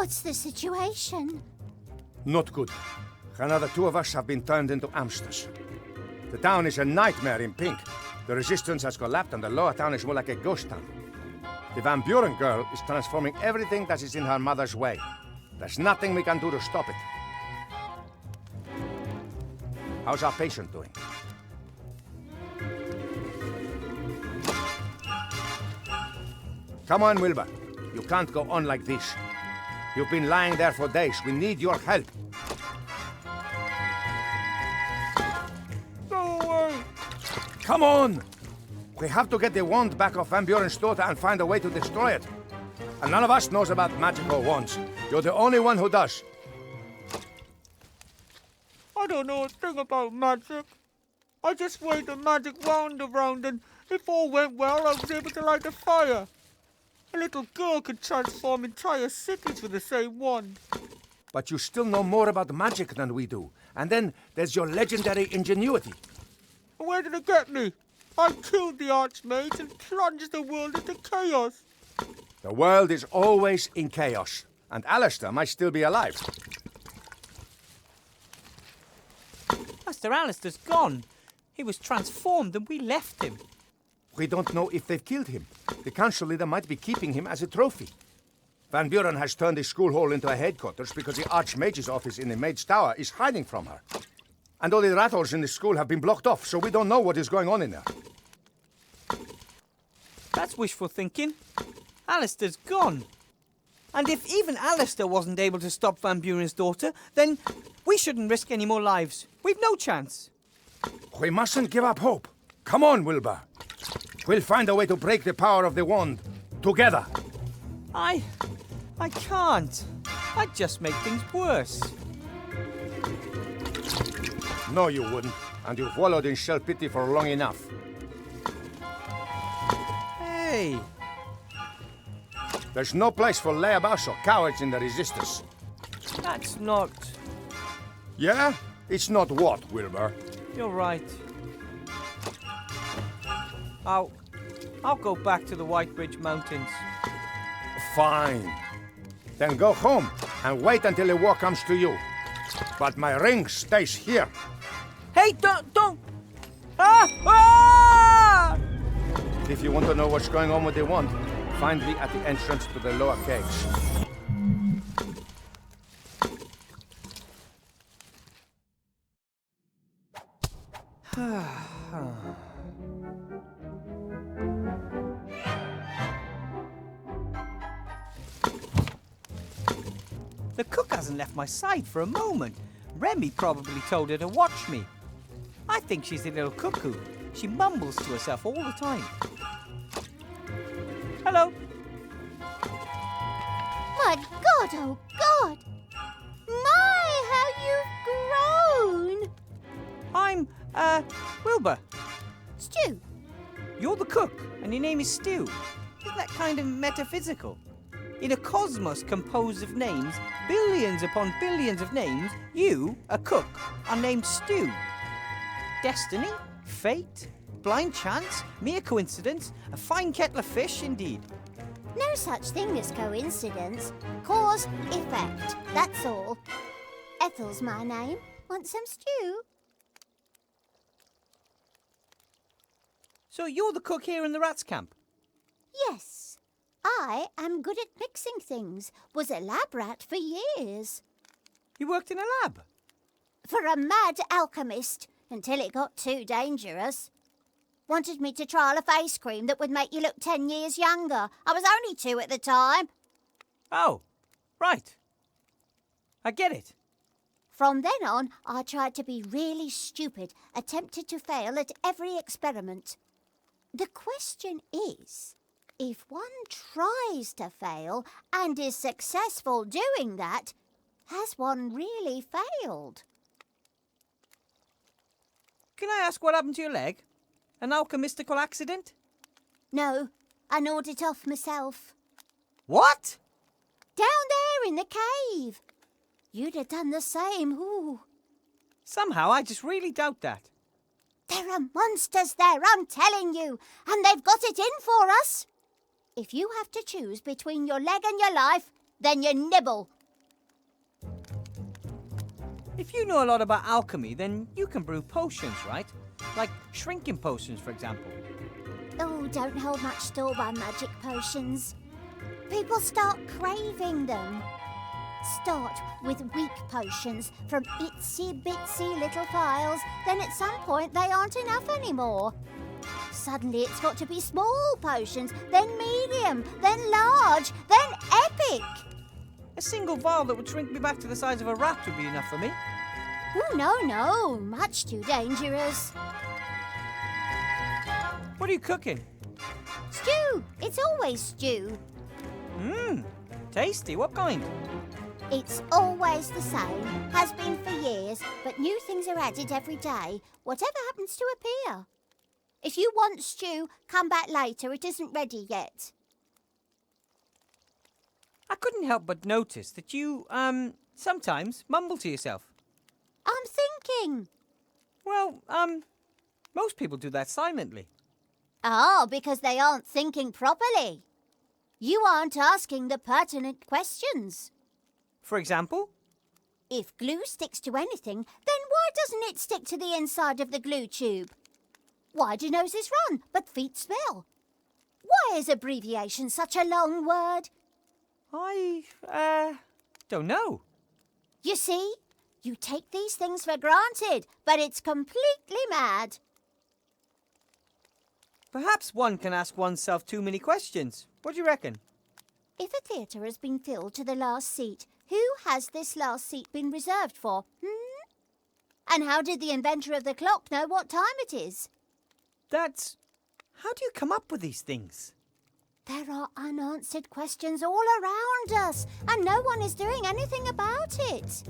What's the situation? Not good. Another two of us have been turned into hamsters. The town is a nightmare in pink. The resistance has collapsed and the lower town is more like a ghost town. The Van Buren girl is transforming everything that is in her mother's way. There's nothing we can do to stop it. How's our patient doing? Come on, Wilbur. You can't go on like this. You've been lying there for days. We need your help. Go away! Come on! We have to get the wand back off Van Buren's daughter and find a way to destroy it. And none of us knows about magical wands. You're the only one who does. I don't know a thing about magic. I just waved a magic wand around and if all went well, I was able to light a fire. A little girl could transform entire cities with the same wand. But you still know more about magic than we do. And then there's your legendary ingenuity. Where did it get me? I killed the archmage and plunged the world into chaos. The world is always in chaos. And Alistair might still be alive. Master Alistair's gone. He was transformed and we left him. We don't know if they've killed him. The council leader might be keeping him as a trophy. Van Buren has turned his school hall into a headquarters because the Archmage's office in the Mage's Tower is hiding from her. And all the rat holes in the school have been blocked off, so we don't know what is going on in there. That's wishful thinking. Alistair's gone. And if even Alistair wasn't able to stop Van Buren's daughter, then we shouldn't risk any more lives. We've no chance. We mustn't give up hope. Come on, Wilbur. We'll find a way to break the power of the wand. Together. I can't. I'd just make things worse. No, you wouldn't. And you've wallowed in self-pity for long enough. Hey. There's no place for layabouts or cowards in the Resistance. That's not... Yeah? It's not what, Wilbur? You're right. I'll go back to the White Bridge Mountains. Fine. Then go home and wait until the war comes to you. But my ring stays here. Hey, don't! Ah! Ah! If you want to know what's going on with the wand, find me at the entrance to the lower caves. The cook hasn't left my side for a moment. Remy probably told her to watch me. I think she's a little cuckoo. She mumbles to herself all the time. Hello. My God, oh God! My, how you've grown! I'm, Wilbur. Stu, You're the cook, and your name is Stu. Isn't that kind of metaphysical? In a cosmos composed of names, billions upon billions of names, you, a cook, are named Stu. Destiny? Fate? Blind chance? Mere coincidence? A fine kettle of fish, indeed. no such thing as coincidence. Cause, effect, that's all. Ethel's my name. Want some stew? So you're the cook here in the rats' camp? Yes. I am good at mixing things. Was a lab rat for years. You worked in a lab? For a mad alchemist, until it got too dangerous. Wanted me to trial a face cream that would make you look 10 years younger. I was only 2 at the time. Oh, right. I get it. From then on, I tried to be really stupid, attempted to fail at every experiment. The question is, if one tries to fail and is successful doing that, has one really failed? Can I ask what happened to your leg? An alchemistical accident? No, I gnawed it off myself. What? Down there in the cave. You'd have done the same, ooh. Somehow I just really doubt that. There are monsters there, I'm telling you, and they've got it in for us. If you have to choose between your leg and your life, Then you nibble. If you know a lot about alchemy, then you can brew potions, right? Like shrinking potions, for example. Oh, don't hold much store by magic potions. People start craving them. Start with weak potions from itsy-bitsy little phials, then at some point they aren't enough anymore. Suddenly it's got to be small potions, then medium, then large, then epic. A single vial that would shrink me back to the size of a rat would be enough for me. Oh, no, much too dangerous. What are you cooking? Stew, it's always stew. Tasty. What kind? It's always the same, has been for years, but new things are added every day, whatever happens to appear. If you want stew, come back later, it isn't ready yet. I couldn't help but notice that you, sometimes mumble to yourself. I'm thinking. Well, most people do that silently. Oh, because they aren't thinking properly. You aren't asking the pertinent questions. For example? If glue sticks to anything, then why doesn't it stick to the inside of the glue tube? Why do noses run, but feet smell? Why is abbreviation such a long word? I don't know. You see, you take these things for granted, but it's completely mad. Perhaps one can ask oneself too many questions. What do you reckon? If a theatre has been filled to the last seat, who has this last seat been reserved for? And how did the inventor of the clock know what time it is? How do you come up with these things? There are unanswered questions all around us, and no one is doing anything about it.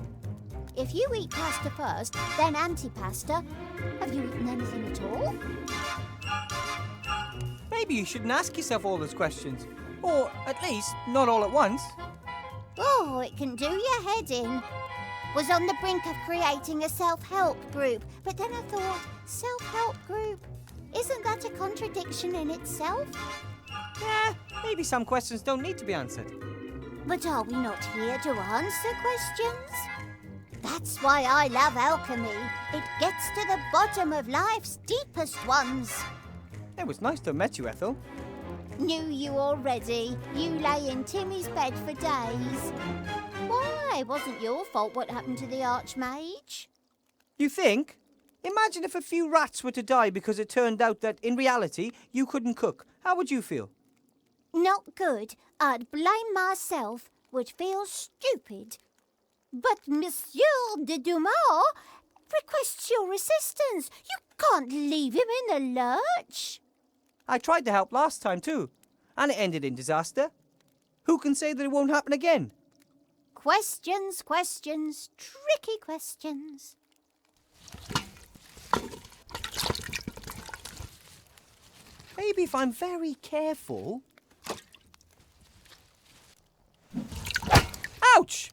If you eat pasta first, then antipasta, have you eaten anything at all? Maybe you shouldn't ask yourself all those questions. Or, at least, not all at once. Oh, it can do your head in. Was on the brink of creating a self-help group, but then I thought, self-help group? Isn't that a contradiction in itself? Yeah, maybe some questions don't need to be answered. But are we not here to answer questions? That's why I love alchemy. It gets to the bottom of life's deepest ones. It was nice to have met you, Ethel. Knew you already. You lay in Timmy's bed for days. Why? It wasn't your fault what happened to the Archmage. You think? Imagine if a few rats were to die because it turned out that, in reality, you couldn't cook. How would you feel? Not good. I'd blame myself. Would feel stupid. But Monsieur de Dumas requests your assistance. You can't leave him in the lurch. I tried to help last time too, and it ended in disaster. Who can say that it won't happen again? Questions, questions, tricky questions. Maybe if I'm very careful... Ouch!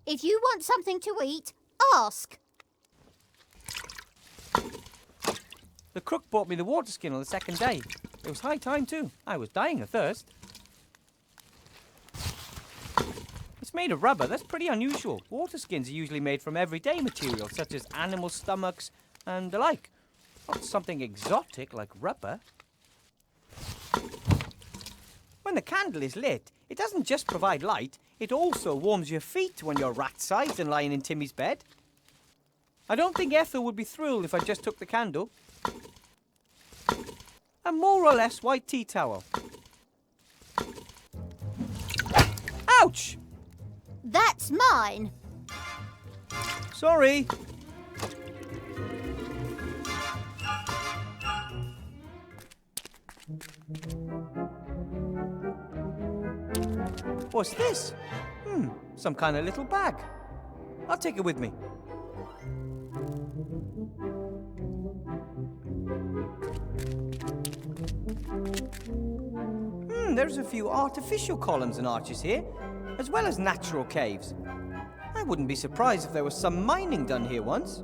If you want something to eat, ask. The crook brought me the water skin on the second day. It was high time too. I was dying of thirst. It's made of rubber. That's pretty unusual. Water skins are usually made from everyday materials, such as animal stomachs and the like. Not something exotic like rubber. When the candle is lit, it doesn't just provide light, it also warms your feet when you're rat-sized and lying in Timmy's bed. I don't think Ethel would be thrilled if I just took the candle. A more or less white tea towel. Ouch! That's mine. Sorry. What's this? Some kind of little bag. I'll take it with me. There's a few artificial columns and arches here, as well as natural caves. I wouldn't be surprised if there was some mining done here once.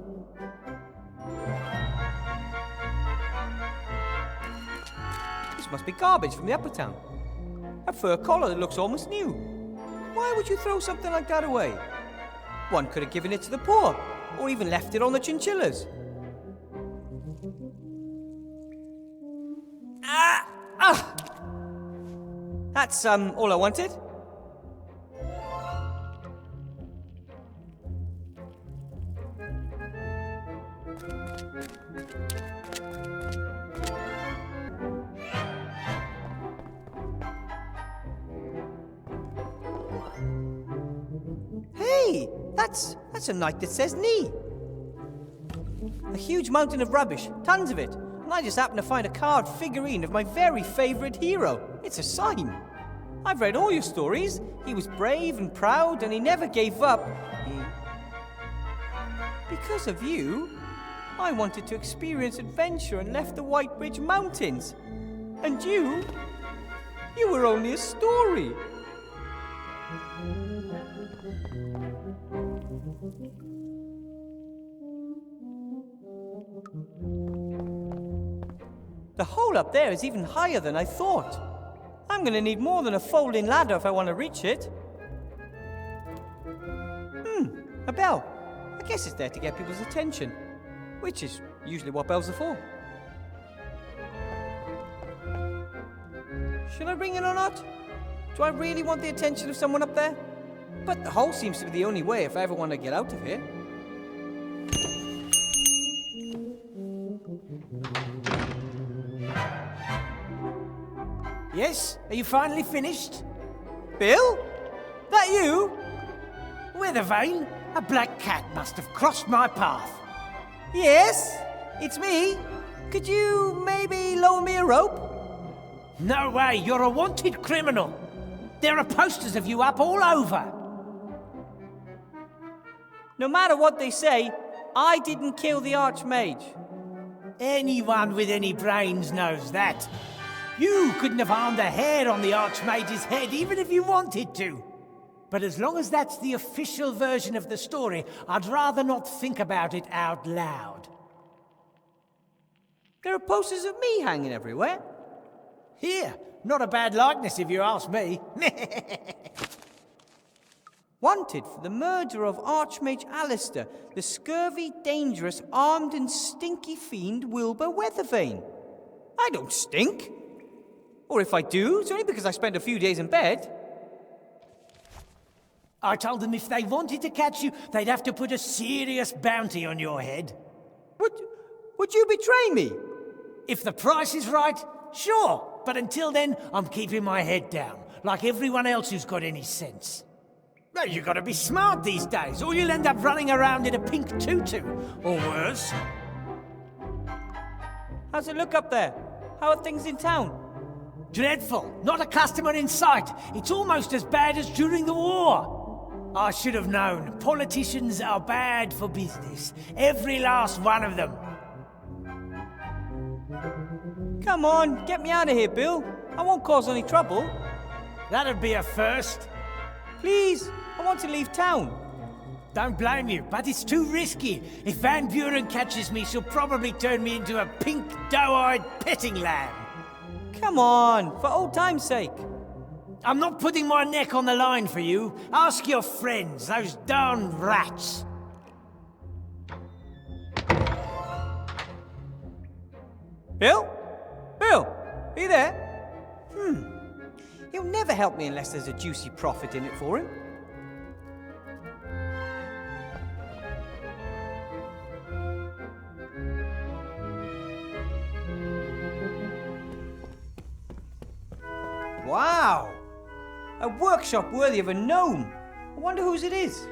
This must be garbage from the upper town. A fur collar that looks almost new. Why would you throw something like that away? One could have given it to the poor, or even left it on the chinchillas. That's all I wanted. Hey, that's a knight that says knee. A huge mountain of rubbish, tons of it. And I just happened to find a carved figurine of my very favourite hero. It's a sign. I've read all your stories. He was brave and proud, and he never gave up. Because of you, I wanted to experience adventure and left the White Ridge Mountains. And you were only a story. The hole up there is even higher than I thought. I'm going to need more than a folding ladder if I want to reach it. A bell. I guess it's there to get people's attention, which is usually what bells are for. Should I ring it or not? Do I really want the attention of someone up there? But the hole seems to be the only way if I ever want to get out of here. Yes? Are you finally finished? Bill? That you? Ветровейн, a black cat must have crossed my path. Yes, it's me. Could you maybe loan me a rope? No way, you're a wanted criminal. There are posters of you up all over. No matter what they say, I didn't kill the Archmage. Anyone with any brains knows that. You couldn't have harmed a hair on the Archmage's head, even if you wanted to. But as long as that's the official version of the story, I'd rather not think about it out loud. There are posters of me hanging everywhere. Here, not a bad likeness if you ask me. Wanted for the murder of Archmage Alistair, the scurvy, dangerous, armed and stinky fiend Uilbur Ветровейн. I don't stink. Or if I do, it's only because I spent a few days in bed. I told them if they wanted to catch you, they'd have to put a serious bounty on your head. Would you betray me? If the price is right, sure. But until then, I'm keeping my head down, like everyone else who's got any sense. Well, you gotta be smart these days, or you'll end up running around in a pink tutu, or worse. How's it look up there? How are things in town? Dreadful. Not a customer in sight. It's almost as bad as during the war. I should have known. Politicians are bad for business. Every last one of them. Come on, get me out of here, Bill. I won't cause any trouble. That'd be a first. Please, I want to leave town. Don't blame you, but it's too risky. If Van Buren catches me, she'll probably turn me into a pink, doe-eyed petting lamb. Come on, for old time's sake. I'm not putting my neck on the line for you. Ask your friends, those darn rats. Bill? Bill, are you there? He'll never help me unless there's a juicy profit in it for him. Wow! A workshop worthy of a gnome. I wonder whose it is.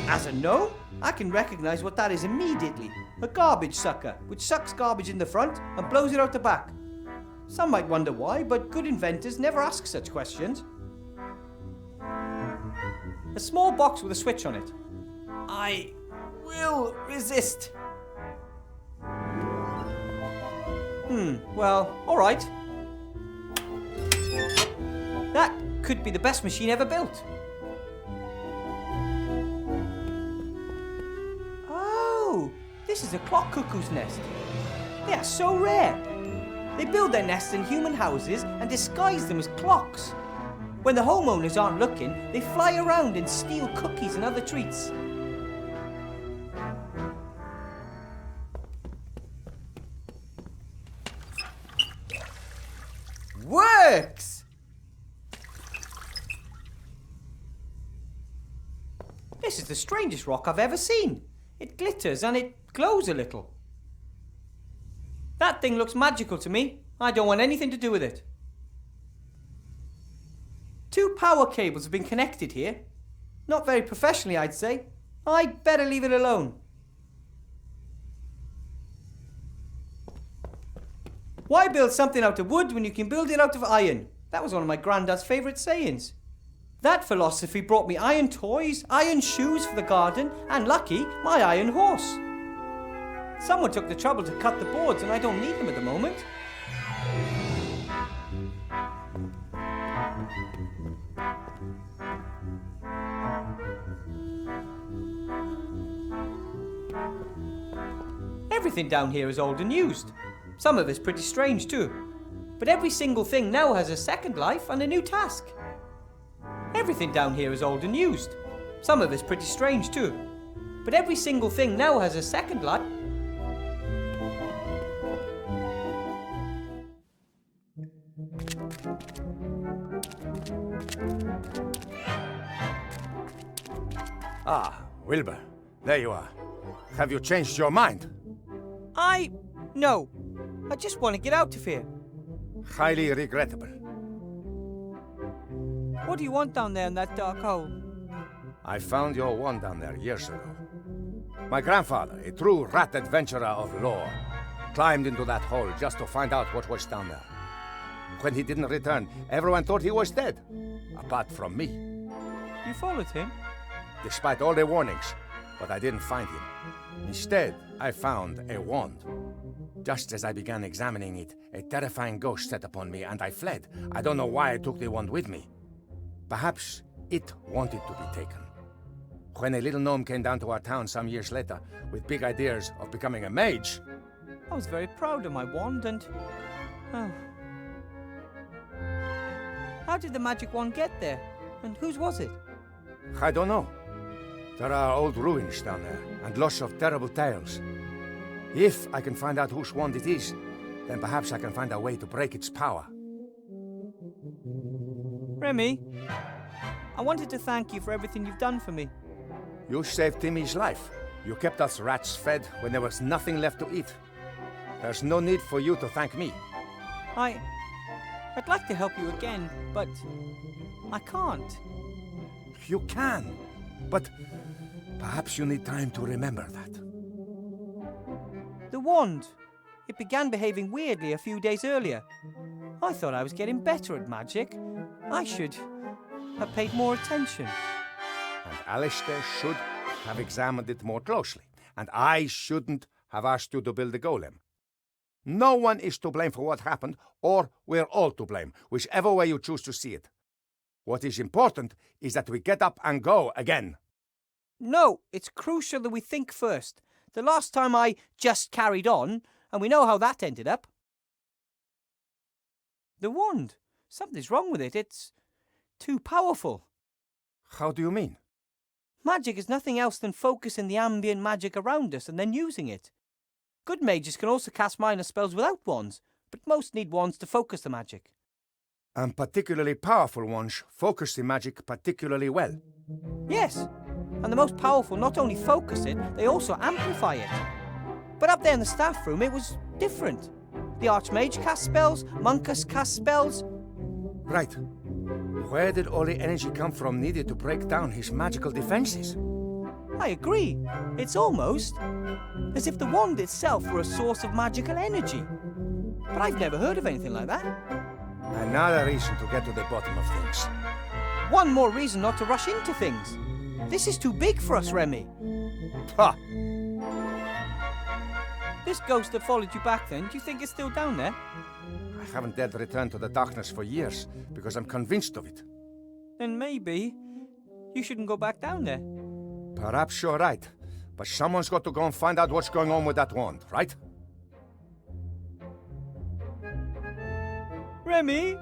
As a gnome, I can recognize what that is immediately. A garbage sucker, which sucks garbage in the front and blows it out the back. Some might wonder why, but good inventors never ask such questions. A small box with a switch on it. I will resist. Well, all right. That could be the best machine ever built. Oh, this is a clock cuckoo's nest. They are so rare. They build their nests in human houses and disguise them as clocks. When the homeowners aren't looking, they fly around and steal cookies and other treats. Works! This is the strangest rock I've ever seen. It glitters and it glows a little. That thing looks magical to me. I don't want anything to do with it. 2 power cables have been connected here. Not very professionally, I'd say. I'd better leave it alone. Why build something out of wood when you can build it out of iron? That was one of my granddad's favourite sayings. That philosophy brought me iron toys, iron shoes for the garden, and lucky, my iron horse. Someone took the trouble to cut the boards and I don't need them at the moment. Everything down here is old and used. Some of it's pretty strange too. But every single thing now has a second life and a new task. Everything down here is old and used. Some of it's pretty strange too. But every single thing now has a second life. Ah, Wilbur, there you are. Have you changed your mind? No. I just want to get out of here. Highly regrettable. What do you want down there in that dark hole? I found your wand down there years ago. My grandfather, a true rat adventurer of lore, climbed into that hole just to find out what was down there. When he didn't return, everyone thought he was dead, apart from me. You followed him? Despite all the warnings, but I didn't find him. Instead, I found a wand. Just as I began examining it, a terrifying ghost set upon me and I fled. I don't know why I took the wand with me. Perhaps it wanted to be taken. When a little gnome came down to our town some years later with big ideas of becoming a mage, I was very proud of my wand and... Oh. How did the magic wand get there? And whose was it? I don't know. There are old ruins down there and lots of terrible tales. If I can find out whose wand it is, then perhaps I can find a way to break its power. Remy, I wanted to thank you for everything you've done for me. You saved Timmy's life. You kept us rats fed when there was nothing left to eat. There's no need for you to thank me. I'd like to help you again, but I can't. You can, but perhaps you need time to remember that. The wand. It began behaving weirdly a few days earlier. I thought I was getting better at magic. I should have paid more attention. And Alistair should have examined it more closely. And I shouldn't have asked you to build a golem. No one is to blame for what happened, or we're all to blame, whichever way you choose to see it. What is important is that we get up and go again. No, it's crucial that we think first. The last time I just carried on, and we know how that ended up. The wand. Something's wrong with it. It's too powerful. How do you mean? Magic is nothing else than focusing the ambient magic around us and then using it. Good mages can also cast minor spells without wands, but most need wands to focus the magic. And particularly powerful ones focus the magic particularly well. Yes, and the most powerful not only focus it, they also amplify it. But up there in the staff room, it was different. The Archmage cast spells, Monkus cast spells. Right. Where did all the energy come from needed to break down his magical defenses? I agree. It's almost as if the wand itself were a source of magical energy. But I've never heard of anything like that. Another reason to get to the bottom of things. One more reason not to rush into things. This is too big for us, Remy. Ha! This ghost that followed you back then, do you think it's still down there? I haven't dared return to the darkness for years because I'm convinced of it. Then maybe you shouldn't go back down there. Perhaps you're right, but someone's got to go and find out what's going on with that wand, right? Remy,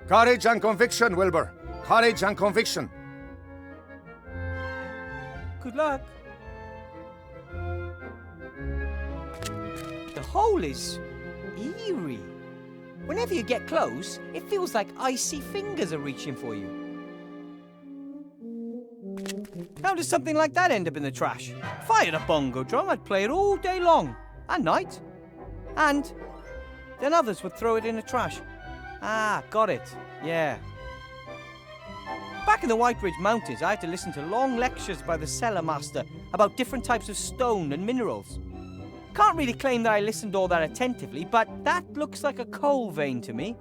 Courage and conviction, Wilbur. Courage and conviction. Good luck. The hole is eerie. Whenever you get close, it feels like icy fingers are reaching for you. How does something like that end up in the trash? If I had a bongo drum, I'd play it all day long and night. And then others would throw it in the trash. Ah, got it. Yeah. Back in the White Ridge Mountains, I had to listen to long lectures by the cellar master about different types of stone and minerals. Can't really claim that I listened all that attentively, but that looks like a coal vein to me.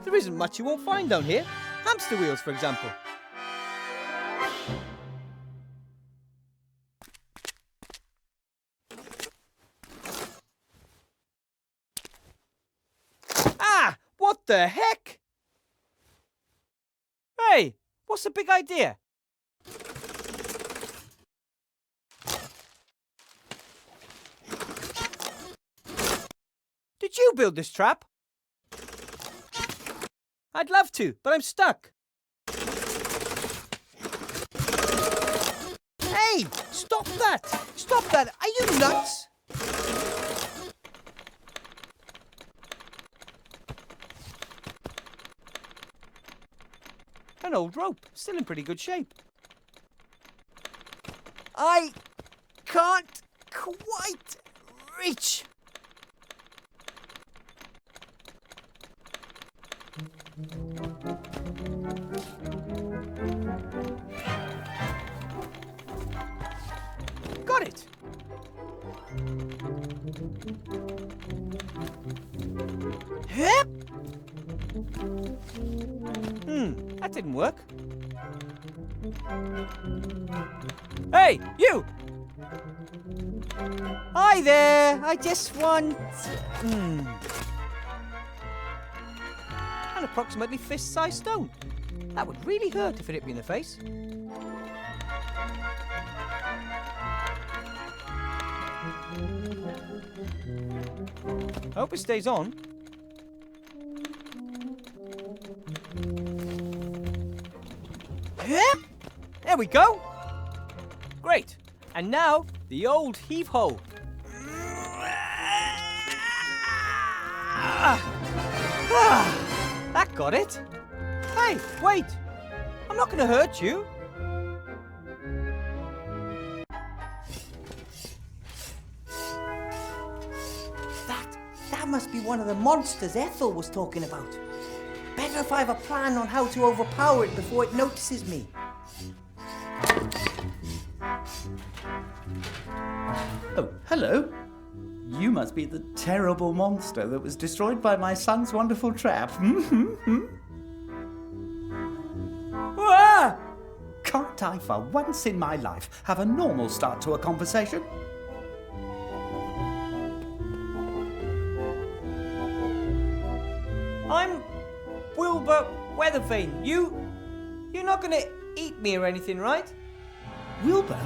There isn't much you won't find down here. Hamster wheels, for example. Ah! What the heck? Hey, what's the big idea? Did you build this trap? I'd love to, but I'm stuck. Hey, stop that! Stop that! Are you nuts? An old rope, still in pretty good shape. I can't quite reach. Got it. Yep. That didn't work. Hey, you! Hi there, I just want... An approximately fist-sized stone. That would really hurt if it hit me in the face. I hope it stays on. Yep. There we go. Great. And now, the old heave-ho. That got it. Hey, wait. I'm not going to hurt you. That must be one of the monsters Ethel was talking about. Better if I have a plan on how to overpower it before it notices me. Oh, hello. You must be the terrible monster that was destroyed by my son's wonderful trap. Ah! Can't I, for once in my life, have a normal start to a conversation? I'm Wilbur Ветровейн. You're not gonna eat me or anything, right? Wilbur?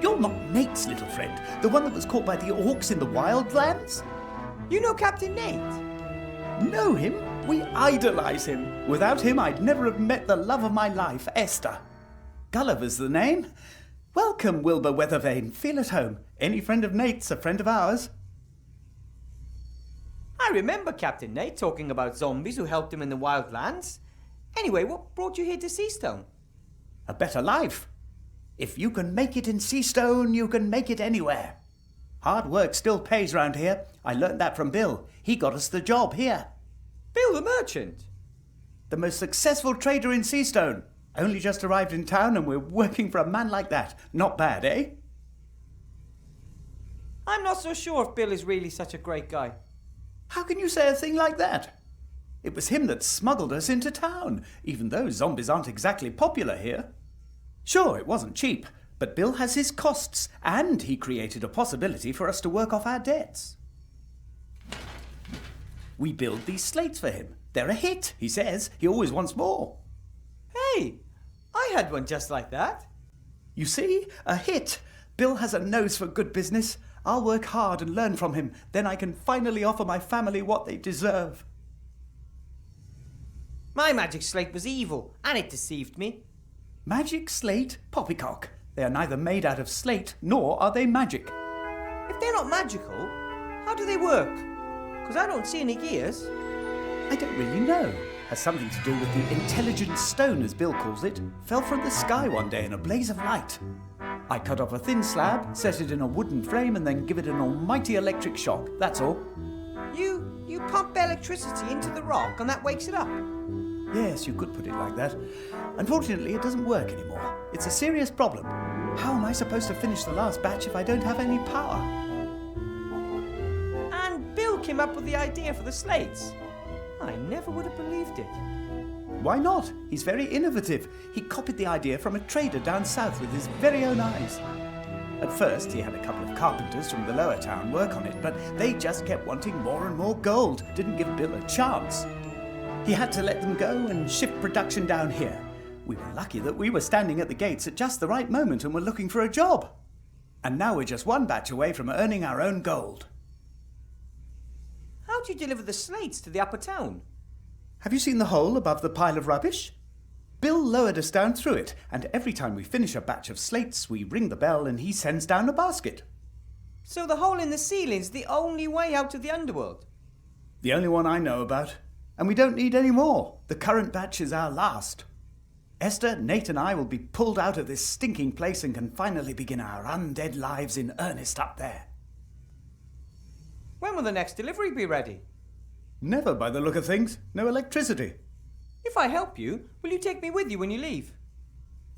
You're not Nate's little friend, the one that was caught by the orcs in the wildlands? You know Captain Nate? Know him? We idolize him. Without him, I'd never have met the love of my life, Esther. Gulliver's the name. Welcome, Wilbur Ветровейн. Feel at home. Any friend of Nate's a friend of ours. I remember Captain Nate talking about zombies who helped him in the wildlands. Anyway, what brought you here to Seastone? A better life. If you can make it in Seastone, you can make it anywhere. Hard work still pays round here. I learned that from Bill. He got us the job here. Bill the merchant? The most successful trader in Seastone. Only just arrived in town and we're working for a man like that. Not bad, eh? I'm not so sure if Bill is really such a great guy. How can you say a thing like that? It was him that smuggled us into town, even though zombies aren't exactly popular here. Sure, it wasn't cheap, but Bill has his costs, and he created a possibility for us to work off our debts. We build these slates for him. They're a hit, he says. He always wants more. Hey, I had one just like that. You see? A hit. Bill has a nose for good business. I'll work hard and learn from him. Then I can finally offer my family what they deserve. My magic slate was evil, and it deceived me. Magic slate? Poppycock. They are neither made out of slate, nor are they magic. If they're not magical, how do they work? Because I don't see any gears. I don't really know. Has something to do with the intelligent stone, as Bill calls it. Fell from the sky one day in a blaze of light. I cut off a thin slab, set it in a wooden frame, and then give it an almighty electric shock. That's all. You pump electricity into the rock and that wakes it up? Yes, you could put it like that. Unfortunately, it doesn't work anymore. It's a serious problem. How am I supposed to finish the last batch if I don't have any power? And Bill came up with the idea for the slates. I never would have believed it. Why not? He's very innovative. He copied the idea from a trader down south with his very own eyes. At first, he had a couple of carpenters from the lower town work on it, but they just kept wanting more and more gold. Didn't give Bill a chance. He had to let them go and shift production down here. We were lucky that we were standing at the gates at just the right moment and were looking for a job. And now we're just one batch away from earning our own gold. How do you deliver the slates to the upper town? Have you seen the hole above the pile of rubbish? Bill lowered us down through it, and every time we finish a batch of slates, we ring the bell and he sends down a basket. So the hole in the ceiling's the only way out of the underworld? The only one I know about. And we don't need any more. The current batch is our last. Esther, Nate and I will be pulled out of this stinking place and can finally begin our undead lives in earnest up there. When will the next delivery be ready? Never, by the look of things. No electricity. If I help you, will you take me with you when you leave?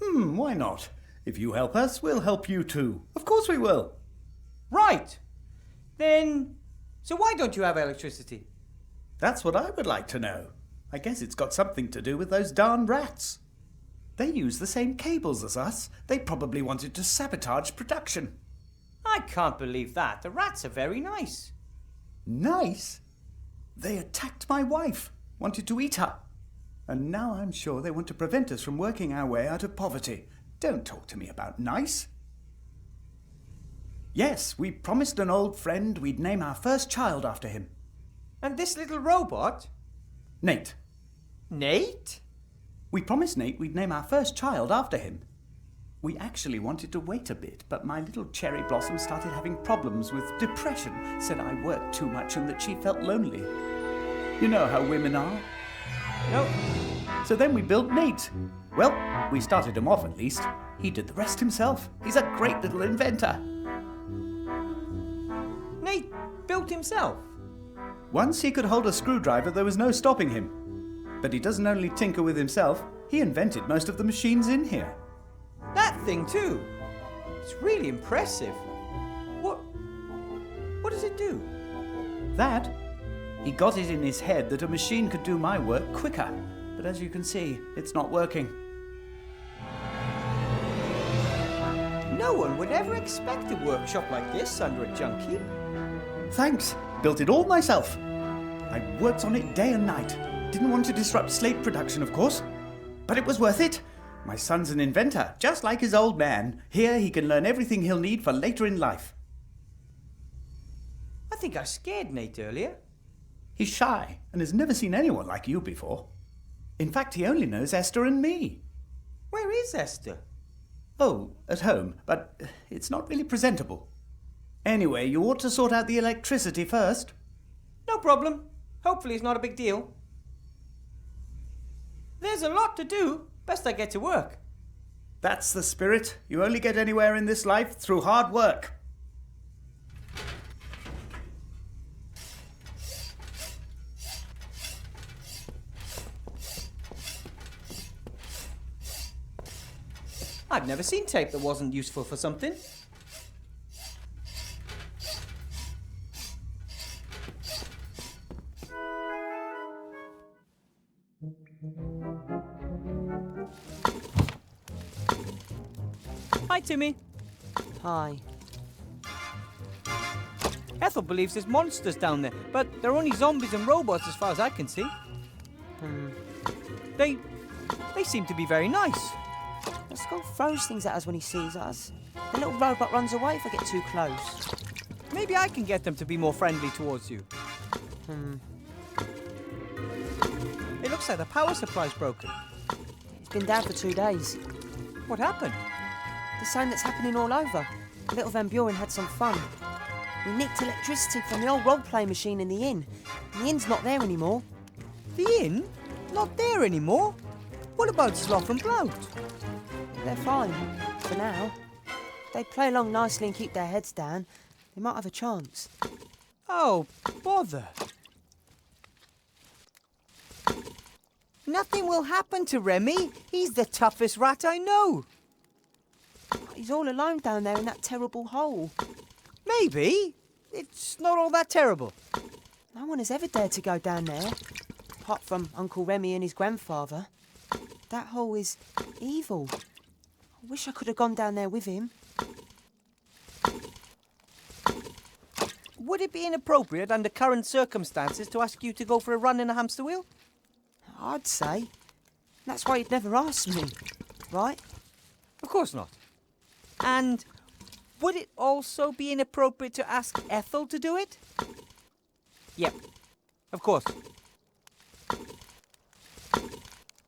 Why not? If you help us, we'll help you too. Of course we will. Right. Then, so why don't you have electricity? That's what I would like to know. I guess it's got something to do with those darn rats. They use the same cables as us. They probably wanted to sabotage production. I can't believe that. The rats are very nice. Nice? They attacked my wife, wanted to eat her. And now I'm sure they want to prevent us from working our way out of poverty. Don't talk to me about nice. Yes, we promised an old friend we'd name our first child after him. And this little robot? Nate. Nate? We promised Nate we'd name our first child after him. We actually wanted to wait a bit, but my little cherry blossom started having problems with depression, said I worked too much and that she felt lonely. You know how women are. No. So then we built Nate. Well, we started him off at least. He did the rest himself. He's a great little inventor. Nate built himself? Once he could hold a screwdriver, there was no stopping him. But he doesn't only tinker with himself, he invented most of the machines in here. That thing too? It's really impressive. What does it do? That? He got it in his head that a machine could do my work quicker. But as you can see, it's not working. No one would ever expect a workshop like this under a junk heap. Thanks. Built it all myself. I worked on it day and night. Didn't want to disrupt slate production, of course. But it was worth it. My son's an inventor, just like his old man. Here he can learn everything he'll need for later in life. I think I scared Nate earlier. He's shy and has never seen anyone like you before. In fact, he only knows Esther and me. Where is Esther? Oh, at home, but it's not really presentable. Anyway, you ought to sort out the electricity first. No problem. Hopefully it's not a big deal. There's a lot to do. Best I get to work. That's the spirit. You only get anywhere in this life through hard work. I've never seen tape that wasn't useful for something. Hi, Timmy. Hi. Ethel believes there's monsters down there, but they're only zombies and robots as far as I can see. They seem to be very nice. Skull throws things at us when he sees us. The little robot runs away if I get too close. Maybe I can get them to be more friendly towards you. It looks like the power supply's broken. It's been down for 2 days. What happened? The same that's happening all over. Little Van Buren had some fun. We nicked electricity from the old role-play machine in the inn. And the inn's not there anymore. The inn? Not there anymore? What about Sloth and Blout? They're fine, for now. If they play along nicely and keep their heads down, they might have a chance. Oh, bother. Nothing will happen to Remy. He's the toughest rat I know. He's all alone down there in that terrible hole. Maybe. It's not all that terrible. No one has ever dared to go down there, apart from Uncle Remy and his grandfather. That hole is evil. I wish I could have gone down there with him. Would it be inappropriate under current circumstances to ask you to go for a run in a hamster wheel? I'd say. That's why you'd never ask me, right? Of course not. And would it also be inappropriate to ask Ethel to do it? Yep, of course.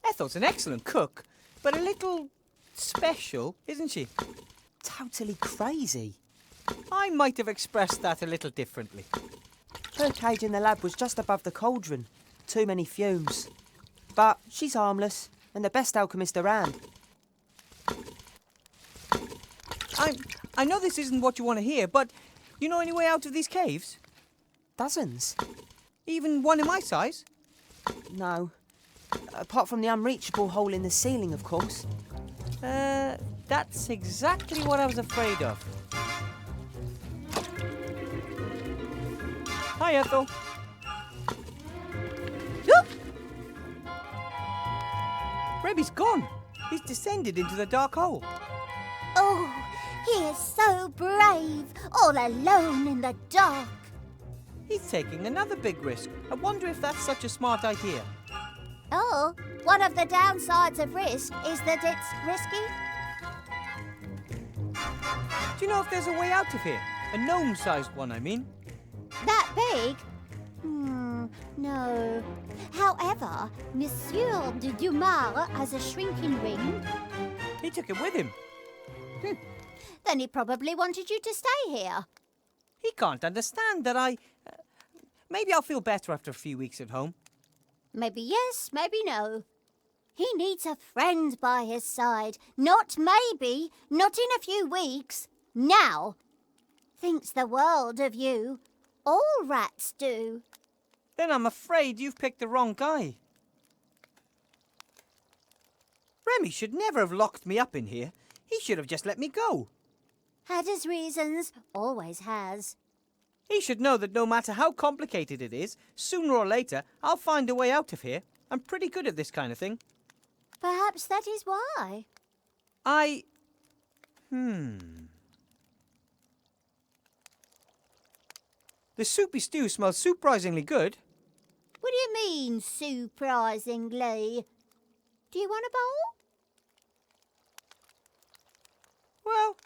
Ethel's an excellent cook, but a little special, isn't she? Totally crazy. I might have expressed that a little differently. Her cage in the lab was just above the cauldron. Too many fumes. But she's harmless, and the best alchemist around. I know this isn't what you want to hear, but you know any way out of these caves? Dozens. Even one in my size? No. Apart from the unreachable hole in the ceiling, of course. That's exactly what I was afraid of. Hi, Ethel. Remy's gone. He's descended into the dark hole. Oh, he is so brave, all alone in the dark. He's taking another big risk. I wonder if that's such a smart idea. Oh, one of the downsides of risk is that it's risky. Do you know if there's a way out of here? A gnome-sized one, I mean. That big? No. However, Monsieur de Dumas has a shrinking ring. He took it with him. Then he probably wanted you to stay here. He can't understand that maybe I'll feel better after a few weeks at home. Maybe yes, maybe no. He needs a friend by his side. Not maybe, not in a few weeks. Now. Thinks the world of you. All rats do. Then I'm afraid you've picked the wrong guy. Remy should never have locked me up in here. He should have just let me go. Had his reasons, always has. He should know that no matter how complicated it is, sooner or later, I'll find a way out of here. I'm pretty good at this kind of thing. Perhaps that is why. The soupy stew smells surprisingly good. What do you mean, surprisingly? Do you want a bowl? Well,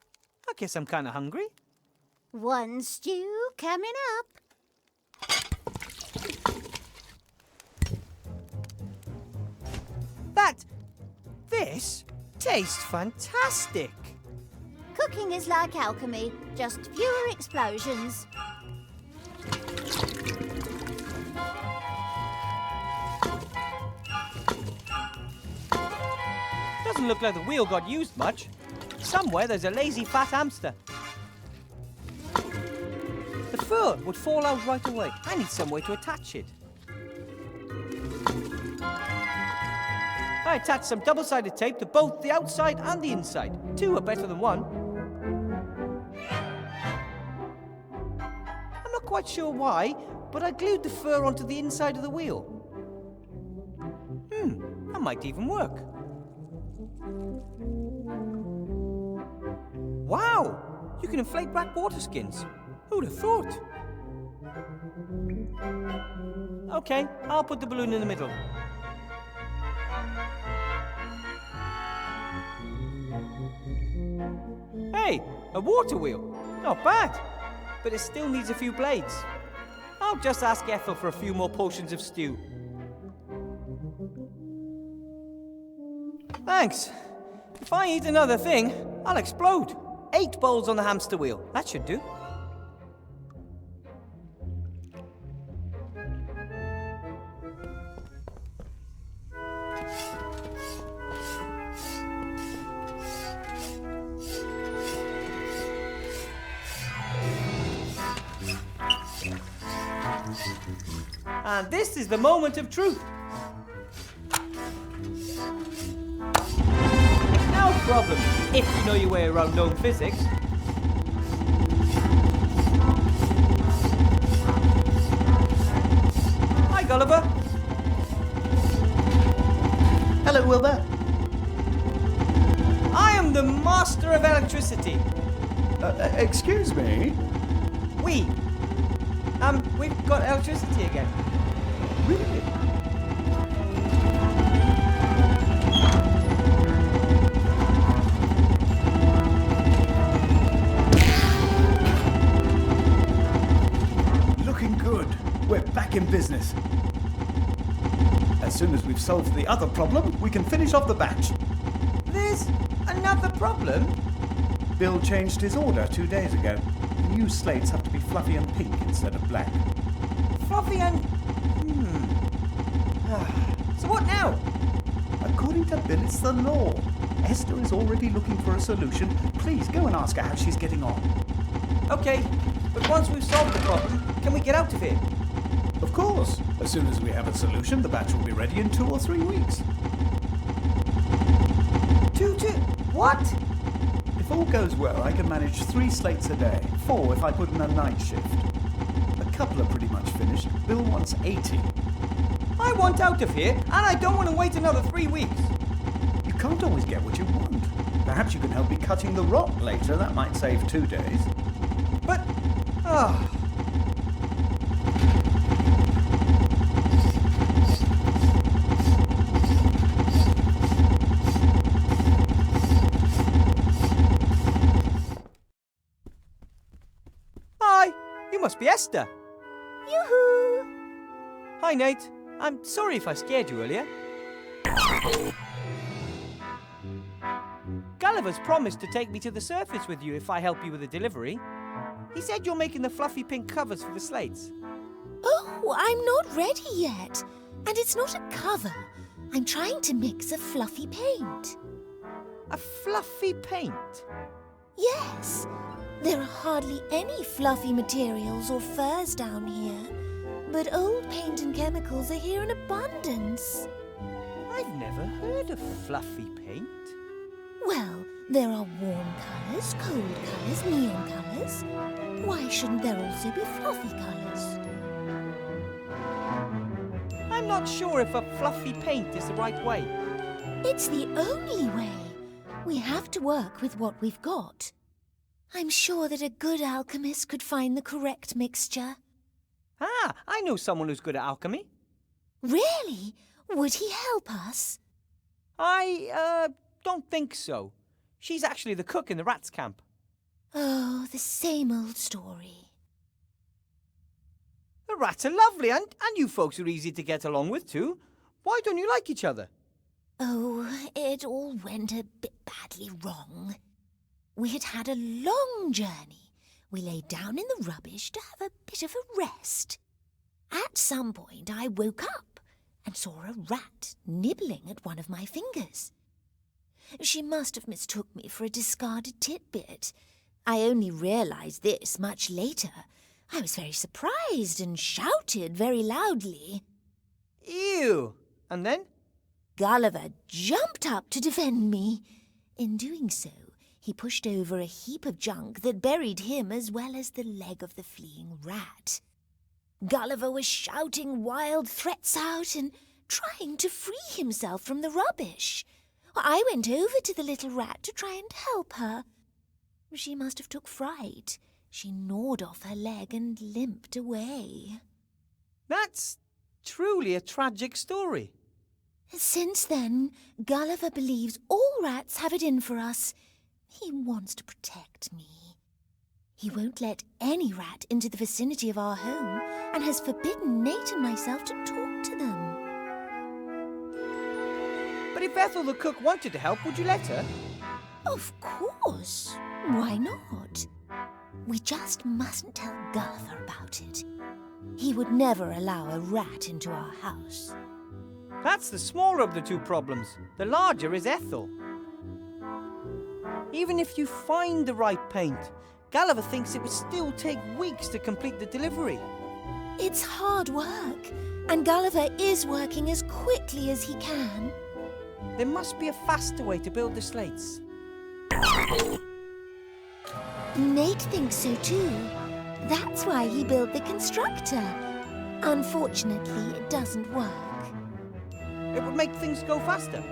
I guess I'm kind of hungry. One stew coming up. This tastes fantastic. Cooking is like alchemy, just fewer explosions. Doesn't look like the wheel got used much. Somewhere there's a lazy fat hamster. The fur would fall out right away. I need some way to attach it. I attached some double-sided tape to both the outside and the inside. Two are better than one. I'm not quite sure why, but I glued the fur onto the inside of the wheel. That might even work. Wow! You can inflate rat water skins. Who'd have thought? Okay, I'll put the balloon in the middle. A water wheel? Not bad. But it still needs a few blades. I'll just ask Ethel for a few more portions of stew. Thanks. If I eat another thing, I'll explode. 8 bowls on the hamster wheel. That should do. And this is the moment of truth. No problem, if you know your way around known physics. Hi, Gulliver. Hello, Wilbur. I am the master of electricity. Excuse me? We've got electricity again. Really? Looking good. We're back in business. As soon as we've solved the other problem, we can finish off the batch. There's another problem? Bill changed his order 2 days ago. The new slates have to be fluffy and pink instead of black. Fluffy and... So what now? According to Bill, it's the law. Esther is already looking for a solution. Please go and ask her how she's getting on. Okay, but once we've solved the problem, can we get out of here? Of course. As soon as we have a solution, the batch will be ready in 2 or 3 weeks. What? If all goes well, I can manage 3 slates a day. 4 if I put in a night shift. A couple are pretty much finished. Bill wants 80. I want out of here, and I don't want to wait another 3 weeks. You can't always get what you want. Perhaps you can help me cutting the rock later. That might save 2 days. But... Hi, you must be Esther. Yoo-hoo! Hi, Nate. I'm sorry if I scared you earlier. Gulliver's promised to take me to the surface with you if I help you with the delivery. He said you're making the fluffy pink covers for the slates. Oh, I'm not ready yet. And it's not a cover. I'm trying to mix a fluffy paint. A fluffy paint? Yes. There are hardly any fluffy materials or furs down here. But old paint and chemicals are here in abundance. I've never heard of fluffy paint. Well, there are warm colours, cold colours, neon colours. Why shouldn't there also be fluffy colours? I'm not sure if a fluffy paint is the right way. It's the only way. We have to work with what we've got. I'm sure that a good alchemist could find the correct mixture. Ah, I know someone who's good at alchemy. Really? Would he help us? I don't think so. She's actually the cook in the rats' camp. Oh, the same old story. The rats are lovely, and you folks are easy to get along with too. Why don't you like each other? Oh, it all went a bit badly wrong. We had had a long journey. We lay down in the rubbish to have a bit of a rest. At some point, I woke up and saw a rat nibbling at one of my fingers. She must have mistook me for a discarded titbit. I only realised this much later. I was very surprised and shouted very loudly. Ew! And then? Gulliver jumped up to defend me. In doing so, he pushed over a heap of junk that buried him as well as the leg of the fleeing rat. Gulliver was shouting wild threats out and trying to free himself from the rubbish. I went over to the little rat to try and help her. She must have took fright. She gnawed off her leg and limped away. That's truly a tragic story. Since then, Gulliver believes all rats have it in for us. He wants to protect me. He won't let any rat into the vicinity of our home and has forbidden Nate and myself to talk to them. But if Ethel the cook wanted to help, would you let her? Of course. Why not? We just mustn't tell Gulliver about it. He would never allow a rat into our house. That's the smaller of the two problems. The larger is Ethel. Even if you find the right paint, Gulliver thinks it would still take weeks to complete the delivery. It's hard work, and Gulliver is working as quickly as he can. There must be a faster way to build the slates. Nate thinks so too. That's why he built the constructor. Unfortunately, it doesn't work. It would make things go faster.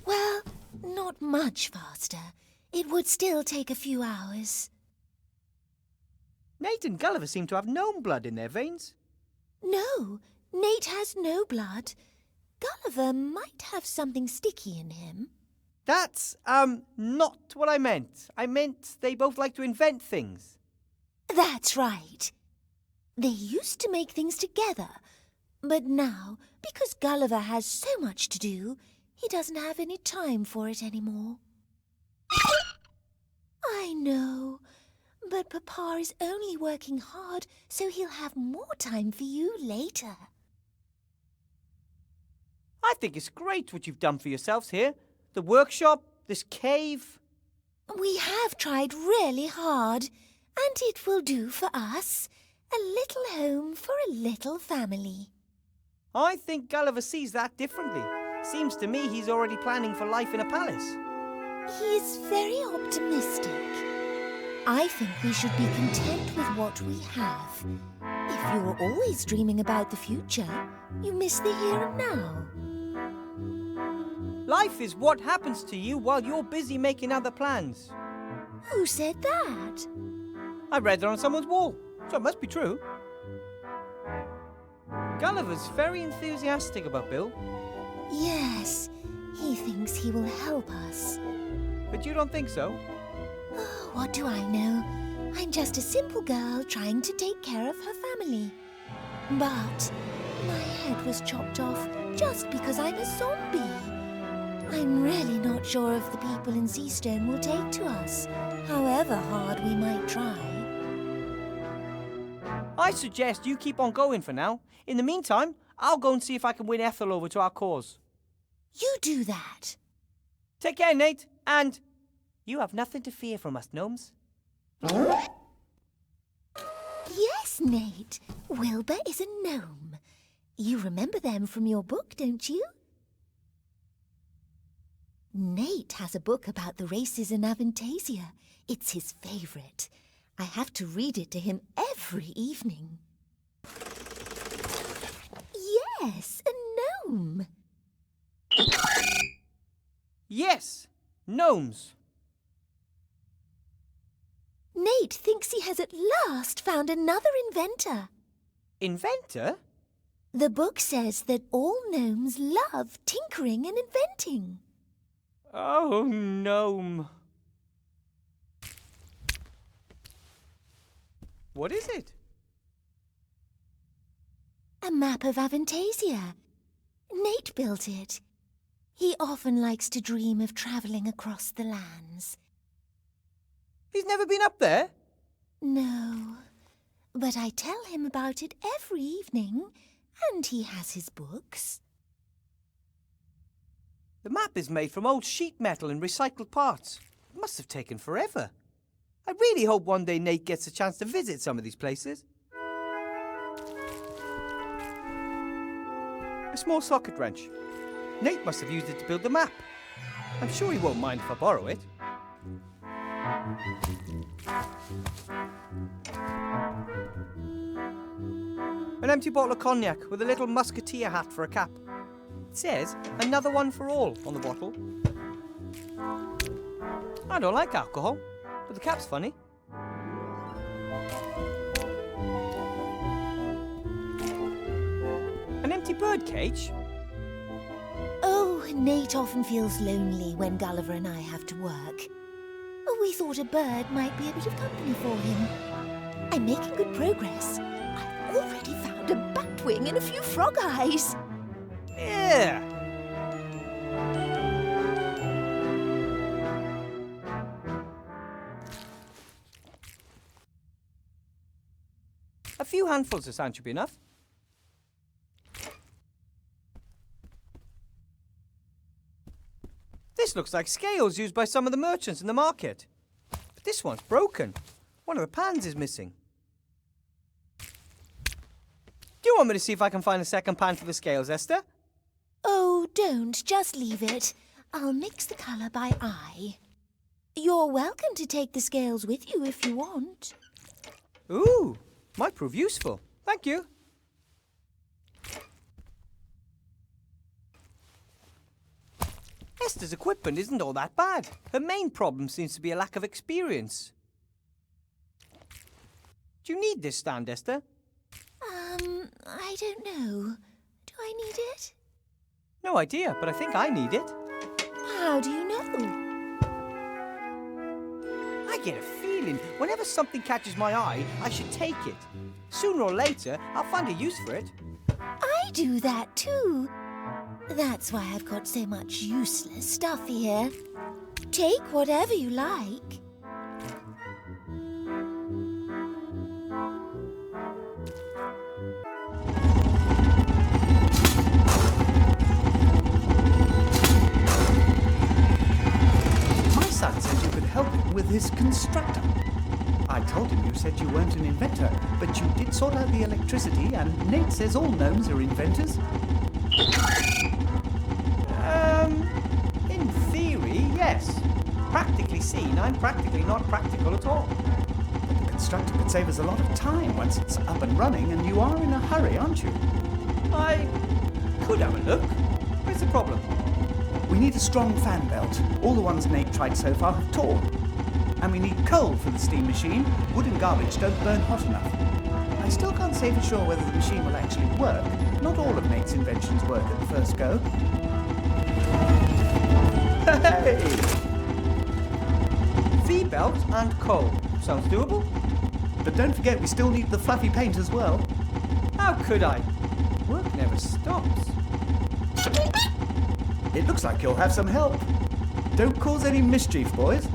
Well, not much faster. It would still take a few hours. Nate and Gulliver seem to have gnome blood in their veins. No, Nate has no blood. Gulliver might have something sticky in him. That's, not what I meant. I meant they both like to invent things. That's right. They used to make things together, but now, because Gulliver has so much to do, he doesn't have any time for it anymore. I know, but Papa is only working hard so he'll have more time for you later. I think it's great what you've done for yourselves here. The workshop, this cave. We have tried really hard, and it will do for us. A little home for a little family. I think Gulliver sees that differently. Seems to me he's already planning for life in a palace. He's very optimistic. I think we should be content with what we have. If you're always dreaming about the future, you miss the here and now. Life is what happens to you while you're busy making other plans. Who said that? I read it on someone's wall, so it must be true. Gulliver's very enthusiastic about Bill. Yes, he thinks he will help us. But you don't think so? Oh, what do I know? I'm just a simple girl trying to take care of her family. But my head was chopped off just because I'm a zombie. I'm really not sure if the people in Seastone will take to us, however hard we might try. I suggest you keep on going for now. In the meantime, I'll go and see if I can win Ethel over to our cause. You do that. Take care, Nate, and you have nothing to fear from us gnomes. Yes, Nate. Wilbur is a gnome. You remember them from your book, don't you? Nate has a book about the races in Aventasia. It's his favourite. I have to read it to him every evening. Yes, a gnome. Yes, gnomes. Nate thinks he has at last found another inventor. Inventor? The book says that all gnomes love tinkering and inventing. Oh, gnome. What is it? A map of Aventasia. Nate built it. He often likes to dream of travelling across the lands. He's never been up there? No, but I tell him about it every evening, and he has his books. The map is made from old sheet metal and recycled parts. It must have taken forever. I really hope one day Nate gets a chance to visit some of these places. A small socket wrench. Nate must have used it to build the map. I'm sure he won't mind if I borrow it. An empty bottle of cognac with a little musketeer hat for a cap. It says, another one for all on the bottle. I don't like alcohol, but the cap's funny. An empty bird cage? Oh, Nate often feels lonely when Gulliver and I have to work. We thought a bird might be a bit of company for him. I'm making good progress. I've already found a batwing and a few frog eyes. Yeah. A few handfuls of sand should be enough. This looks like scales used by some of the merchants in the market. But this one's broken. One of the pans is missing. Do you want me to see if I can find a second pan for the scales, Esther? Oh, don't. Just leave it. I'll mix the colour by eye. You're welcome to take the scales with you if you want. Ooh, might prove useful. Thank you. Esther's equipment isn't all that bad. Her main problem seems to be a lack of experience. Do you need this stand, Esther? I don't know. Do I need it? No idea, but I think I need it. How do you know? I get a feeling whenever something catches my eye, I should take it. Sooner or later, I'll find a use for it. I do that too. That's why I've got so much useless stuff here. Take whatever you like. My son said you could help him with his constructor. I told him you said you weren't an inventor, but you did sort out the electricity, and Nate says all gnomes are inventors. In theory, yes. Practically seen, I'm practically not practical at all. But the constructor could save us a lot of time once it's up and running, and you are in a hurry, aren't you? I could have a look. Where's the problem? We need a strong fan belt. All the ones Nate tried so far have torn. And we need coal for the steam machine. Wood and garbage don't burn hot enough. I still can't say for sure whether the machine will actually work. Not all of Nate's inventions work at the first go. Hey! V-belt and coal. Sounds doable. But don't forget we still need the fluffy paint as well. How could I? Work never stops. It looks like you'll have some help. Don't cause any mischief, boys.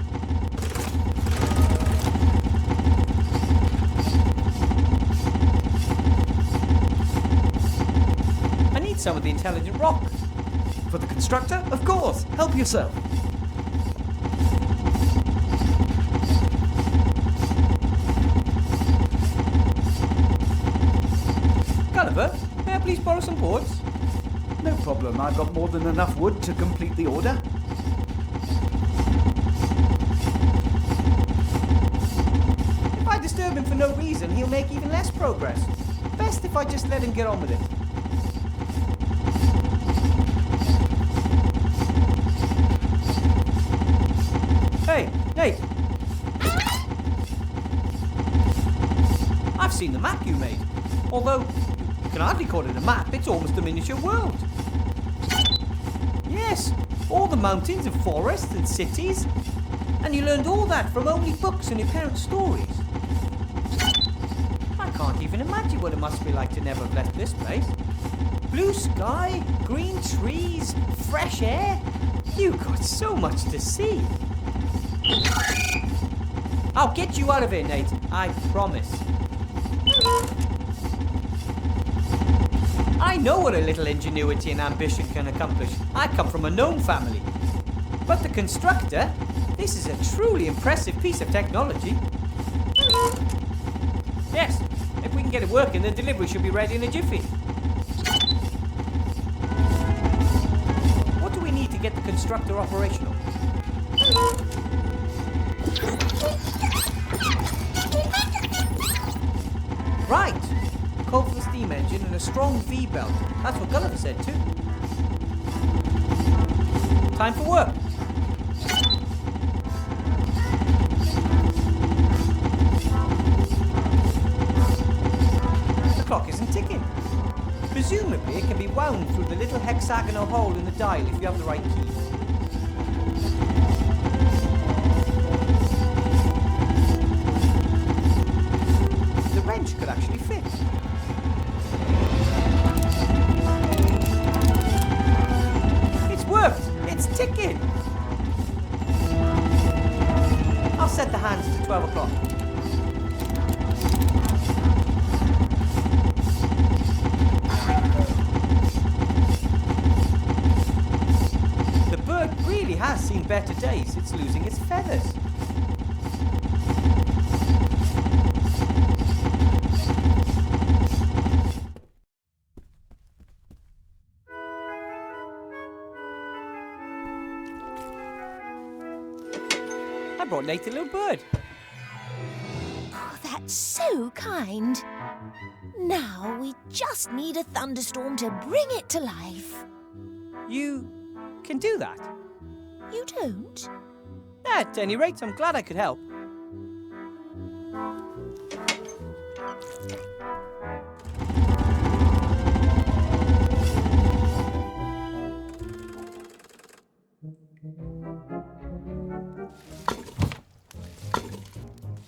I need some of the intelligent rock. For the constructor? Of course. Help yourself. Gulliver, may I please borrow some boards? No problem. I've got more than enough wood to complete the order. If I disturb him for no reason, he'll make even less progress. Best if I just let him get on with it. Hey, Nate! I've seen the map you made. Although, you can hardly call it a map, it's almost a miniature world. Yes, all the mountains and forests and cities. And you learned all that from only books and your parents' stories. I can't even imagine what it must be like to never have left this place. Blue sky, green trees, fresh air. You've got so much to see. I'll get you out of here, Nate. I promise. I know what a little ingenuity and ambition can accomplish. I come from a gnome family. But the constructor, this is a truly impressive piece of technology. Yes, if we can get it working, the delivery should be ready in a jiffy. What do we need to get the constructor operational? Right! Coal for the steam engine and a strong V-belt. That's what Gulliver said too. Time for work. The clock isn't ticking. Presumably, it can be wound through the little hexagonal hole in the dial if you have the right key. The wrench could actually fit. It's worked! It's ticking! I'll set the hands to 12 o'clock. The bird really has seen better days. It's losing its feathers. I brought Nate a little bird. Oh, that's so kind. Now we just need a thunderstorm to bring it to life. You can do that? You don't? At any rate, I'm glad I could help.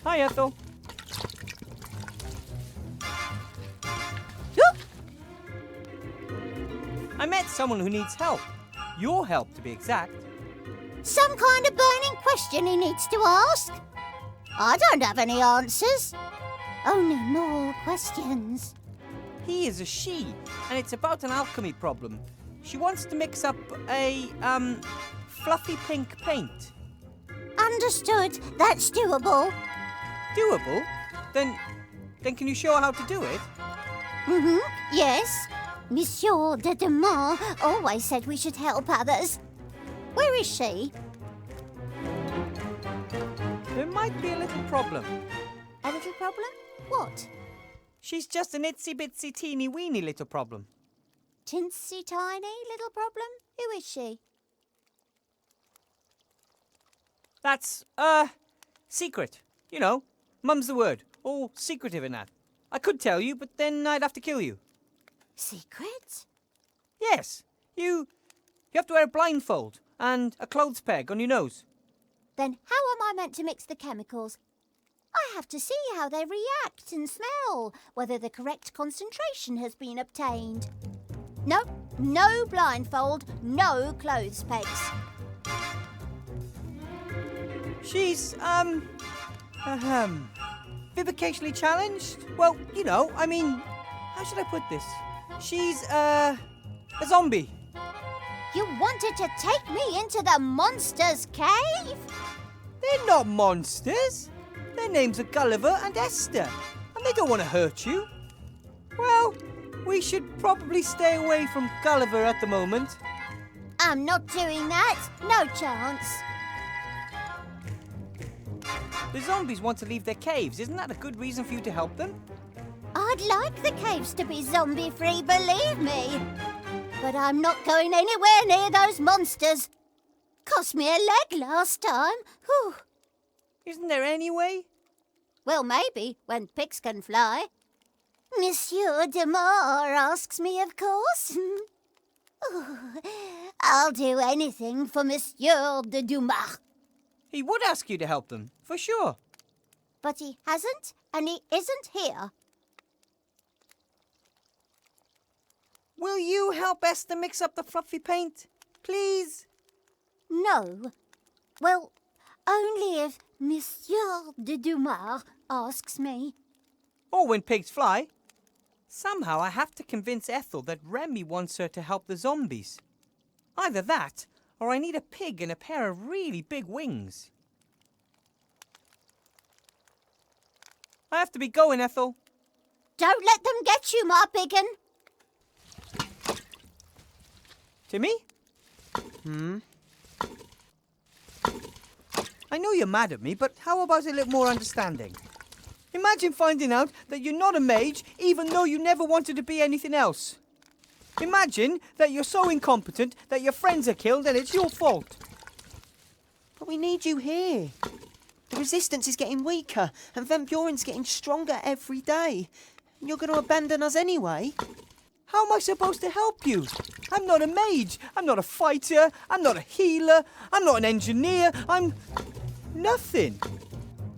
Hi, Ethel. I met someone who needs help. Your help, to be exact. Some kind of burning question he needs to ask? I don't have any answers. Only more questions. He is a she, and it's about an alchemy problem. She wants to mix up a, fluffy pink paint. Understood. That's doable. Doable? Then can you show her how to do it? Yes. Monsieur de Demont always said we should help others. Where is she? There might be a little problem. A little problem? What? She's just an itsy-bitsy teeny-weeny little problem. Tinsy tiny little problem? Who is she? That's, secret. You know, mum's the word. All secretive and that. I could tell you, but then I'd have to kill you. Secret? Yes. You have to wear a blindfold and a clothes peg on your nose. Then how am I meant to mix the chemicals? I have to see how they react and smell, whether the correct concentration has been obtained. No, no blindfold, no clothes pegs. She's, vivicationally challenged? Well, you know, I mean, how should I put this? She's, a zombie. You wanted to take me into the monster's cave? They're not monsters. Their names are Gulliver and Esther, and they don't want to hurt you. Well, we should probably stay away from Gulliver at the moment. I'm not doing that. No chance. The zombies want to leave their caves. Isn't that a good reason for you to help them? I'd like the caves to be zombie-free, believe me. But I'm not going anywhere near those monsters. Cost me a leg last time. Whew. Isn't there any way? Well, maybe, when pigs can fly. Monsieur de Moore asks me, of course. I'll do anything for Monsieur de Dumas. He would ask you to help them, for sure. But he hasn't, and he isn't here. Will you help Esther mix up the fluffy paint? Please? No. Well, only if Monsieur de Dumas asks me. Or when pigs fly. Somehow I have to convince Ethel that Remy wants her to help the zombies. Either that, or I need a pig and a pair of really big wings. I have to be going, Ethel. Don't let them get you, my biggin. Timmy? I know you're mad at me, but how about a little more understanding? Imagine finding out that you're not a mage, even though you never wanted to be anything else. Imagine that you're so incompetent that your friends are killed and it's your fault. But we need you here. The resistance is getting weaker, and Van Buren's getting stronger every day. And you're going to abandon us anyway? How am I supposed to help you? I'm not a mage. I'm not a fighter. I'm not a healer. I'm not an engineer. I'm nothing.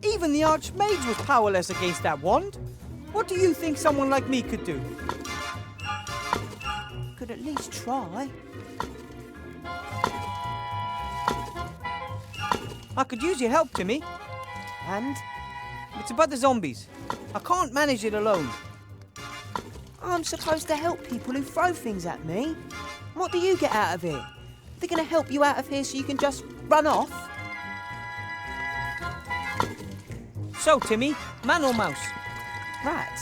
Even the Archmage was powerless against that wand. What do you think someone like me could do? Could at least try. I could use your help, Timmy. And It's about the zombies. I can't manage it alone. I'm supposed to help people who throw things at me. What do you get out of it? They're going to help you out of here so you can just run off? So, Timmy, man or mouse? Rat.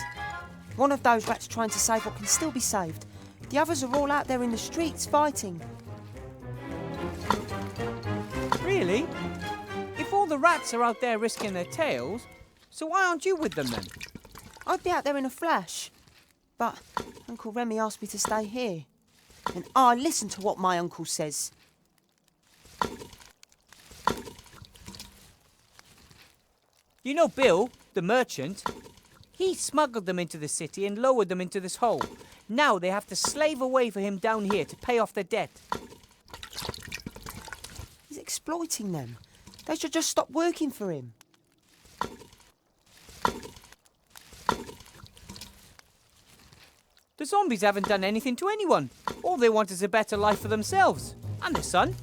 One of those rats trying to save what can still be saved. The others are all out there in the streets fighting. Really? If all the rats are out there risking their tails, so why aren't you with them then? I'd be out there in a flash. But Uncle Remy asked me to stay here. And I listen to what my uncle says. You know Bill, the merchant? He smuggled them into the city and lowered them into this hole. Now they have to slave away for him down here to pay off their debt. He's exploiting them. They should just stop working for him. The zombies haven't done anything to anyone. All they want is a better life for themselves and their son.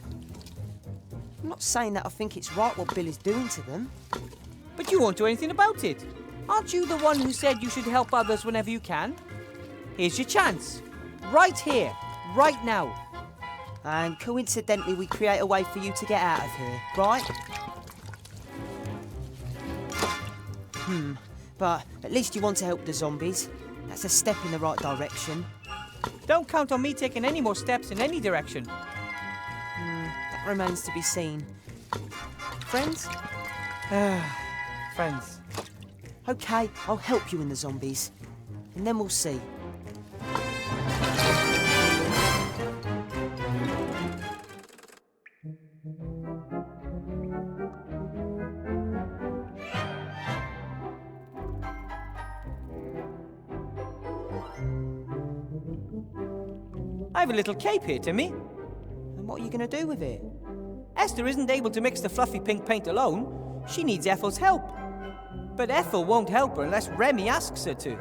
I'm not saying that I think it's right what Bill is doing to them. But you won't do anything about it. Aren't you the one who said you should help others whenever you can? Here's your chance. Right here, right now. And coincidentally, we create a way for you to get out of here, right? But at least you want to help the zombies. That's a step in the right direction. Don't count on me taking any more steps in any direction. That remains to be seen. Friends? Friends. OK, I'll help you in the zombies. And then we'll see. I have a little cape here, Timmy. And what are you going to do with it? Esther isn't able to mix the fluffy pink paint alone. She needs Ethel's help. But Ethel won't help her unless Remy asks her to.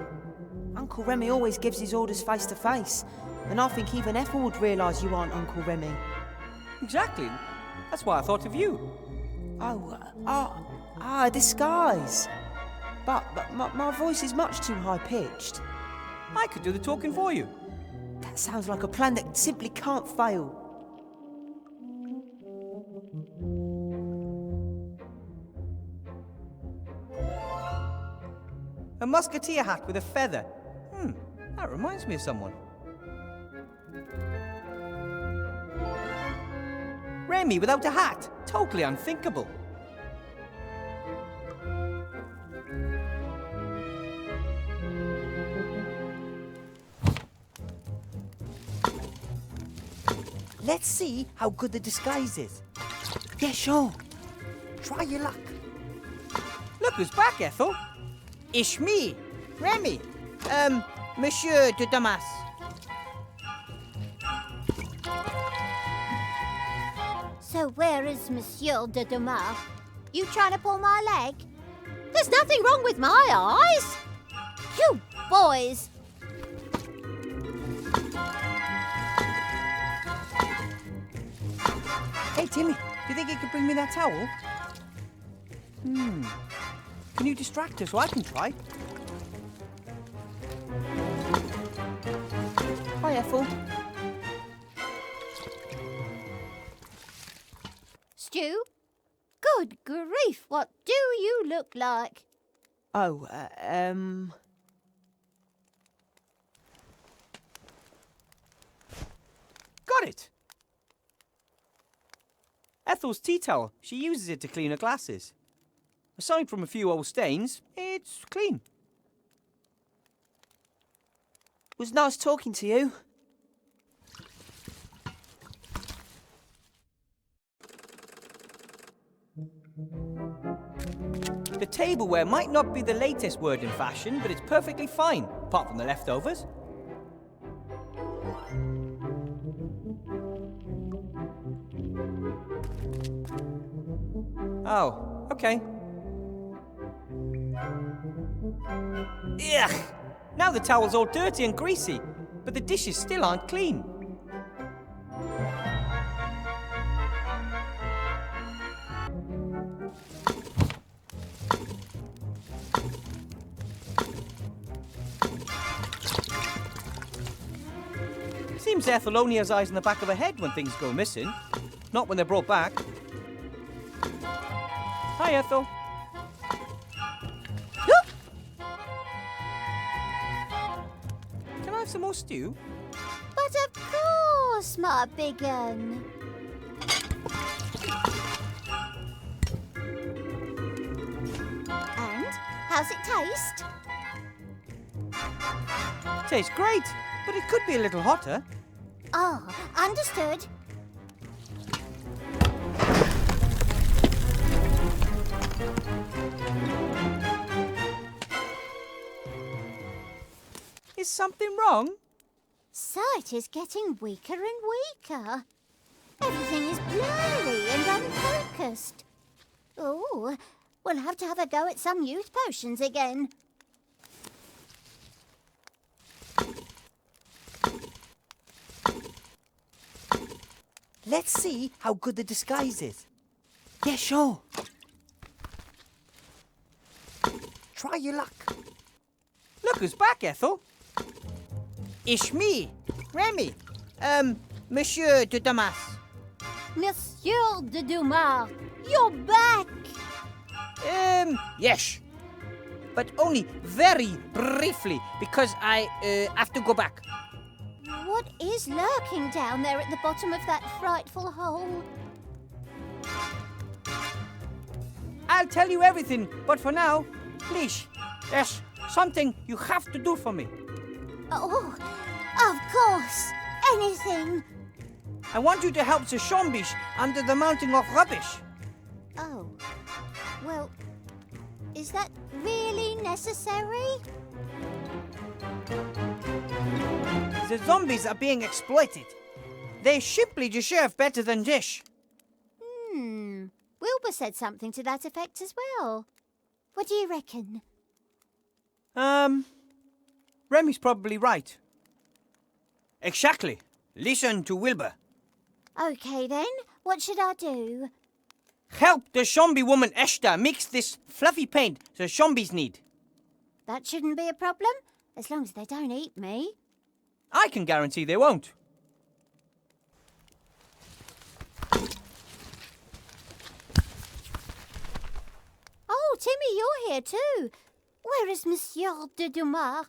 Uncle Remy always gives his orders face to face. And I think even Ethel would realise you aren't Uncle Remy. Exactly. That's why I thought of you. A disguise. But my voice is much too high-pitched. I could do the talking for you. That sounds like a plan that simply can't fail. A musketeer hat with a feather. That reminds me of someone. Remy without a hat. Totally unthinkable. Let's see how good the disguise is. Yeah, sure. Try your luck. Look who's back, Ethel. It's me, Remy. Monsieur de Damas. So where is Monsieur de Damas? You trying to pull my leg? There's nothing wrong with my eyes. You boys. Hey, Timmy, do you think you could bring me that towel? Can you distract her so I can try? Hi, Ethel. Stu? Good grief, what do you look like? Oh, Got it! Ethel's tea towel. She uses it to clean her glasses. Aside from a few old stains, it's clean. It was nice talking to you. The tableware might not be the latest word in fashion, but it's perfectly fine, apart from the leftovers. Oh, okay. Ugh! Now the towel's all dirty and greasy, but the dishes still aren't clean. Seems Ethel only has eyes in the back of her head when things go missing, not when they're brought back. Hi, Ethel. Can I have some more stew? But of course, my big un. And how's it taste? Tastes great, but it could be a little hotter. Oh, understood. Is something wrong? Sight is getting weaker and weaker. Everything is blurry and unfocused. Oh, we'll have to have a go at some youth potions again. Let's see how good the disguise is. Yeah, sure. Try your luck. Look who's back, Ethel. It's me, Remy. Monsieur de Damas. Monsieur de Dumas, you're back! Yes. But only very briefly, because I have to go back. What is lurking down there at the bottom of that frightful hole? I'll tell you everything, but for now, please, there's something you have to do for me. Oh, of course, anything. I want you to help the zombies under the mountain of rubbish. Oh, well, is that really necessary? The zombies are being exploited. They simply deserve better than this. Wilbur said something to that effect as well. What do you reckon? Remy's probably right. Exactly. Listen to Wilbur. Okay then, what should I do? Help the zombie woman Esther mix this fluffy paint the zombies need. That shouldn't be a problem, as long as they don't eat me. I can guarantee they won't. Oh, Timmy, you're here too. Where is Monsieur de Dumas?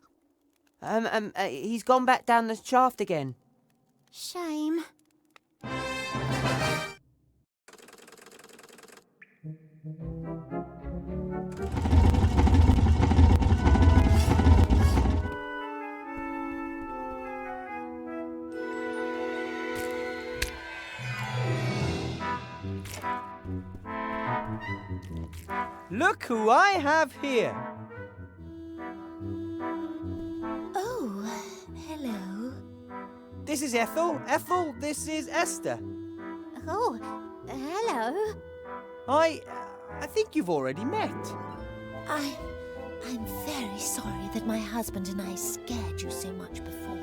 He's gone back down the shaft again. Shame. Look who I have here. Oh, hello. This is Ethel. Ethel, this is Esther. Oh, hello. I think you've already met. I'm very sorry that my husband and I scared you so much before.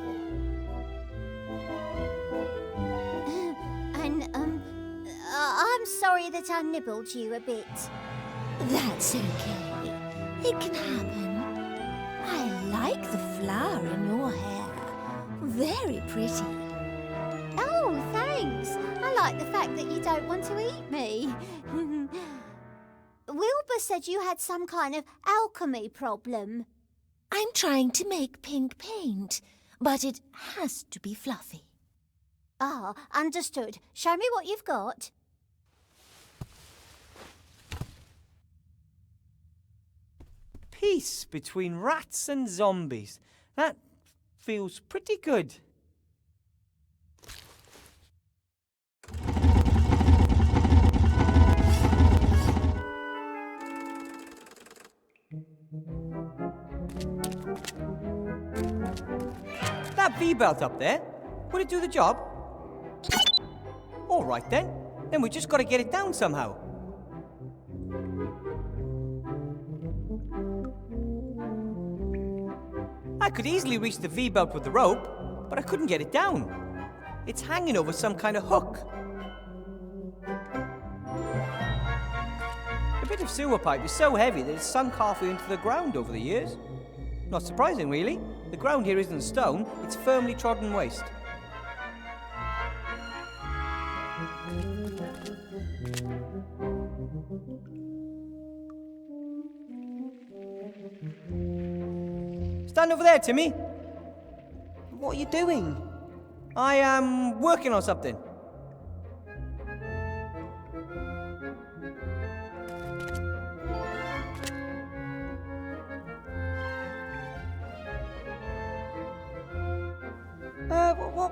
I'm sorry that I nibbled you a bit. That's okay. It can happen. I like the flower in your hair. Very pretty. Oh, thanks. I like the fact that you don't want to eat me. Wilbur said you had some kind of alchemy problem. I'm trying to make pink paint, but it has to be fluffy. Ah, understood. Show me what you've got. Peace between rats and zombies. That feels pretty good. That V-belt up there, would it do the job? All right then. Then we just got to get it down somehow. I could easily reach the V-belt with the rope, but I couldn't get it down. It's hanging over some kind of hook. The bit of sewer pipe is so heavy that it's sunk halfway into the ground over the years. Not surprising, really. The ground here isn't stone, it's firmly trodden waste. Stand over there, Timmy. What are you doing? I am working on something.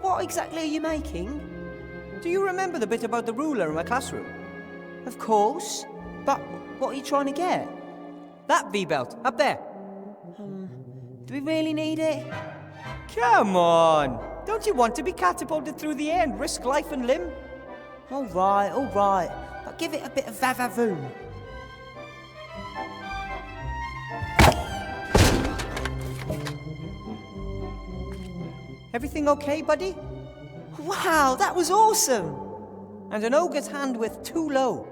What exactly are you making? Do you remember the bit about the ruler in my classroom? Of course. But what are you trying to get? That V-belt, up there. Do we really need it? Come on! Don't you want to be catapulted through the air and risk life and limb? All right. But give it a bit of va-va-voom. Everything okay, buddy? Wow, that was awesome! And an ogre's hand width too low.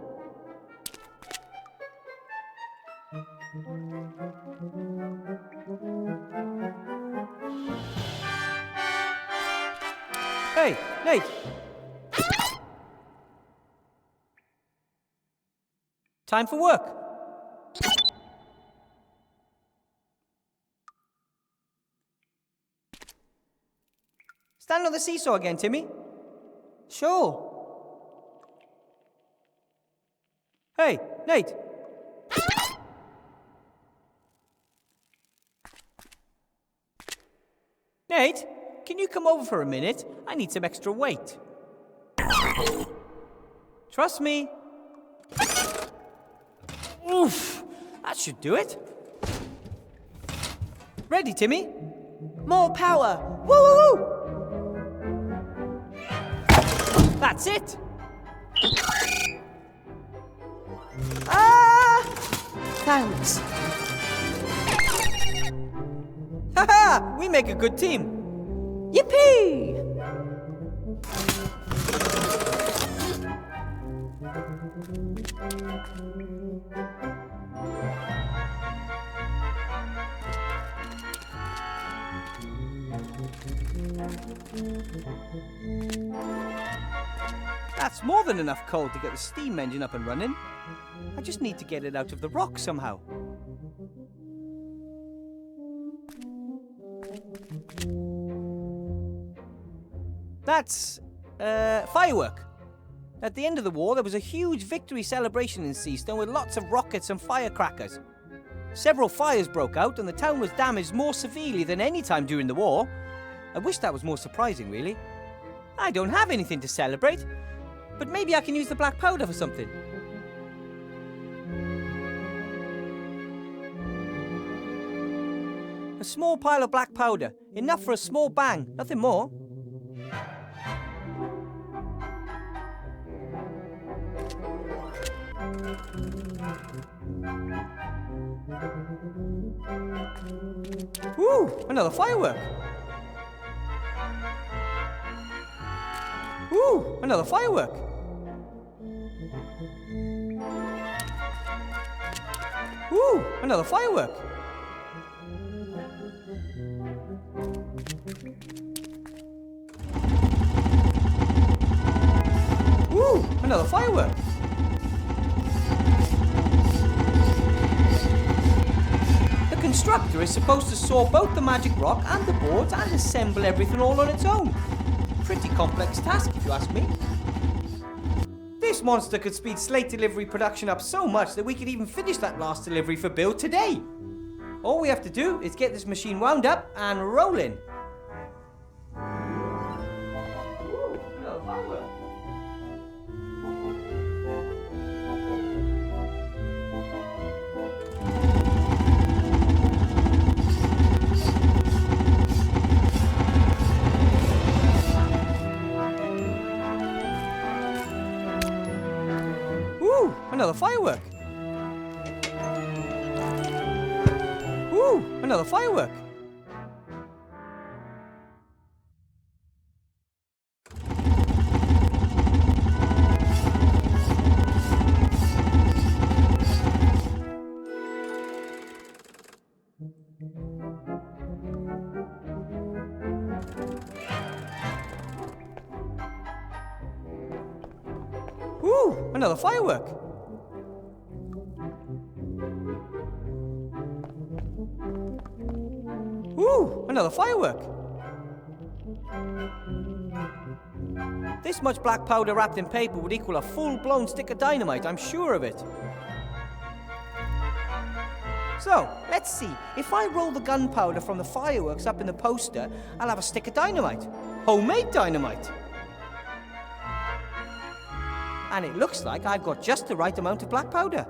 Hey, Nate! Time for work. Stand on the seesaw again, Timmy. Sure. Hey, Nate! Nate, can you come over for a minute? I need some extra weight. Trust me. Oof, that should do it. Ready, Timmy? More power! Woo woo woo! That's it. Ah! Thanks. Haha! We make a good team. Yippee! That's more than enough coal to get the steam engine up and running. I just need to get it out of the rock somehow. That's, firework. At the end of the war, there was a huge victory celebration in Seastone with lots of rockets and firecrackers. Several fires broke out and the town was damaged more severely than any time during the war. I wish that was more surprising, really. I don't have anything to celebrate, but maybe I can use the black powder for something. A small pile of black powder, enough for a small bang, nothing more. Ooh, another firework. Ooh, another firework. Ooh, another firework. Ooh, another firework. The constructor is supposed to saw both the magic rock and the boards and assemble everything all on its own. Pretty complex task, if you ask me. This monster could speed slate delivery production up so much that we could even finish that last delivery for Bill today. All we have to do is get this machine wound up and rolling. Ooh, another firework. Another firework. Ooh, another firework. Ooh, another firework. Ooh, another firework. This much black powder wrapped in paper would equal a full-blown stick of dynamite, I'm sure of it. So, let's see. If I roll the gunpowder from the fireworks up in the poster, I'll have a stick of dynamite. Homemade dynamite. And it looks like I've got just the right amount of black powder.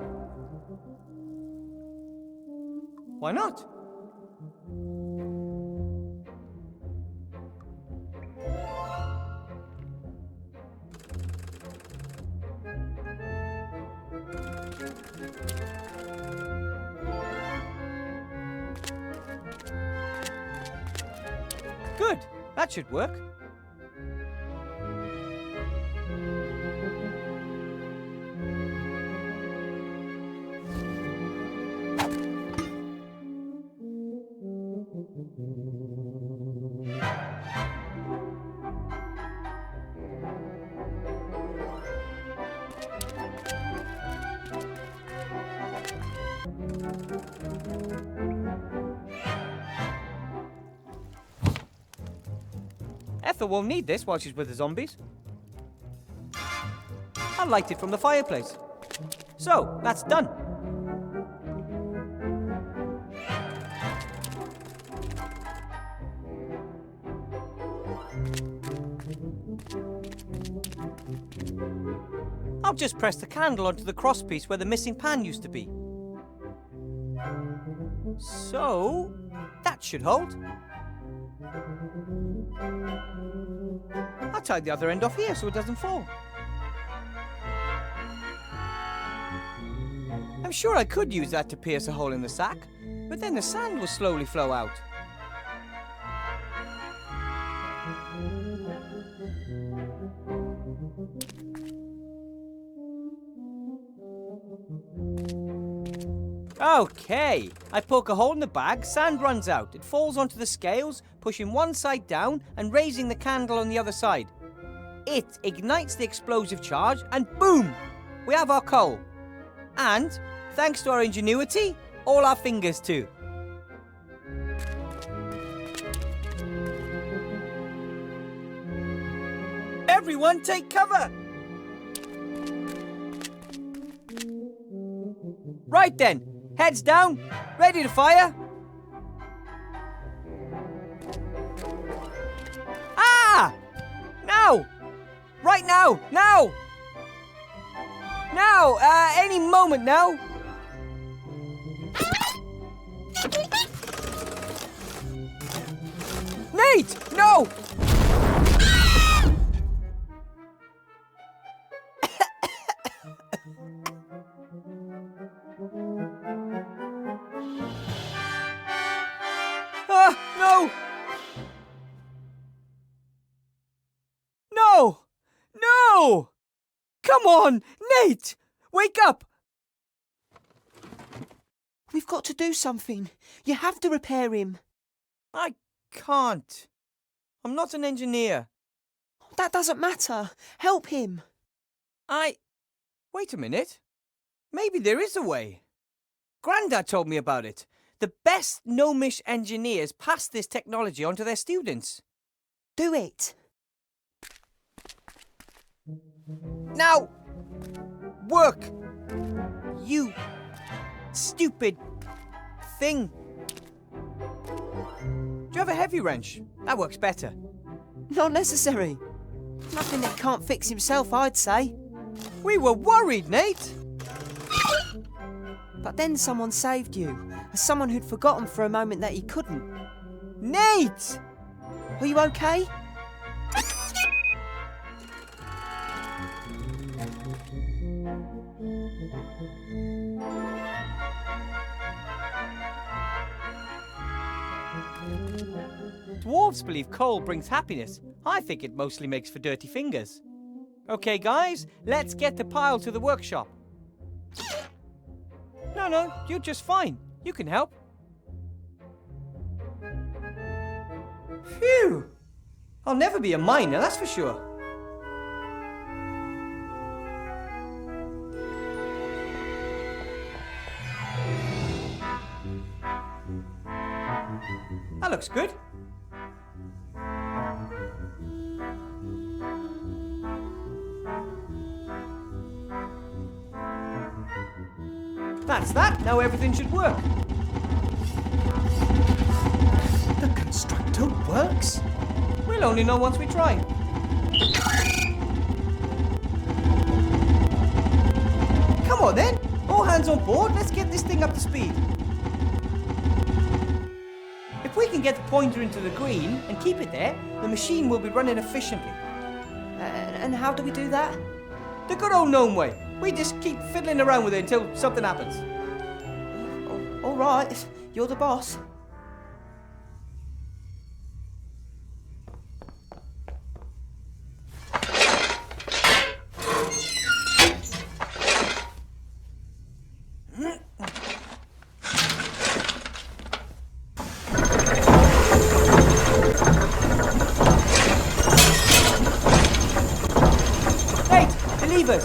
Why not? Good. That should work. Ethel won't need this while she's with the zombies. I'll light it from the fireplace. So, that's done. I'll just press the candle onto the crosspiece where the missing pan used to be. So, that should hold. I'll tie the other end off here so it doesn't fall. I'm sure I could use that to pierce a hole in the sack, but then the sand will slowly flow out. Okay, I poke a hole in the bag, sand runs out. It falls onto the scales, pushing one side down and raising the candle on the other side. It ignites the explosive charge and boom! We have our coal. And, thanks to our ingenuity, all our fingers too. Everyone take cover! Right then. Heads down, ready to fire. Ah! Now! Right now! Now! Now! Any moment now! Nate! No! No! No! No! Come on, Nate! Wake up! We've got to do something. You have to repair him. I can't. I'm not an engineer. That doesn't matter. Help him. Wait a minute. Maybe there is a way. Grandad told me about it. The best gnomish engineers pass this technology on to their students. Do it. Now! Work! You stupid thing. Do you have a heavy wrench? That works better. Not necessary. Nothing that can't fix himself, I'd say. We were worried, Nate. But then someone saved you. As someone who'd forgotten for a moment that he couldn't. Nate! Are you okay? Dwarves believe coal brings happiness. I think it mostly makes for dirty fingers. Okay, guys, let's get the pile to the workshop. No, you're just fine. You can help. Phew! I'll never be a miner, that's for sure. That looks good. That's that. Now everything should work. The constructor works? We'll only know once we try. Come on then. All hands on board. Let's get this thing up to speed. If we can get the pointer into the green and keep it there, the machine will be running efficiently. And how do we do that? The good old gnome way. We just keep fiddling around with it until something happens. All right, you're the boss. Right, the levers.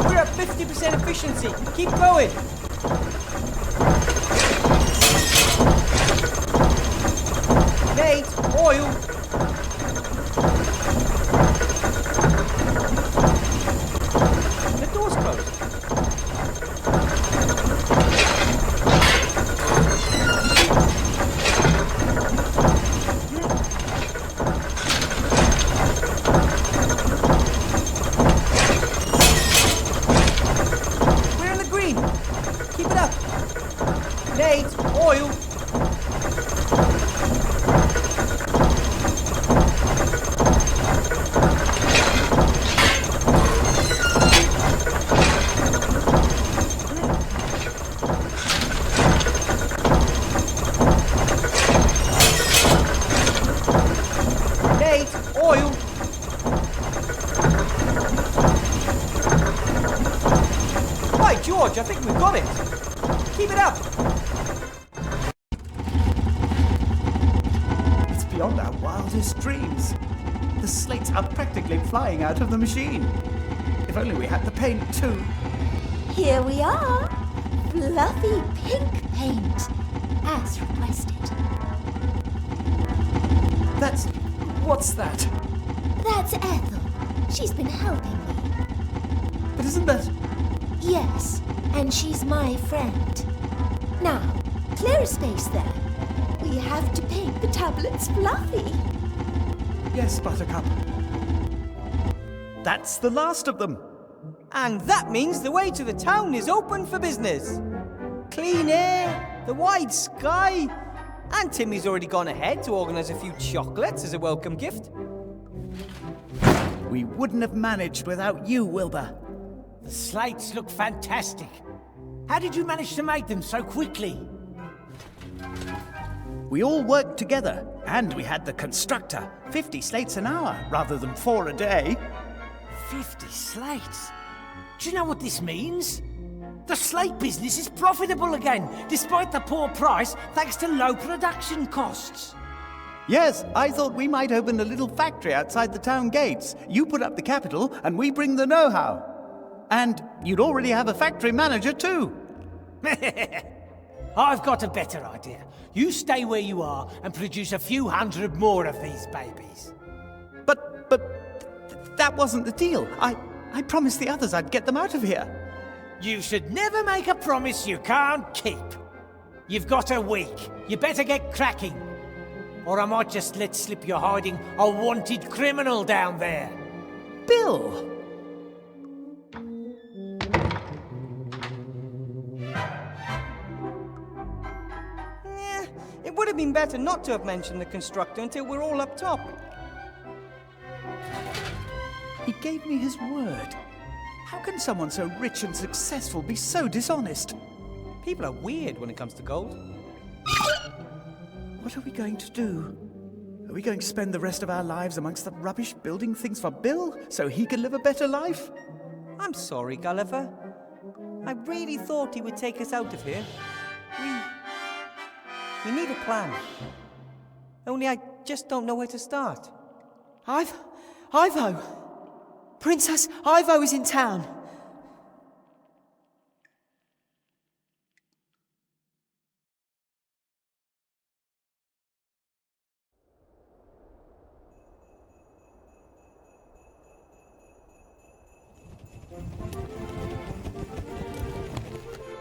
We're at 50% efficiency. Keep going. Nate, oil. The door's closed. We're in the green. Keep it up. Nate, oil. Nate, oil. By George, I think we've got it. Keep it up. It's beyond our wildest dreams. The slates are practically flying out of the machine. If only we had the paint too. Here we are. Fluffy pink paint, as requested. What's that? That's Ethel. She's been helping me. But isn't that... Yes, and she's my friend. Now, clear a space there. We have to paint the tablets fluffy. Yes, Buttercup. That's the last of them. And that means the way to the town is open for business. Clean air, the wide sky, and Timmy's already gone ahead to organise a few chocolates as a welcome gift. We wouldn't have managed without you, Wilbur. The slates look fantastic. How did you manage to make them so quickly? We all worked together, and we had the constructor. 50 slates an hour, rather than 4 a day. 50 slates? Do you know what this means? The slate business is profitable again, despite the poor price, thanks to low production costs. Yes, I thought we might open a little factory outside the town gates. You put up the capital, and we bring the know-how. And you'd already have a factory manager, too. I've got a better idea. You stay where you are and produce a few hundred more of these babies. But that wasn't the deal. I promised the others I'd get them out of here. You should never make a promise you can't keep. You've got a week. You better get cracking. Or I might just let slip you're hiding a wanted criminal down there. Bill! It would have been better not to have mentioned the constructor until we're all up top. He gave me his word. How can someone so rich and successful be so dishonest? People are weird when it comes to gold. What are we going to do? Are we going to spend the rest of our lives amongst the rubbish building things for Bill so he can live a better life? I'm sorry, Gulliver. I really thought he would take us out of here. We need a plan. Only I just don't know where to start. Ivo! Princess Ivo is in town.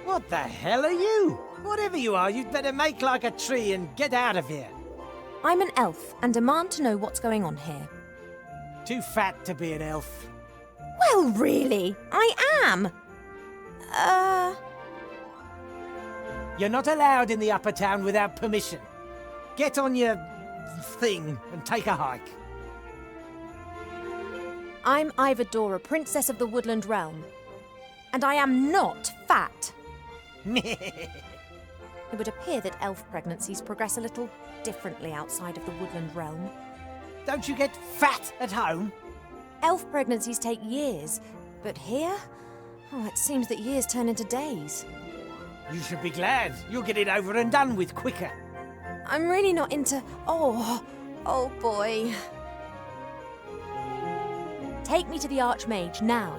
What the hell are you? Whatever you are, you'd better make like a tree and get out of here. I'm an elf and demand to know what's going on here. Too fat to be an elf. Well, really, I am. You're not allowed in the upper town without permission. Get on your thing and take a hike. I'm Ivadora, Princess of the Woodland Realm. And I am not fat. It would appear that elf pregnancies progress a little differently outside of the Woodland Realm. Don't you get fat at home? Elf pregnancies take years, but here? Oh, it seems that years turn into days. You should be glad. You'll get it over and done with quicker. I'm really not into... Oh boy. Take me to the Archmage now.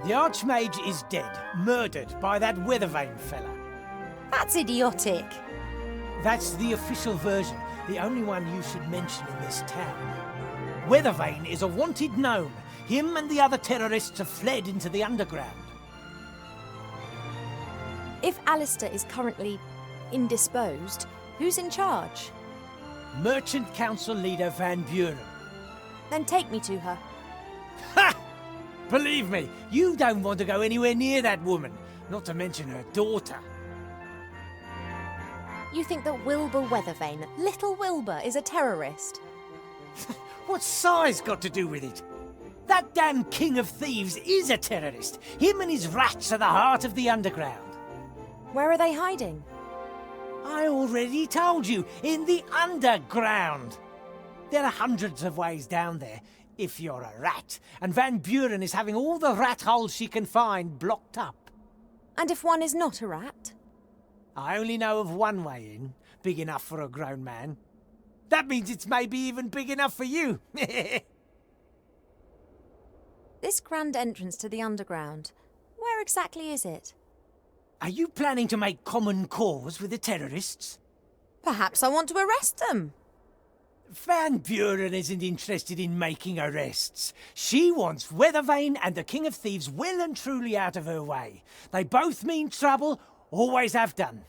The Archmage is dead, murdered by that Ветровейн fella. That's idiotic. That's the official version, the only one you should mention in this town. Ветровейн is a wanted gnome. Him and the other terrorists have fled into the underground. If Alistair is currently indisposed, who's in charge? Merchant Council leader Van Buren. Then take me to her. Ha! Believe me, you don't want to go anywhere near that woman, not to mention her daughter. You think that Wilbur Ветровейн, little Wilbur, is a terrorist? What's size got to do with it? That damn king of thieves is a terrorist. Him and his rats are the heart of the underground. Where are they hiding? I already told you, in the underground. There are hundreds of ways down there, if you're a rat, and Van Buren is having all the rat holes she can find blocked up. And if one is not a rat? I only know of one way in, big enough for a grown man. That means it's maybe even big enough for you. This grand entrance to the underground, where exactly is it? Are you planning to make common cause with the terrorists? Perhaps I want to arrest them. Van Buren isn't interested in making arrests. She wants Ветровейн and the King of Thieves well and truly out of her way. They both mean trouble, always have done.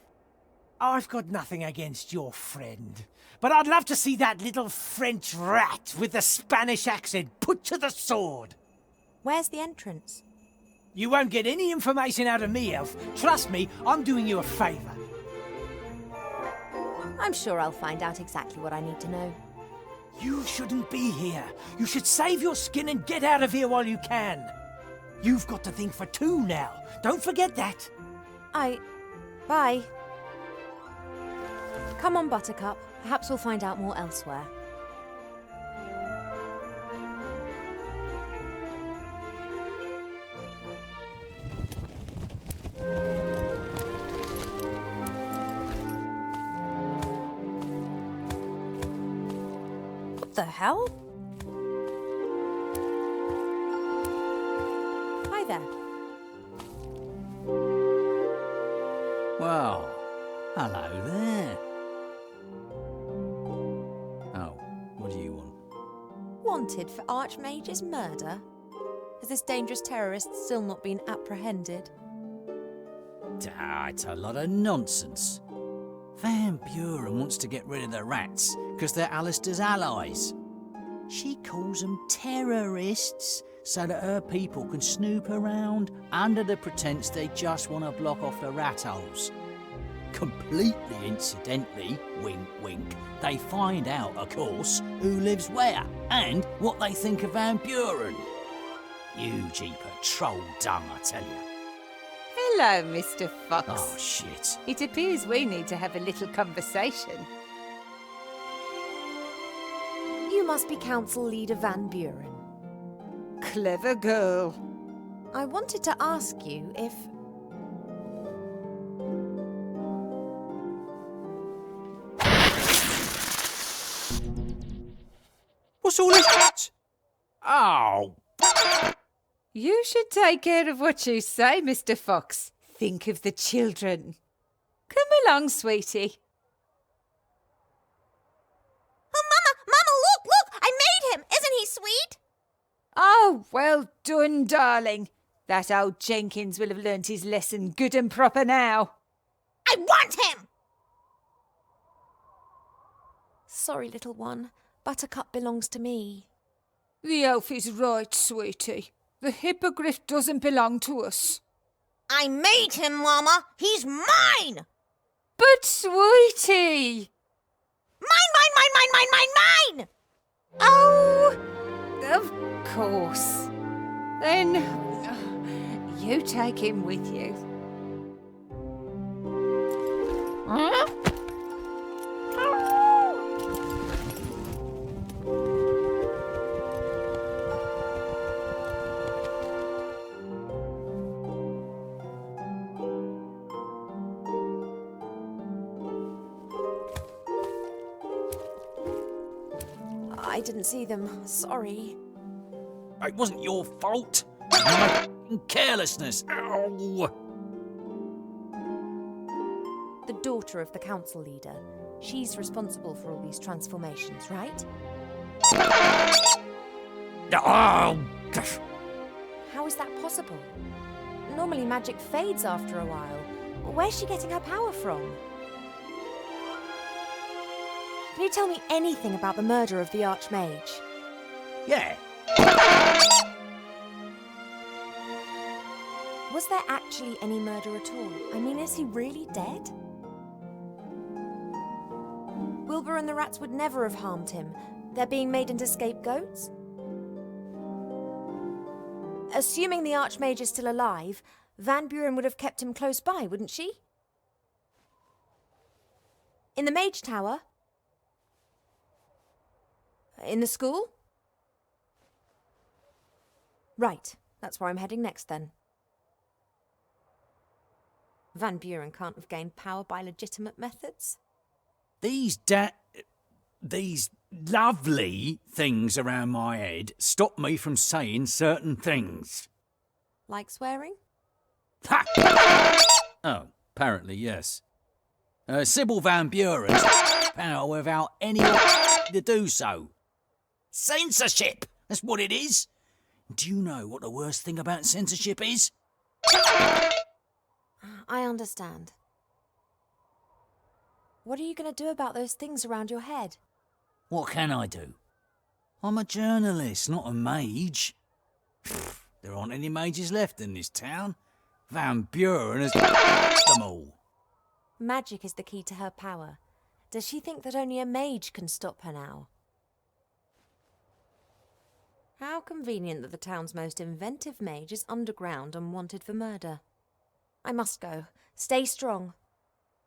I've got nothing against your friend, but I'd love to see that little French rat with the Spanish accent put to the sword. Where's the entrance? You won't get any information out of me, Elf. Trust me, I'm doing you a favour. I'm sure I'll find out exactly what I need to know. You shouldn't be here. You should save your skin and get out of here while you can. You've got to think for two now. Don't forget that. Bye. Come on, Buttercup. Perhaps we'll find out more elsewhere. What the hell? Hi there. Well, hello there. Oh, what do you want? Wanted for Archmage's murder? Has this dangerous terrorist still not been apprehended? It's a lot of nonsense. Van Buren wants to get rid of the rats because they're Alistair's allies. She calls them terrorists so that her people can snoop around under the pretense they just want to block off the rat holes. Completely incidentally, wink wink, they find out, of course, who lives where and what they think of Van Buren. You jeeper troll dung, I tell you. Hello, Mr. Fox. Oh, shit. It appears we need to have a little conversation. You must be Council Leader Van Buren. Clever girl. I wanted to ask you if... What's all this? Oh, You should take care of what you say, Mr. Fox. Think of the children. Come along, sweetie. Oh, Mama, look! I made him! Isn't he sweet? Oh, well done, darling. That old Jenkins will have learnt his lesson good and proper now. I want him! Sorry, little one. Buttercup belongs to me. The elf is right, sweetie. The hippogriff doesn't belong to us. I made him, Mama! He's mine! But, sweetie! Mine! Oh, of course. Then, you take him with you. I didn't see them. Sorry. it wasn't your fault. My carelessness. Ow. The daughter of the council leader. She's responsible for all these transformations, right? Oh. How is that possible? Normally magic fades after a while. Where's she getting her power from? Can you tell me anything about the murder of the Archmage? Yeah. Was there actually any murder at all? I mean, is he really dead? Wilbur and the rats would never have harmed him. They're being made into scapegoats? Assuming the Archmage is still alive, Van Buren would have kept him close by, wouldn't she? In the Mage Tower? In the school? Right, that's where I'm heading next then. Van Buren can't have gained power by legitimate methods. These lovely things around my head stop me from saying certain things. Like swearing? Ha! Oh, apparently, yes. Sybil Van Buren's power without any to do so. Censorship! That's what it is. Do you know what the worst thing about censorship is? I understand. What are you going to do about those things around your head? What can I do? I'm a journalist, not a mage. There aren't any mages left in this town. Van Buren has them all. Magic is the key to her power. Does she think that only a mage can stop her now? How convenient that the town's most inventive mage is underground and wanted for murder. I must go. Stay strong.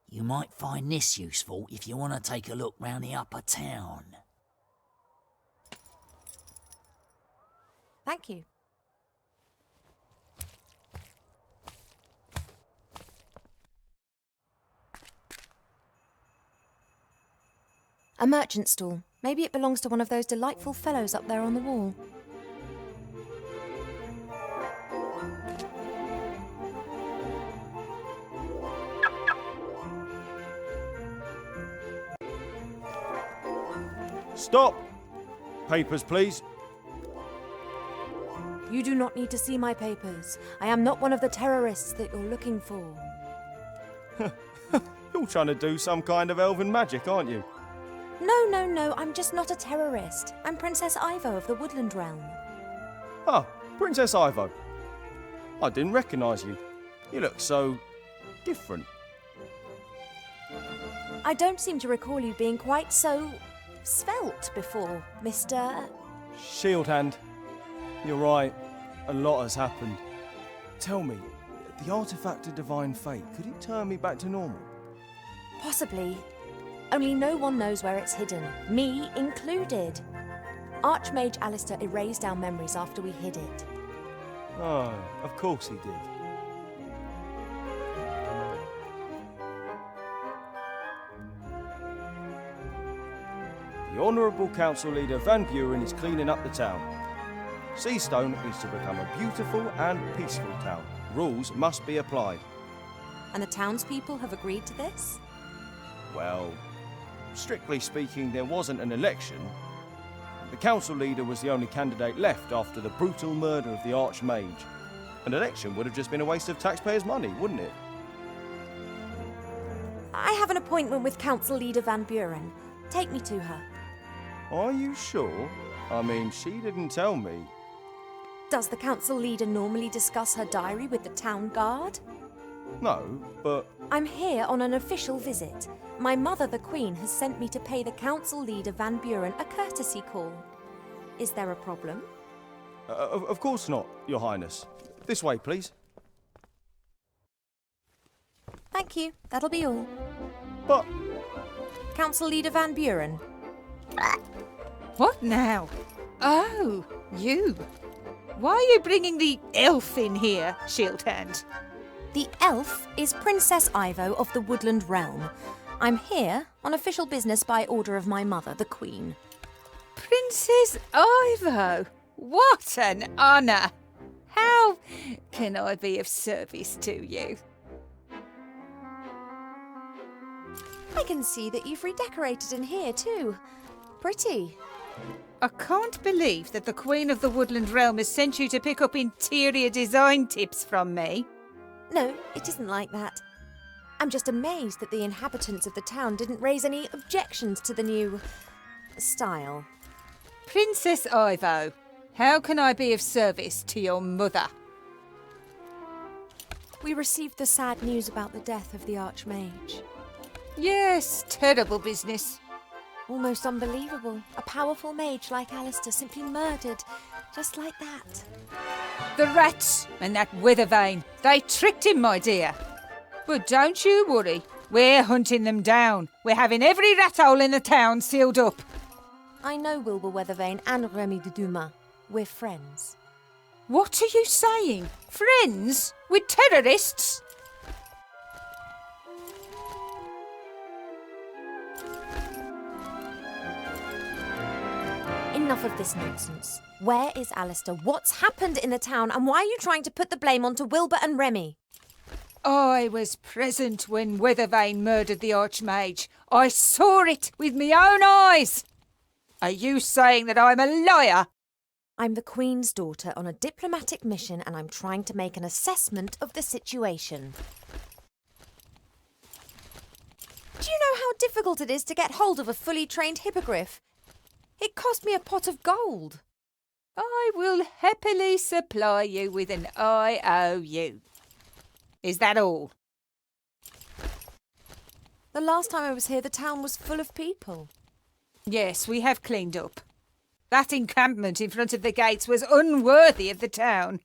You might find this useful if you want to take a look round the upper town. Thank you. A merchant stall. Maybe it belongs to one of those delightful fellows up there on the wall. Stop! Papers, please. You do not need to see my papers. I am not one of the terrorists that you're looking for. You're trying to do some kind of elven magic, aren't you? No, I'm just not a terrorist. I'm Princess Ivo of the Woodland Realm. Ah, Princess Ivo. I didn't recognise you. You look so different. I don't seem to recall you being quite so svelte before, Mr. Shield Hand. You're right. A lot has happened. Tell me, the artifact of divine fate, could it turn me back to normal? Possibly. Only no one knows where it's hidden, me included. Archmage Alistair erased our memories after we hid it. Oh, of course he did. The Honourable Council Leader Van Buren is cleaning up the town. Seastone is to become a beautiful and peaceful town. Rules must be applied. And the townspeople have agreed to this? Well, strictly speaking, there wasn't an election. The council leader was the only candidate left after the brutal murder of the Archmage. An election would have just been a waste of taxpayers' money, wouldn't it? I have an appointment with Council Leader Van Buren. Take me to her. Are you sure? I mean, she didn't tell me. Does the Council Leader normally discuss her diary with the town guard? No, but... I'm here on an official visit. My mother, the Queen, has sent me to pay the Council Leader Van Buren a courtesy call. Is there a problem? Of course not, Your Highness. This way, please. Thank you. That'll be all. But... Council Leader Van Buren. What now? Oh, you. Why are you bringing the elf in here, Shieldhand? The elf is Princess Ivo of the Woodland Realm. I'm here on official business by order of my mother, the Queen. Princess Ivo? What an honour! How can I be of service to you? I can see that you've redecorated in here too. Pretty. I can't believe that the Queen of the Woodland Realm has sent you to pick up interior design tips from me. No, it isn't like that. I'm just amazed that the inhabitants of the town didn't raise any objections to the new... style. Princess Ivo, how can I be of service to your mother? We received the sad news about the death of the Archmage. Yes, terrible business. Almost unbelievable. A powerful mage like Alistair simply murdered, just like that. The rats and that Ветровейн, they tricked him, my dear. But don't you worry, we're hunting them down. We're having every rat hole in the town sealed up. I know Uilbur Ветровейн and Remy de Dumas. We're friends. What are you saying? Friends? With terrorists? Enough of this nonsense. Where is Alistair? What's happened in the town? And why are you trying to put the blame onto Uilbur and Remy? I was present when Ветровейн murdered the Archmage. I saw it with my own eyes. Are you saying that I'm a liar? I'm the Queen's daughter on a diplomatic mission and I'm trying to make an assessment of the situation. Do you know how difficult it is to get hold of a fully trained hippogriff? It cost me a pot of gold. I will happily supply you with an IOU. Is that all? The last time I was here, the town was full of people. Yes, we have cleaned up. That encampment in front of the gates was unworthy of the town.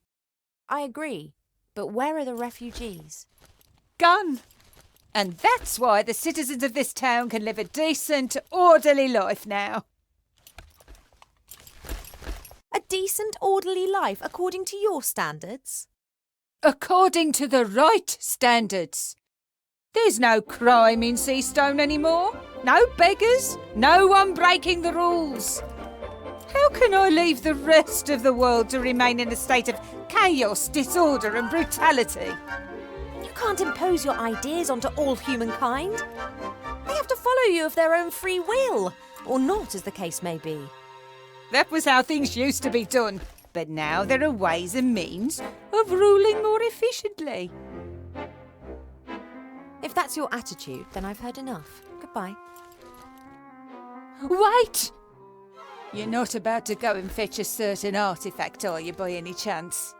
I agree, but where are the refugees? Gone. And that's why the citizens of this town can live a decent, orderly life now. A decent, orderly life according to your standards? According to the right standards. There's no crime in Seastone anymore. No beggars. No one breaking the rules. How can I leave the rest of the world to remain in a state of chaos, disorder and brutality? You can't impose your ideas onto all humankind. They have to follow you of their own free will, or not, as the case may be. That was how things used to be done, but now there are ways and means of ruling more efficiently. If that's your attitude, then I've heard enough. Goodbye. Wait! You're not about to go and fetch a certain artefact, are you, by any chance?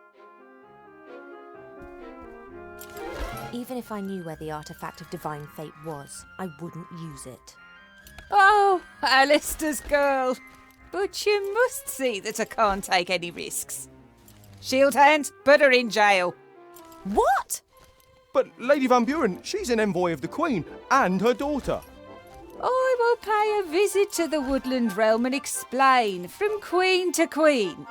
Even if I knew where the artefact of divine fate was, I wouldn't use it. Oh, Alistair's girl. But you must see that I can't take any risks. Shieldhand, put her in jail. What? But Lady Van Buren, she's an envoy of the Queen and her daughter. I will pay a visit to the Woodland Realm and explain from Queen to Queen.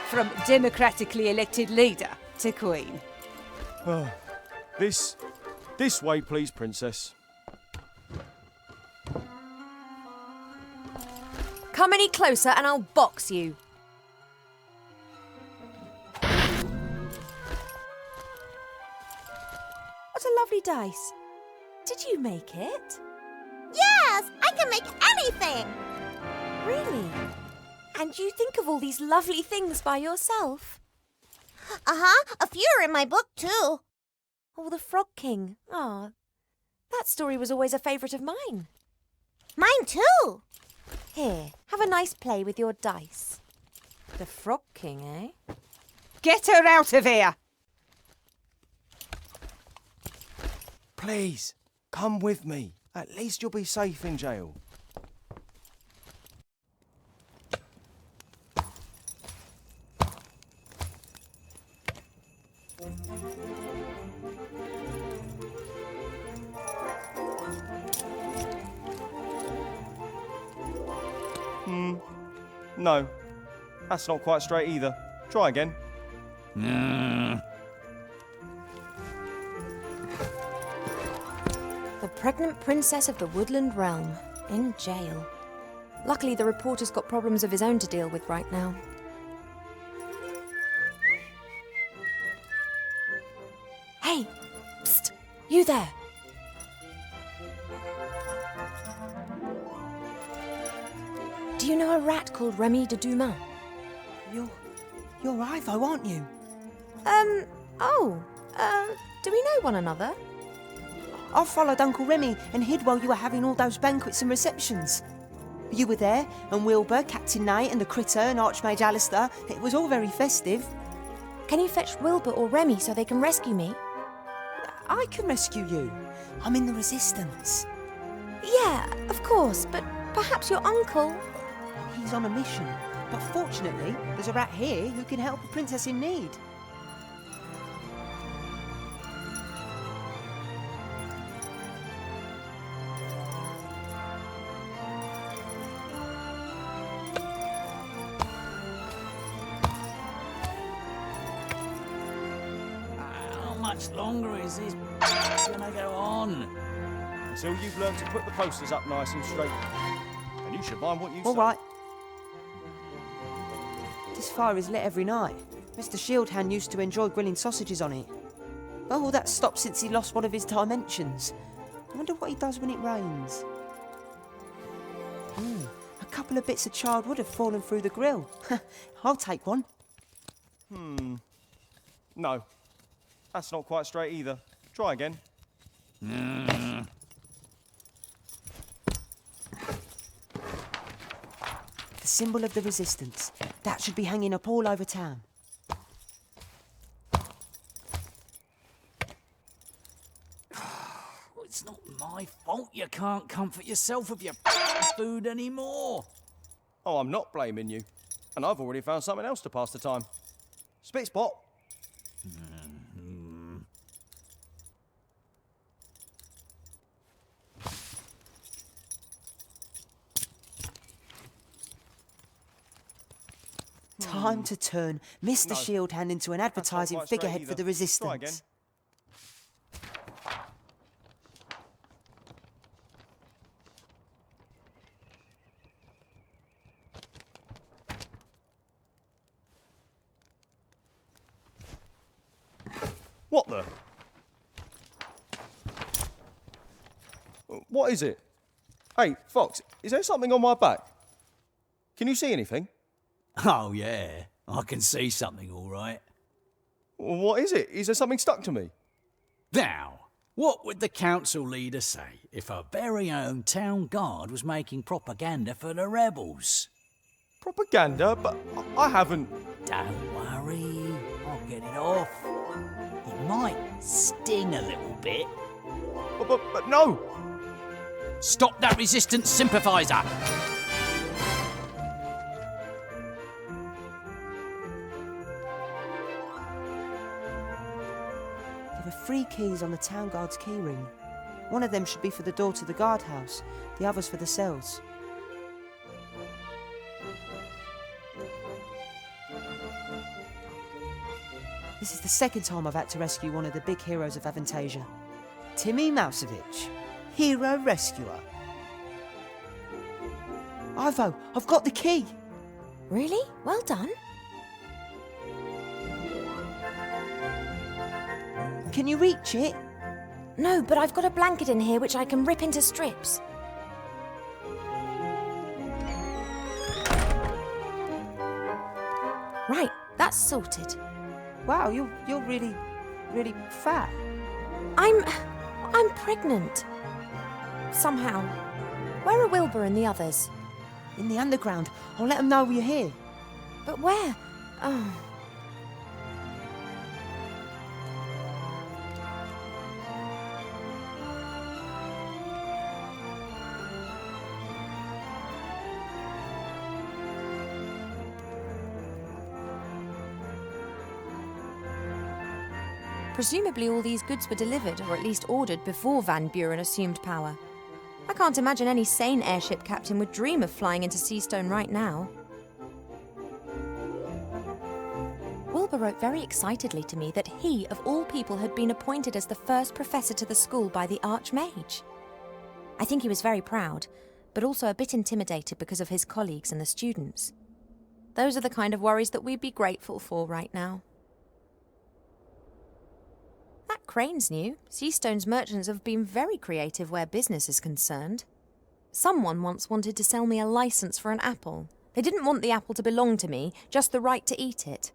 From democratically elected leader to Queen. This way, please, Princess. Come any closer and I'll box you. What a lovely dice. Did you make it? Yes, I can make anything! Really? And you think of all these lovely things by yourself? Uh-huh, a few are in my book too. Oh, the Frog King. Ah, that story was always a favourite of mine. Mine too. Here, have a nice play with your dice. The Frog King, eh? Get her out of here! Please, come with me. At least you'll be safe in jail. No, that's not quite straight either. Try again. The pregnant princess of the woodland realm, in jail. Luckily, the reporter's got problems of his own to deal with right now. Hey, psst, you there. Do you know a rat called Remy de Dumas? You're Ivo, aren't you? Do we know one another? I followed Uncle Remy and hid while you were having all those banquets and receptions. You were there, and Wilbur, Captain Knight, and the Critter, and Archmage Alistair. It was all very festive. Can you fetch Wilbur or Remy so they can rescue me? I can rescue you. I'm in the Resistance. Yeah, of course, but perhaps your uncle... He's on a mission, but fortunately, there's a rat here who can help a princess in need. How much longer is this gonna go on? Until you've learned to put the posters up nice and straight. And you should mind what you say. All right. This fire is lit every night. Mr. Shieldhand used to enjoy grilling sausages on it. But all that stopped since he lost one of his dimensions. I wonder what he does when it rains. A couple of bits of charred wood have fallen through the grill. I'll take one. No, that's not quite straight either. Try again. The symbol of the Resistance. That should be hanging up all over town. It's not my fault you can't comfort yourself with your food anymore. Oh, I'm not blaming you. And I've already found something else to pass the time. Spit spot. Time to turn Mr. No. Shieldhand into an advertising quite straight figurehead either. for the Try again. Resistance. What the? What is it? Hey, Fox, is there something on my back? Can you see anything? Oh, yeah. I can see something, all right. What is it? Is there something stuck to me? Now, what would the council leader say if our very own town guard was making propaganda for the rebels? Propaganda? But I haven't... Don't worry, I'll get it off. It might sting a little bit. But no! Stop that Resistance sympathiser! There are 3 keys on the town guard's key ring. One of them should be for the door to the guardhouse, the others for the cells. This is the second time I've had to rescue one of the big heroes of Aventasia. Timmy Mousevich, hero rescuer. Ivo, I've got the key. Really? Well done. Can you reach it? No, but I've got a blanket in here which I can rip into strips. Right, that's sorted. Wow, you're really, really fat. I'm pregnant. Somehow. Where are Wilbur and the others? In the underground. I'll let them know you're here. But where? Oh. Presumably all these goods were delivered, or at least ordered, before Van Buren assumed power. I can't imagine any sane airship captain would dream of flying into Seastone right now. Wilbur wrote very excitedly to me that he, of all people, had been appointed as the first professor to the school by the Archmage. I think he was very proud, but also a bit intimidated because of his colleagues and the students. Those are the kind of worries that we'd be grateful for right now. That crane's new. Seastone's merchants have been very creative where business is concerned. Someone once wanted to sell me a license for an apple. They didn't want the apple to belong to me, just the right to eat it.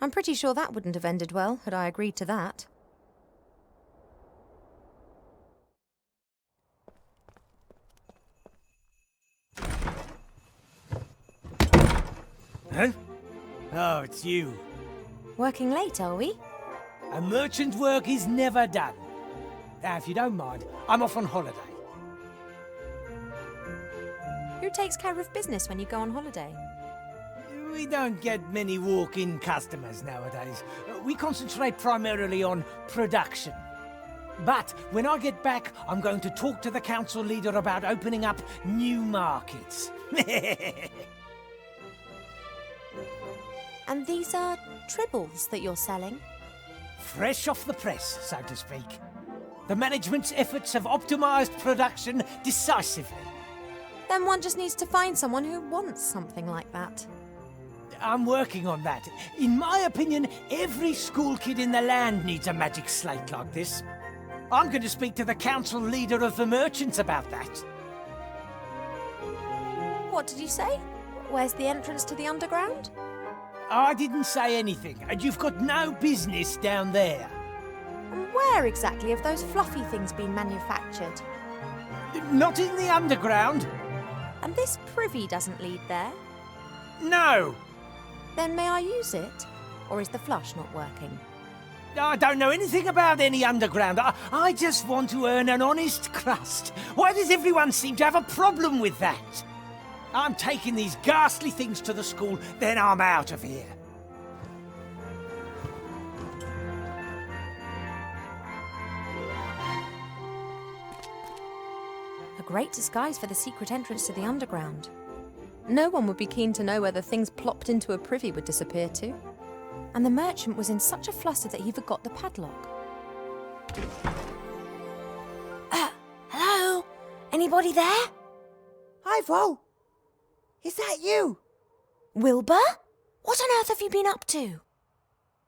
I'm pretty sure that wouldn't have ended well had I agreed to that. Huh? Oh, it's you. Working late, are we? A merchant's work is never done. Now, if you don't mind, I'm off on holiday. Who takes care of business when you go on holiday? We don't get many walk-in customers nowadays. We concentrate primarily on production. But when I get back, I'm going to talk to the council leader about opening up new markets. And these are tribbles that you're selling? Fresh off the press, so to speak. The management's efforts have optimized production decisively. Then one just needs to find someone who wants something like that. I'm working on that. In my opinion, every school kid in the land needs a magic slate like this. I'm going to speak to the council leader of the merchants about that. What did you say? Where's the entrance to the underground? I didn't say anything, and you've got no business down there. And where exactly have those fluffy things been manufactured? Not in the underground. And this privy doesn't lead there? No. Then may I use it? Or is the flush not working? I don't know anything about any underground. I just want to earn an honest crust. Why does everyone seem to have a problem with that? I'm taking these ghastly things to the school, then I'm out of here. A great disguise for the secret entrance to the underground. No one would be keen to know where the things plopped into a privy would disappear to. And the merchant was in such a fluster that he forgot the padlock. Hello? Anybody there? Ivo! Is that you? Wilbur? What on earth have you been up to?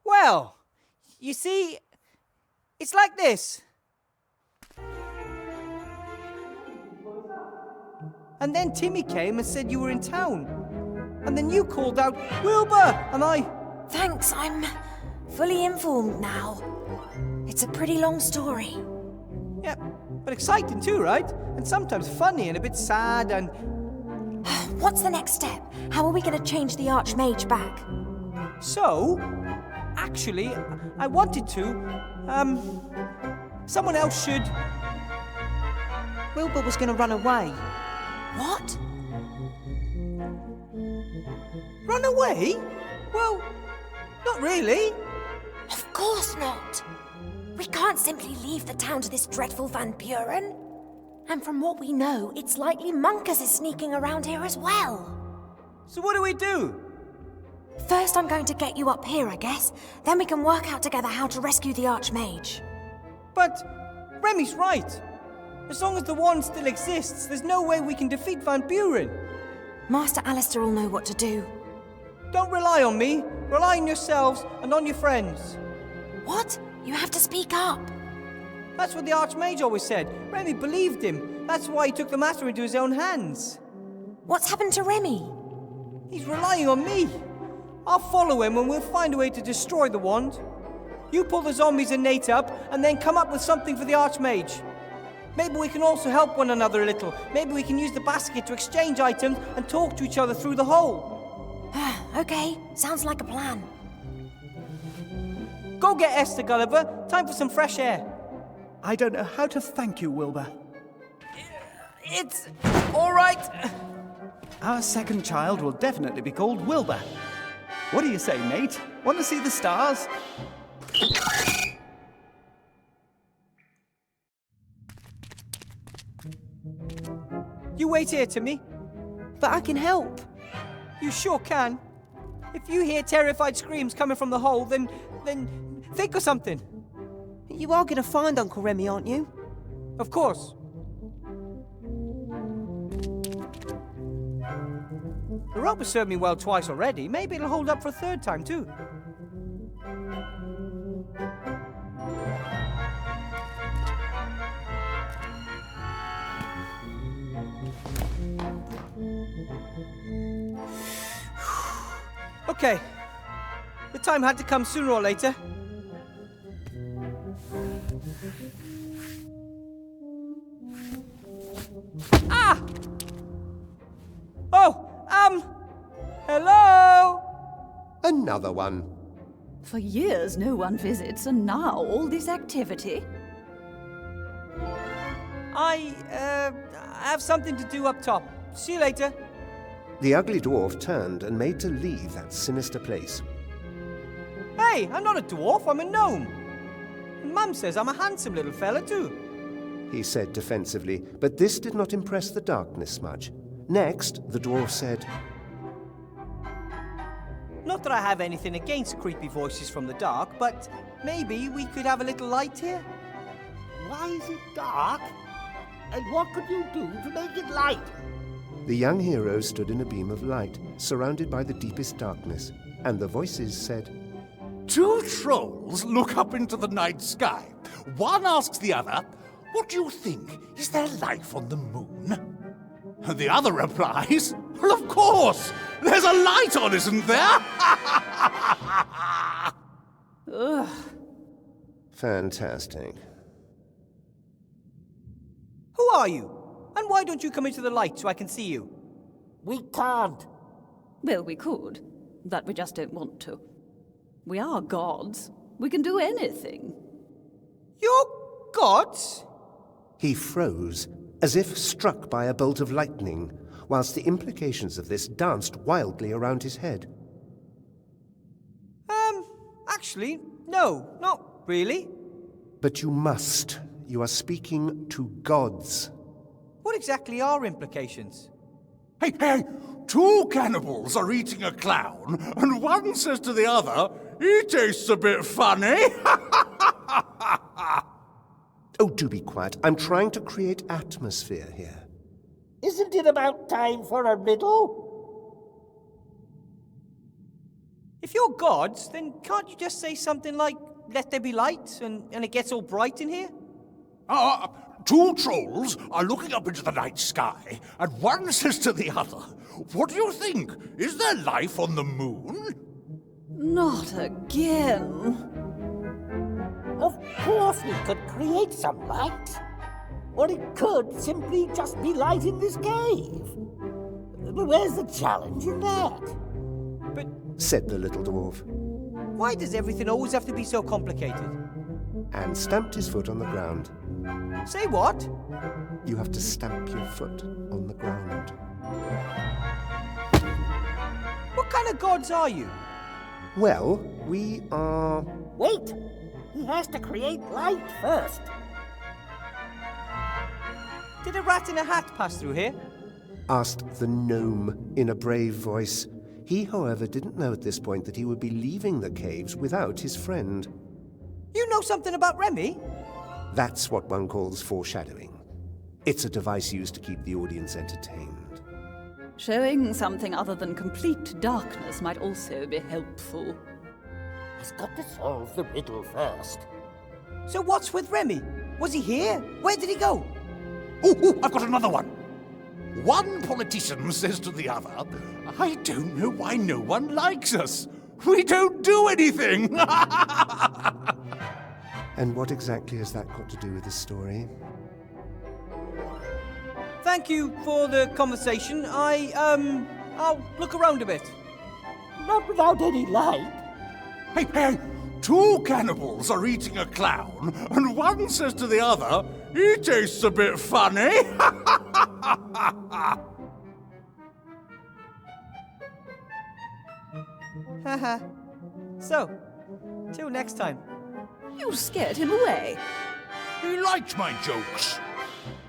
Well, you see, it's like this. And then Timmy came and said you were in town. And then you called out, Wilbur! And I... Thanks, I'm fully informed now. It's a pretty long story. Yeah, but exciting too, right? And sometimes funny and a bit sad and... What's the next step? How are we going to change the Archmage back? So, actually, I wanted to, someone else should... Wilbur was going to run away. What? Run away? Well, not really. Of course not. We can't simply leave the town to this dreadful Van Buren. And from what we know, it's likely Munkus is sneaking around here as well. So what do we do? First, I'm going to get you up here, I guess. Then we can work out together how to rescue the Archmage. But Remy's right. As long as the wand still exists, there's no way we can defeat Van Buren. Master Alistair will know what to do. Don't rely on me. Rely on yourselves and on your friends. What? You have to speak up. That's what the Archmage always said. Remy believed him. That's why he took the matter into his own hands. What's happened to Remy? He's relying on me. I'll follow him and we'll find a way to destroy the wand. You pull the zombies and Nate up, and then come up with something for the Archmage. Maybe we can also help one another a little. Maybe we can use the basket to exchange items and talk to each other through the hole. Okay, sounds like a plan. Go get Esther, Gulliver. Time for some fresh air. I don't know how to thank you, Wilbur. It's all right. Our second child will definitely be called Wilbur. What do you say, Nate? Want to see the stars? You wait here, Timmy. But I can help. You sure can. If you hear terrified screams coming from the hole, then think of something. You are going to find Uncle Remy, aren't you? Of course. The rope has served me well twice already. Maybe it'll hold up for a third time, too. Okay. The time had to come sooner or later. Ah! Oh, hello? Another one. For years no one visits, and now all this activity. I have something to do up top. See you later. The ugly dwarf turned and made to leave that sinister place. Hey, I'm not a dwarf, I'm a gnome. Mum says I'm a handsome little fella too. He said defensively, but this did not impress the darkness much. Next, the dwarf said, Not that I have anything against creepy voices from the dark, but maybe we could have a little light here? Why is it dark? And what could you do to make it light? The young hero stood in a beam of light, surrounded by the deepest darkness, and the voices said, Two trolls look up into the night sky. One asks the other, What do you think? Is there life on the moon? And the other replies, Well, of course! There's a light on, isn't there? Ugh. Fantastic. Who are you? And why don't you come into the light so I can see you? We can't. Well, we could, but we just don't want to. We are gods. We can do anything. You're gods? He froze, as if struck by a bolt of lightning, whilst the implications of this danced wildly around his head. Actually, no, not really. But you must. You are speaking to gods. What exactly are implications? Hey, two cannibals are eating a clown, and one says to the other, He tastes a bit funny. Oh, do be quiet. I'm trying to create atmosphere here. Isn't it about time for a riddle? If you're gods, then can't you just say something like, Let there be light, and it gets all bright in here? Two trolls are looking up into the night sky, and one says to the other, What do you think? Is there life on the moon? Not again. Of course we could create some light. Or it could simply just be light in this cave. But where's the challenge in that? Said the little dwarf, Why does everything always have to be so complicated? and stamped his foot on the ground. Say what? You have to stamp your foot on the ground. What kind of gods are you? Well, we are... Wait! He has to create light first. Did a rat in a hat pass through here? asked the gnome in a brave voice. He, however, didn't know at this point that he would be leaving the caves without his friend. You know something about Remy? That's what one calls foreshadowing. It's a device used to keep the audience entertained. Showing something other than complete darkness might also be helpful. He's got to solve the riddle first. So what's with Remy? Was he here? Where did he go? Oh, I've got another one. One politician says to the other, I don't know why no one likes us. We don't do anything. And what exactly has that got to do with the story? Thank you for the conversation. I'll look around a bit. Not without any light. Hey, two cannibals are eating a clown, and one says to the other, he tastes a bit funny. Haha. So, till next time. You scared him away. He likes my jokes.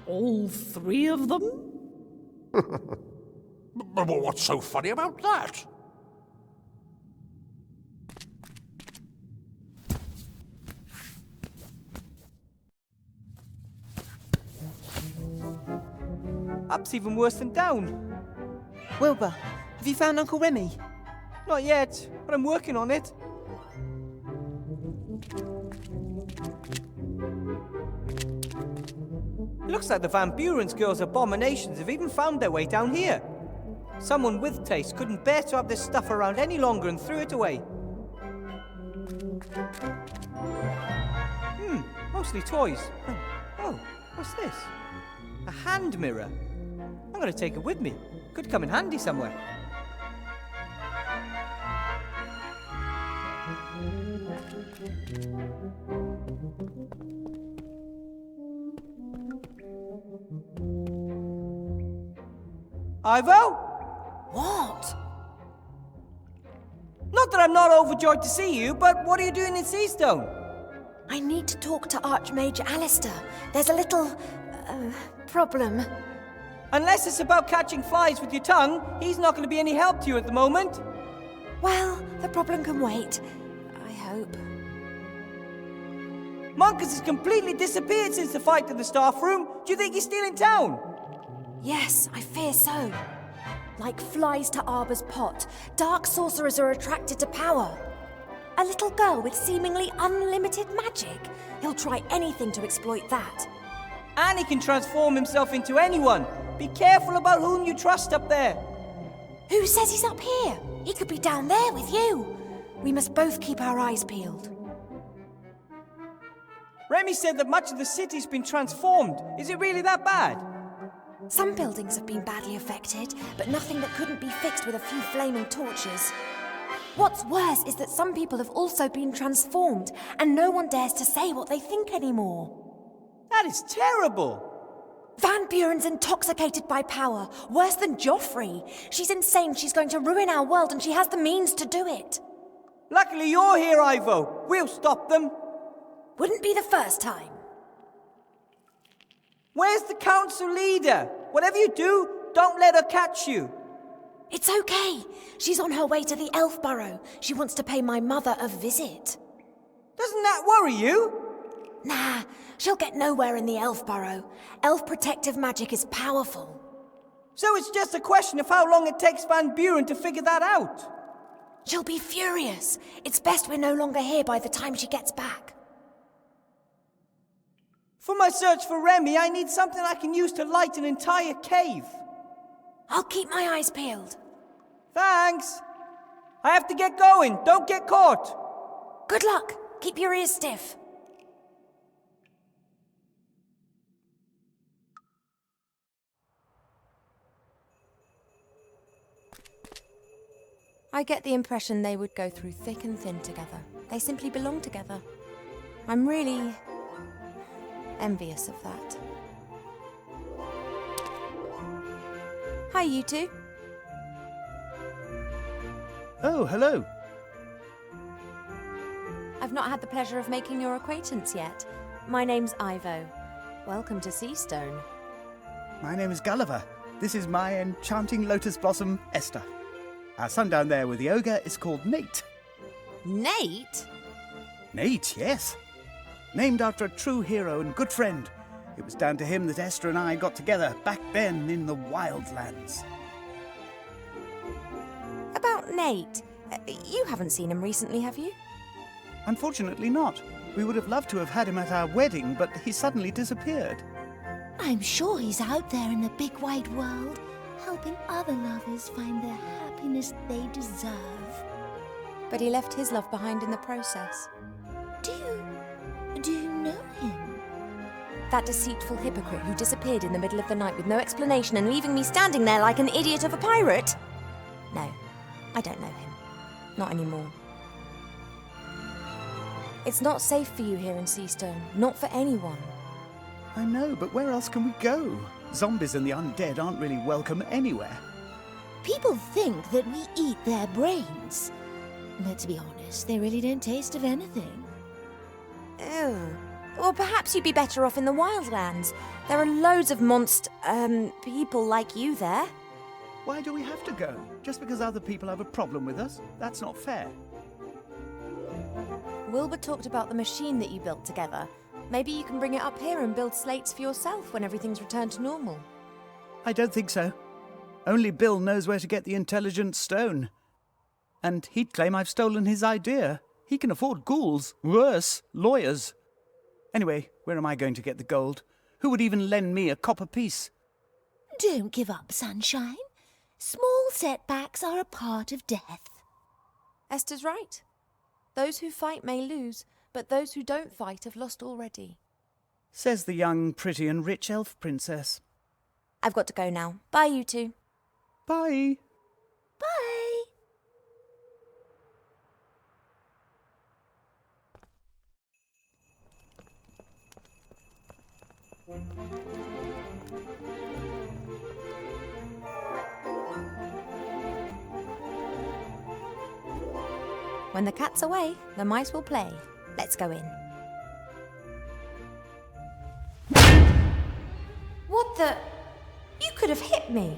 All three of them? But what's so funny about that? Up's even worse than down. Wilbur, have you found Uncle Remy? Not yet, but I'm working on it. It looks like the Van Buren's girls' abominations have even found their way down here. Someone with taste couldn't bear to have this stuff around any longer and threw it away. Mostly toys. Oh, what's this? A hand mirror. I'm going to take it with me. Could come in handy somewhere. Ivo? What? Not that I'm not overjoyed to see you, but what are you doing in Seastone? I need to talk to Archmage Alistair. There's a little... problem. Unless it's about catching flies with your tongue, he's not going to be any help to you at the moment. Well, the problem can wait. I hope. Monkus has completely disappeared since the fight in the staff room. Do you think he's still in town? Yes, I fear so. Like flies to Arbor's pot, dark sorcerers are attracted to power. A little girl with seemingly unlimited magic. He'll try anything to exploit that. And he can transform himself into anyone. Be careful about whom you trust up there. Who says he's up here? He could be down there with you. We must both keep our eyes peeled. Remy said that much of the city's been transformed. Is it really that bad? Some buildings have been badly affected, but nothing that couldn't be fixed with a few flaming torches. What's worse is that some people have also been transformed, and no one dares to say what they think anymore. That is terrible! Van Buren's intoxicated by power, worse than Joffrey. She's insane, she's going to ruin our world, and she has the means to do it. Luckily you're here, Ivo. We'll stop them. Wouldn't be the first time. Where's the council leader? Whatever you do, don't let her catch you. It's okay. She's on her way to the Elf Burrow. She wants to pay my mother a visit. Doesn't that worry you? Nah, she'll get nowhere in the Elf Burrow. Elf protective magic is powerful. So it's just a question of how long it takes Van Buren to figure that out. She'll be furious. It's best we're no longer here by the time she gets back. For my search for Remy, I need something I can use to light an entire cave. I'll keep my eyes peeled. Thanks. I have to get going. Don't get caught. Good luck. Keep your ears stiff. I get the impression they would go through thick and thin together. They simply belong together. I'm really envious of that. Hi, you two. Oh, hello. I've not had the pleasure of making your acquaintance yet. My name's Ivo. Welcome to Seastone. My name is Gulliver. This is my enchanting lotus blossom, Esther. Our son down there with the ogre is called Nate. Nate? Nate, yes. Named after a true hero and good friend. It was down to him that Esther and I got together back then in the Wildlands. Nate. You haven't seen him recently, have you? Unfortunately not. We would have loved to have had him at our wedding, but he suddenly disappeared. I'm sure he's out there in the big wide world, helping other lovers find the happiness they deserve. But he left his love behind in the process. Do you know him? That deceitful hypocrite who disappeared in the middle of the night with no explanation and leaving me standing there like an idiot of a pirate? No, I don't know him. Not anymore. It's not safe for you here in Seastone. Not for anyone. I know, but where else can we go? Zombies and the undead aren't really welcome anywhere. People think that we eat their brains. But to be honest, they really don't taste of anything. Ew. Well, perhaps you'd be better off in the wildlands. There are loads of people like you there. Why do we have to go? Just because other people have a problem with us? That's not fair. Wilbur talked about the machine that you built together. Maybe you can bring it up here and build slates for yourself when everything's returned to normal. I don't think so. Only Bill knows where to get the intelligent stone. And he'd claim I've stolen his idea. He can afford ghouls. Worse, lawyers. Anyway, where am I going to get the gold? Who would even lend me a copper piece? Don't give up, sunshine. Small setbacks are a part of death. Esther's right. Those who fight may lose, but those who don't fight have lost already. Says the young, pretty and rich elf princess. I've got to go now. Bye, you two. Bye. Bye. When the cat's away, the mice will play. Let's go in. What the? You could have hit me.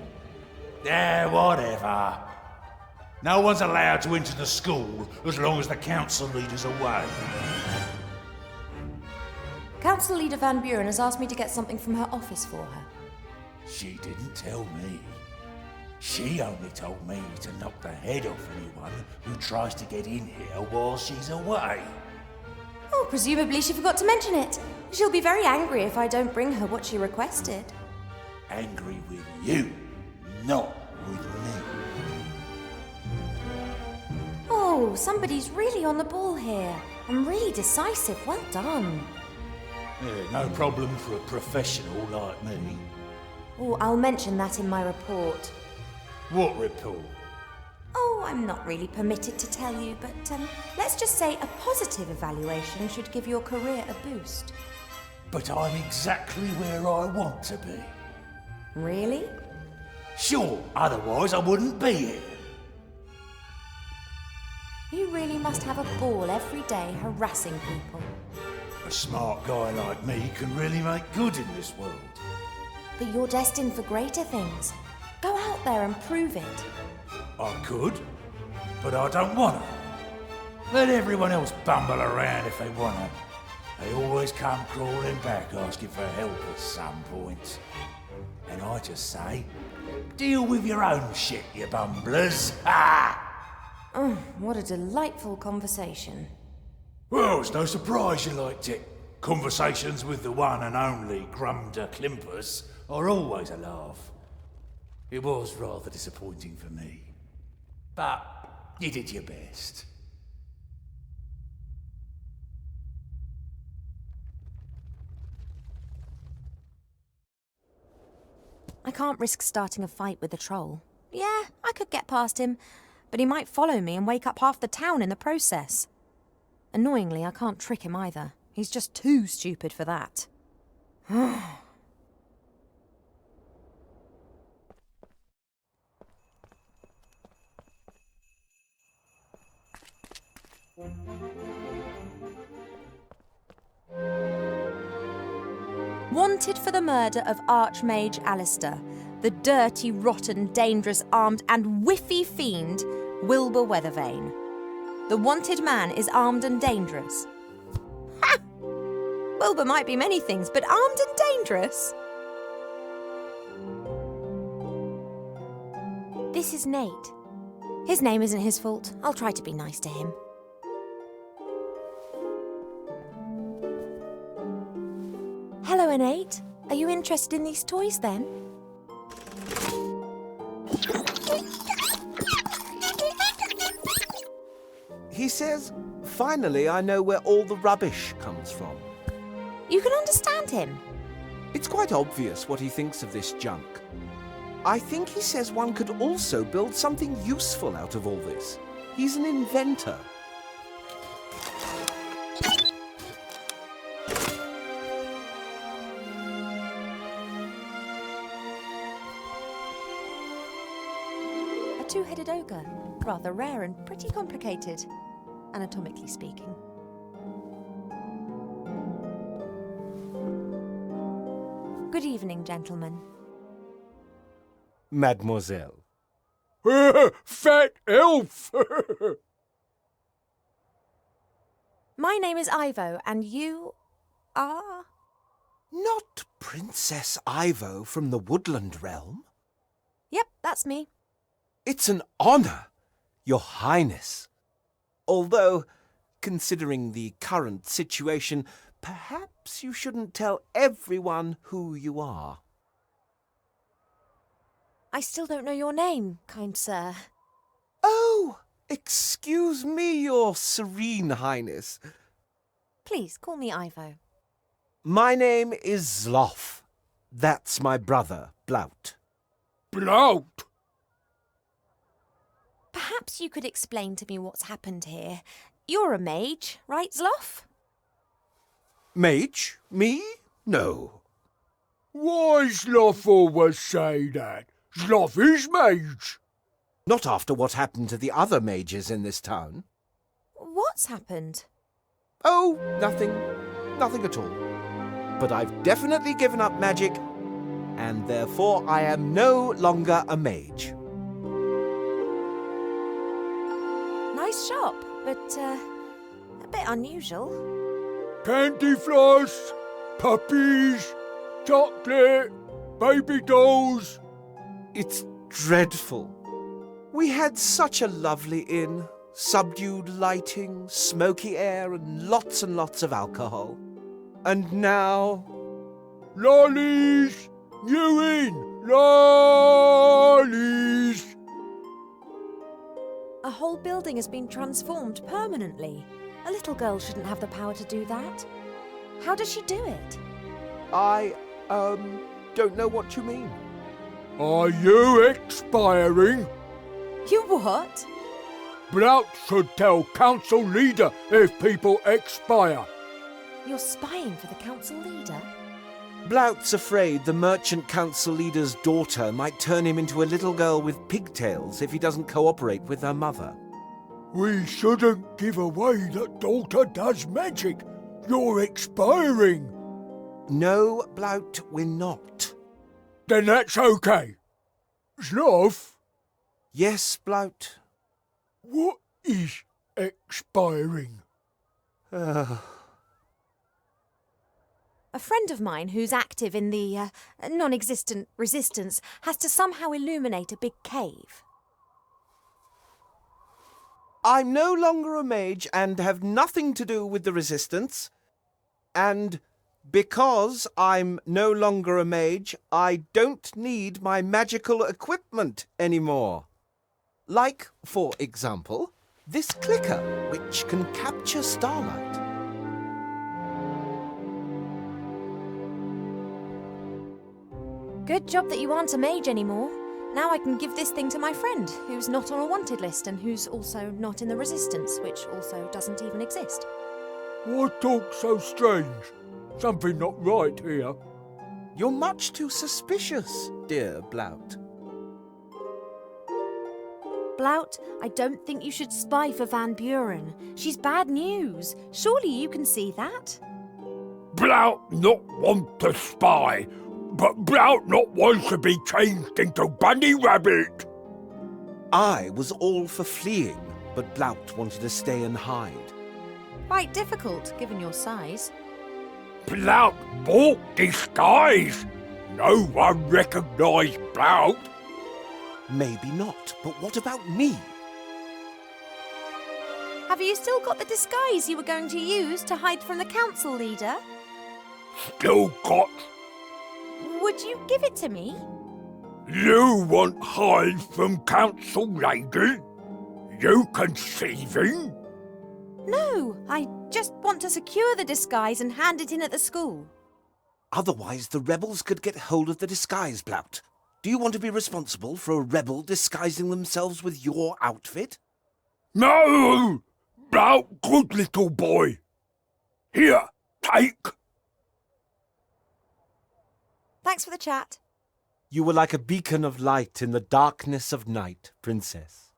Yeah, whatever. No one's allowed to enter the school as long as the council leader's away. Council Leader Van Buren has asked me to get something from her office for her. She didn't tell me. She only told me to knock the head off anyone who tries to get in here while she's away. Oh, presumably she forgot to mention it. She'll be very angry if I don't bring her what she requested. Angry with you, not with me. Oh, somebody's really on the ball here. And really decisive. Well done. Yeah, no problem for a professional like me. Oh, I'll mention that in my report. What report? Oh, I'm not really permitted to tell you, but let's just say a positive evaluation should give your career a boost. But I'm exactly where I want to be. Really? Sure, otherwise I wouldn't be here. You really must have a ball every day harassing people. A smart guy like me can really make good in this world. But you're destined for greater things. Go out there and prove it. I could, but I don't want to. Let everyone else bumble around if they want to. They always come crawling back asking for help at some point. And I just say, deal with your own shit, you bumblers. Ha! Oh, what a delightful conversation. Well, it's no surprise you liked it. Conversations with the one and only Grumder Klimpus are always a laugh. It was rather disappointing for me. But you did your best. I can't risk starting a fight with the troll. Yeah, I could get past him, but he might follow me and wake up half the town in the process. Annoyingly, I can't trick him either. He's just too stupid for that. Wanted for the murder of Archmage Alistair, the dirty, rotten, dangerous, armed and whiffy fiend, Wilbur Ветровейн. The wanted man is armed and dangerous. Ha! Wilbur might be many things, but armed and dangerous? This is Nate. His name isn't his fault. I'll try to be nice to him. Hello, Innate. Are you interested in these toys, then? He says, finally I know where all the rubbish comes from. You can understand him. It's quite obvious what he thinks of this junk. I think he says one could also build something useful out of all this. He's an inventor. A two-headed ogre. Rather rare and pretty complicated, anatomically speaking. Good evening, gentlemen. Mademoiselle. Fat elf! My name is Ivo, and you are? Not Princess Ivo from the Woodland Realm? Yep, that's me. It's an honour, Your Highness. Although, considering the current situation, perhaps you shouldn't tell everyone who you are. I still don't know your name, kind sir. Oh, excuse me, Your Serene Highness. Please, call me Ivo. My name is Zloff. That's my brother, Blout. Blout? Perhaps you could explain to me what's happened here. You're a mage, right, Zloff? Mage? Me? No. Why Zloff always say that? Zloff is mage. Not after what happened to the other mages in this town. What's happened? Oh, nothing. Nothing at all. But I've definitely given up magic, and therefore I am no longer a mage. Nice shop, but a bit unusual. Candy floss, puppies, chocolate, baby dolls. It's dreadful. We had such a lovely inn. Subdued lighting, smoky air, and lots of alcohol. And now... Lollies! New inn! Lollies! A whole building has been transformed permanently. A little girl shouldn't have the power to do that. How does she do it? I, don't know what you mean. Are you expiring? You what? Blout should tell council leader if people expire. You're spying for the council leader? Blout's afraid the merchant council leader's daughter might turn him into a little girl with pigtails if he doesn't cooperate with her mother. We shouldn't give away that daughter does magic. You're expiring. No, Blout, we're not. Then that's okay. Zloff? Yes, Blout. What is expiring? A friend of mine who's active in the non-existent resistance has to somehow illuminate a big cave. I'm no longer a mage and have nothing to do with the resistance. And because I'm no longer a mage, I don't need my magical equipment anymore. Like, for example, this clicker, which can capture starlight. Good job that you aren't a mage anymore. Now I can give this thing to my friend, who's not on a wanted list and who's also not in the resistance, which also doesn't even exist. Why talk so strange? Something not right here. You're much too suspicious, dear Blout. Blout, I don't think you should spy for Van Buren. She's bad news. Surely you can see that? Blout not want to spy, but Blout not want to be changed into bunny rabbit. I was all for fleeing, but Blout wanted to stay and hide. Quite difficult, given your size. Blout bought disguise. No one recognised Blout. Maybe not, but what about me? Have you still got the disguise you were going to use to hide from the council leader? Still got. Would you give it to me? You want hide from council lady? You conceiving? No, I just want to secure the disguise and hand it in at the school. Otherwise, the rebels could get hold of the disguise, Blount. Do you want to be responsible for a rebel disguising themselves with your outfit? No! Blount, good little boy. Here, take. Thanks for the chat. You were like a beacon of light in the darkness of night, Princess.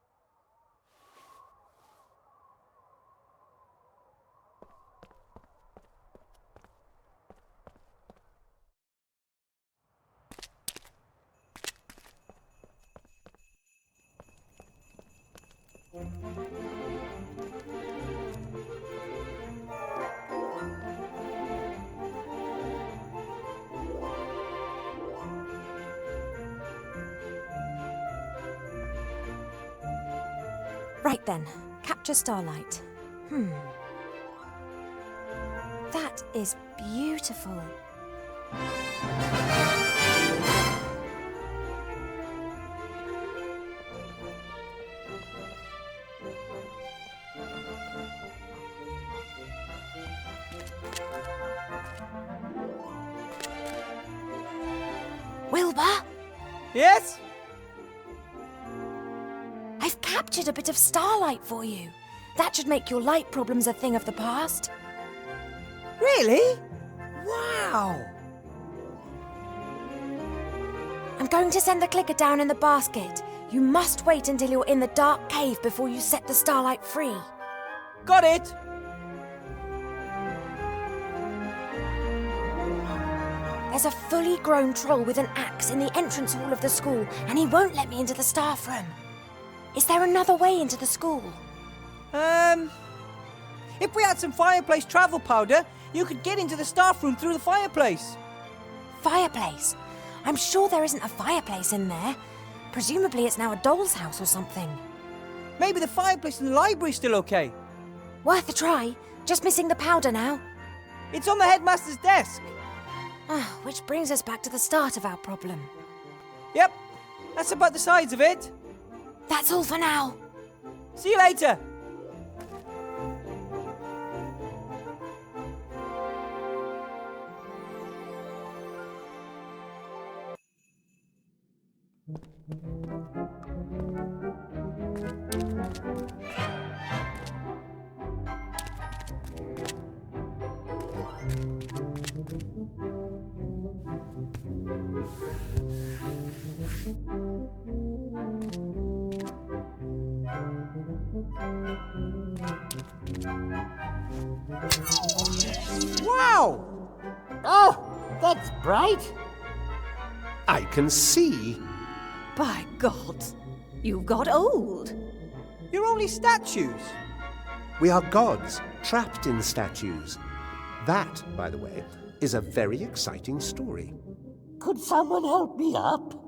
Right then, capture starlight. That is beautiful. Wilbur? Yes? I've captured a bit of starlight for you. That should make your light problems a thing of the past. Really? Wow! I'm going to send the clicker down in the basket. You must wait until you're in the dark cave before you set the starlight free. Got it! There's a fully grown troll with an axe in the entrance hall of the school, and he won't let me into the staff room. Is there another way into the school? If we had some fireplace travel powder, you could get into the staff room through the fireplace. Fireplace? I'm sure there isn't a fireplace in there. Presumably it's now a doll's house or something. Maybe the fireplace in the library's still okay. Worth a try. Just missing the powder now. It's on the headmaster's desk. Which brings us back to the start of our problem. Yep, that's about the size of it. That's all for now. See you later. Wow! Oh, that's bright. I can see. By God, you've got old. You're only statues. We are gods, trapped in statues. That, by the way, is a very exciting story. Could someone help me up?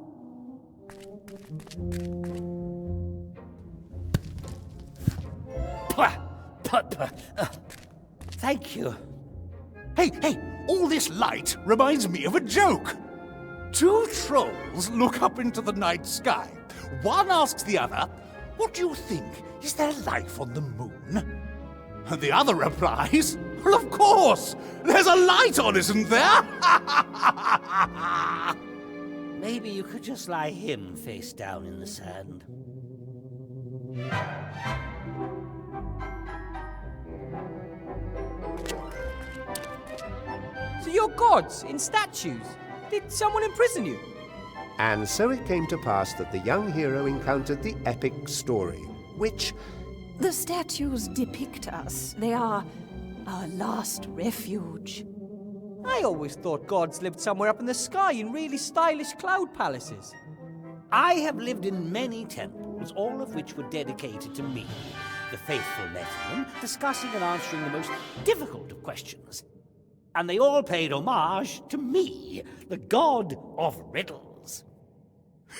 Thank you. Hey, all this light reminds me of a joke. Two trolls look up into the night sky. One asks the other, "What do you think? Is there life on the moon?" And the other replies, "Well, of course! There's a light on, isn't there?" Maybe you could just lie him face down in the sand. So you're gods in statues? Did someone imprison you? And so it came to pass that the young hero encountered the epic story, which... The statues depict us. They are our last refuge. I always thought gods lived somewhere up in the sky in really stylish cloud palaces. I have lived in many temples, all of which were dedicated to me. The faithful met in them, discussing and answering the most difficult of questions. And they all paid homage to me, the god of riddles.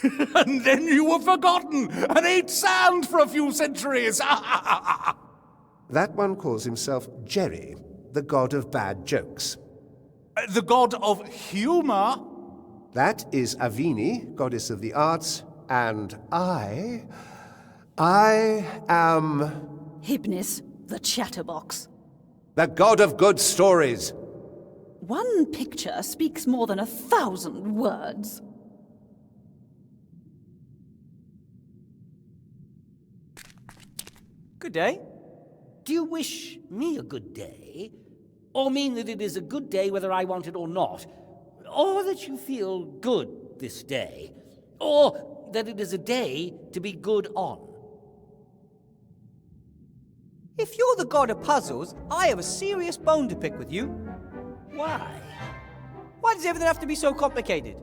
And then you were forgotten and ate sand for a few centuries. That one calls himself Jerry, the god of bad jokes. The god of humour? That is Avini, goddess of the arts, and I am... Hibnis, the chatterbox. the god of good stories. One picture speaks more than 1,000 words. Good day. Do you wish me a good day? Or mean that it is a good day whether I want it or not? Or that you feel good this day? Or that it is a day to be good on? If you're the god of puzzles, I have a serious bone to pick with you. Why? Why does everything have to be so complicated?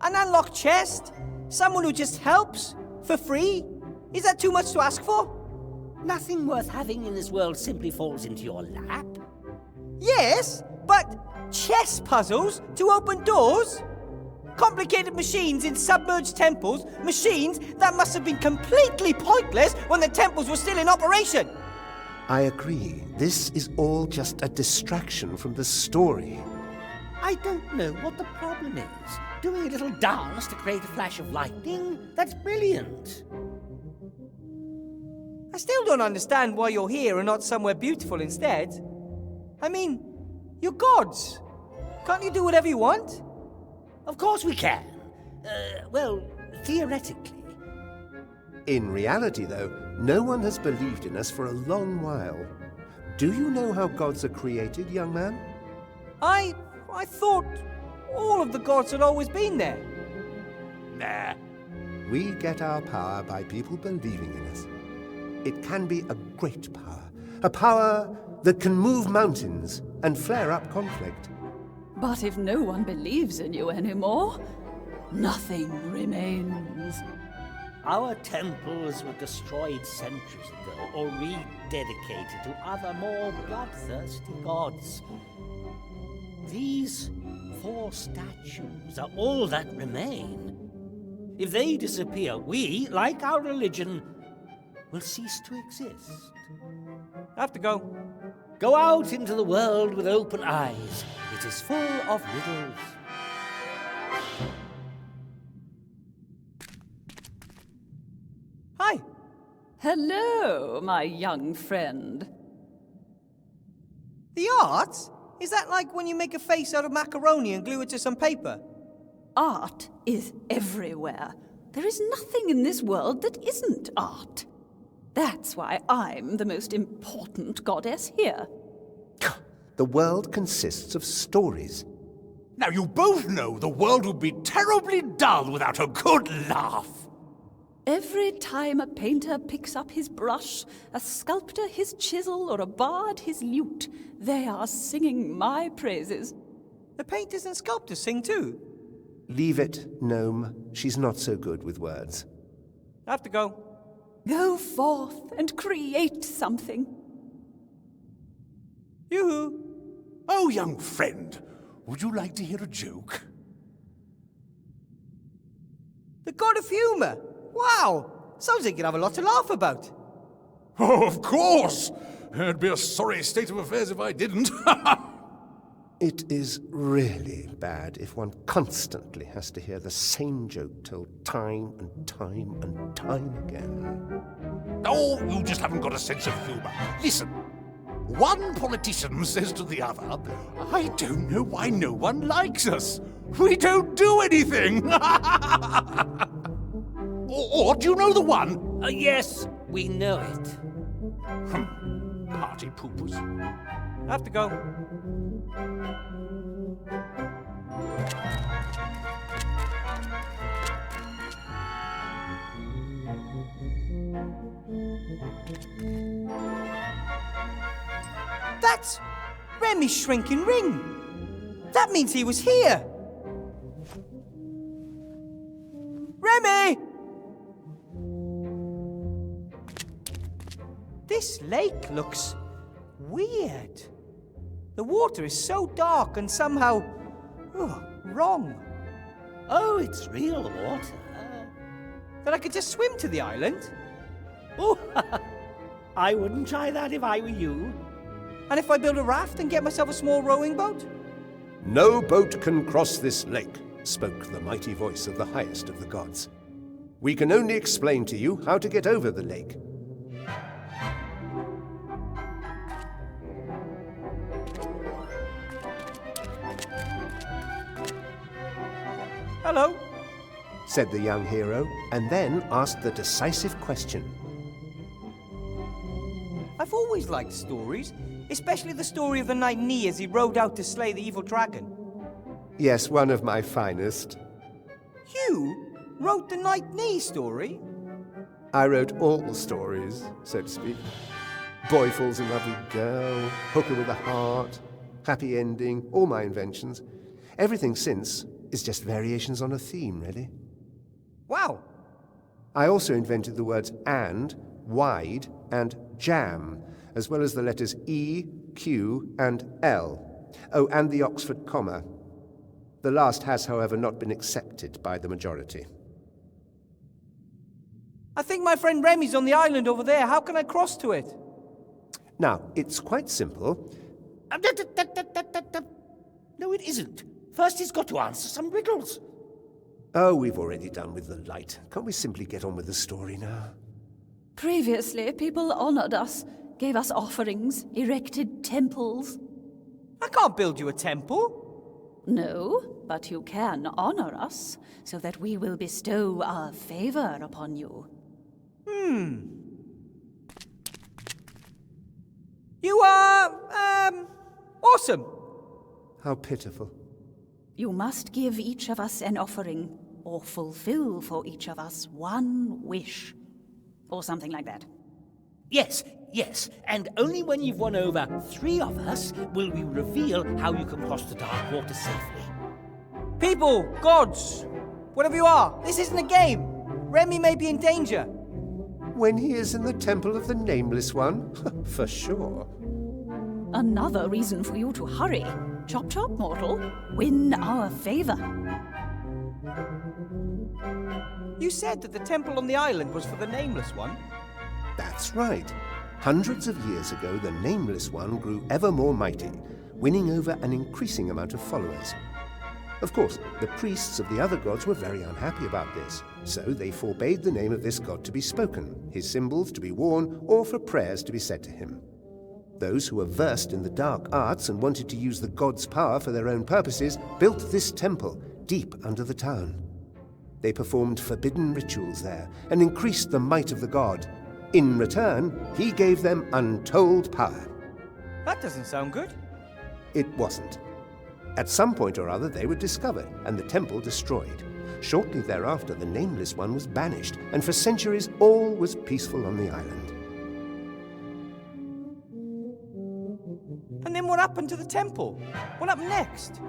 An unlocked chest? Someone who just helps? For free? Is that too much to ask for? Nothing worth having in this world simply falls into your lap. Yes, but chess puzzles to open doors? Complicated machines in submerged temples, machines that must have been completely pointless when the temples were still in operation. I agree. This is all just a distraction from the story. I don't know what the problem is. Doing a little dance to create a flash of lightning? That's brilliant. I still don't understand why you're here and not somewhere beautiful instead. I mean, you're gods. Can't you do whatever you want? Of course we can. Well, theoretically. In reality, though, no one has believed in us for a long while. Do you know how gods are created, young man? I thought all of the gods had always been there. Nah. We get our power by people believing in us. It can be a great power. A power that can move mountains and flare up conflict. But if no one believes in you anymore, nothing remains. Our temples were destroyed centuries ago or rededicated to other more bloodthirsty gods. These 4 statues are all that remain. If they disappear, we, like our religion, will cease to exist. I have to go. Go out into the world with open eyes. It is full of riddles. Hi. Hello, my young friend. The art? Is that like when you make a face out of macaroni and glue it to some paper? Art is everywhere. There is nothing in this world that isn't art. That's why I'm the most important goddess here. The world consists of stories. Now, you both know the world would be terribly dull without a good laugh. Every time a painter picks up his brush, a sculptor his chisel, or a bard his lute, they are singing my praises. The painters and sculptors sing too. Leave it, Gnome. She's not so good with words. I have to go. Go forth and create something. Yoo-hoo. Oh, young friend, would you like to hear a joke? The god of humour. Wow! Sounds like you'd have a lot to laugh about. Oh, of course! It'd be a sorry state of affairs if I didn't. It is really bad if one constantly has to hear the same joke told time and time and time again. Oh, you just haven't got a sense of humour. Listen, one politician says to the other, I don't know why no one likes us. We don't do anything. Or do you know the one? Yes, we know it. Party poopers. I have to go. That's Remy's shrinking ring. That means he was here. Remy! This lake looks weird. The water is so dark and somehow wrong. Oh, it's real water. That I could just swim to the island? Oh, I wouldn't try that if I were you. And if I build a raft and get myself a small rowing boat? No boat can cross this lake, spoke the mighty voice of the highest of the gods. We can only explain to you how to get over the lake. Hello, said the young hero, and then asked the decisive question. I've always liked stories, especially the story of the knight Ni as he rode out to slay the evil dragon. Yes, one of my finest. You wrote the knight Ni story? I wrote all stories, so to speak. Boy falls in love with girl, hooker with a heart, happy ending, all my inventions. Everything since is just variations on a theme, really. Wow. I also invented the words and, wide, and jam, as well as the letters E, Q, and L. Oh, and the Oxford comma. The last has, however, not been accepted by the majority. I think my friend Remy's on the island over there. How can I cross to it? Now, it's quite simple. No, it isn't. First he's got to answer some riddles. Oh, we've already done with the light. Can't we simply get on with the story now? Previously, people honored us, gave us offerings, erected temples. I can't build you a temple. No, but you can honor us, so that we will bestow our favor upon you. You are, awesome. How pitiful. You must give each of us an offering, or fulfill for each of us one wish. Or something like that. Yes, yes, and only when you've won over 3 of us will we reveal how you can cross the dark water safely. People, gods, whatever you are, this isn't a game. Remy may be in danger. When he is in the temple of the Nameless One? For sure. Another reason for you to hurry. Chop chop, mortal. Win our favor. You said that the temple on the island was for the Nameless One? That's right. Hundreds of years ago, the Nameless One grew ever more mighty, winning over an increasing amount of followers. Of course, the priests of the other gods were very unhappy about this, so they forbade the name of this god to be spoken, his symbols to be worn, or for prayers to be said to him. Those who were versed in the dark arts and wanted to use the god's power for their own purposes built this temple deep under the town. They performed forbidden rituals there and increased the might of the god. In return, he gave them untold power. That doesn't sound good. It wasn't. At some point or other, they were discovered and the temple destroyed. Shortly thereafter, the Nameless One was banished, and for centuries, all was peaceful on the island. And then what happened to the temple? What happened next?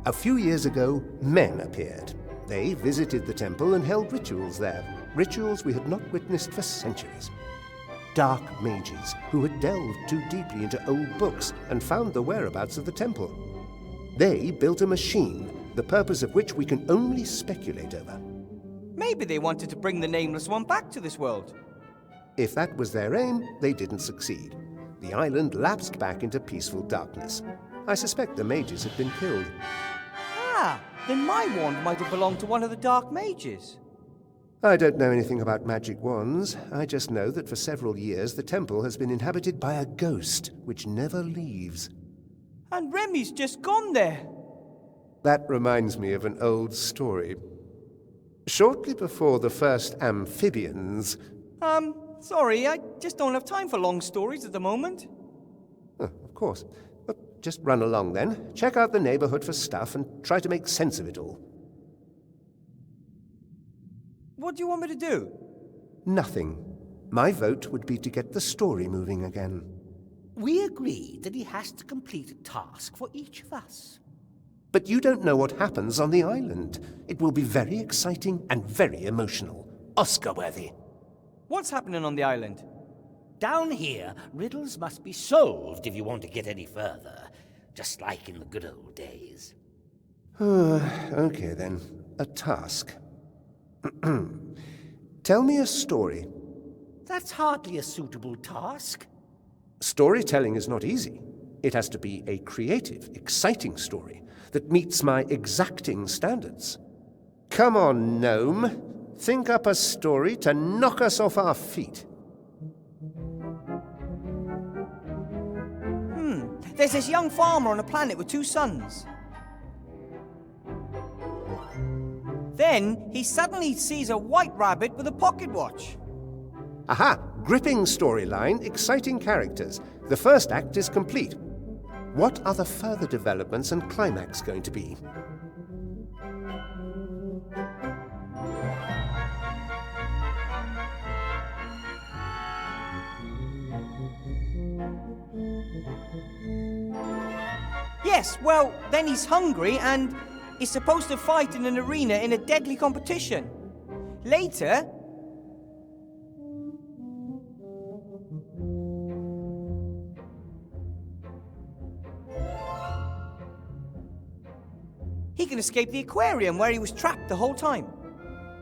A few years ago, men appeared. They visited the temple and held rituals there, rituals we had not witnessed for centuries. Dark mages who had delved too deeply into old books and found the whereabouts of the temple. They built a machine, the purpose of which we can only speculate over. Maybe they wanted to bring the Nameless One back to this world. If that was their aim, they didn't succeed. The island lapsed back into peaceful darkness. I suspect the mages had been killed. Ah, then my wand might have belonged to one of the dark mages. I don't know anything about magic wands. I just know that for several years the temple has been inhabited by a ghost which never leaves. And Remy's just gone there. That reminds me of an old story. Shortly before the first amphibians... Sorry, I just don't have time for long stories at the moment. Oh, of course. But just run along then. Check out the neighborhood for stuff and try to make sense of it all. What do you want me to do? Nothing. My vote would be to get the story moving again. We agreed that he has to complete a task for each of us. But you don't know what happens on the island. It will be very exciting and very emotional. Oscar-worthy. What's happening on the island? Down here, riddles must be solved if you want to get any further. Just like in the good old days. Okay then. A task. Tell me a story. That's hardly a suitable task. Storytelling is not easy. It has to be a creative, exciting story that meets my exacting standards. Come on, gnome. Think up a story to knock us off our feet. There's this young farmer on a planet with 2 sons. Then he suddenly sees a white rabbit with a pocket watch. Aha! Gripping storyline, exciting characters. The first act is complete. What are the further developments and climax going to be? Yes, well, then he's hungry and is supposed to fight in an arena in a deadly competition. Later, he can escape the aquarium where he was trapped the whole time.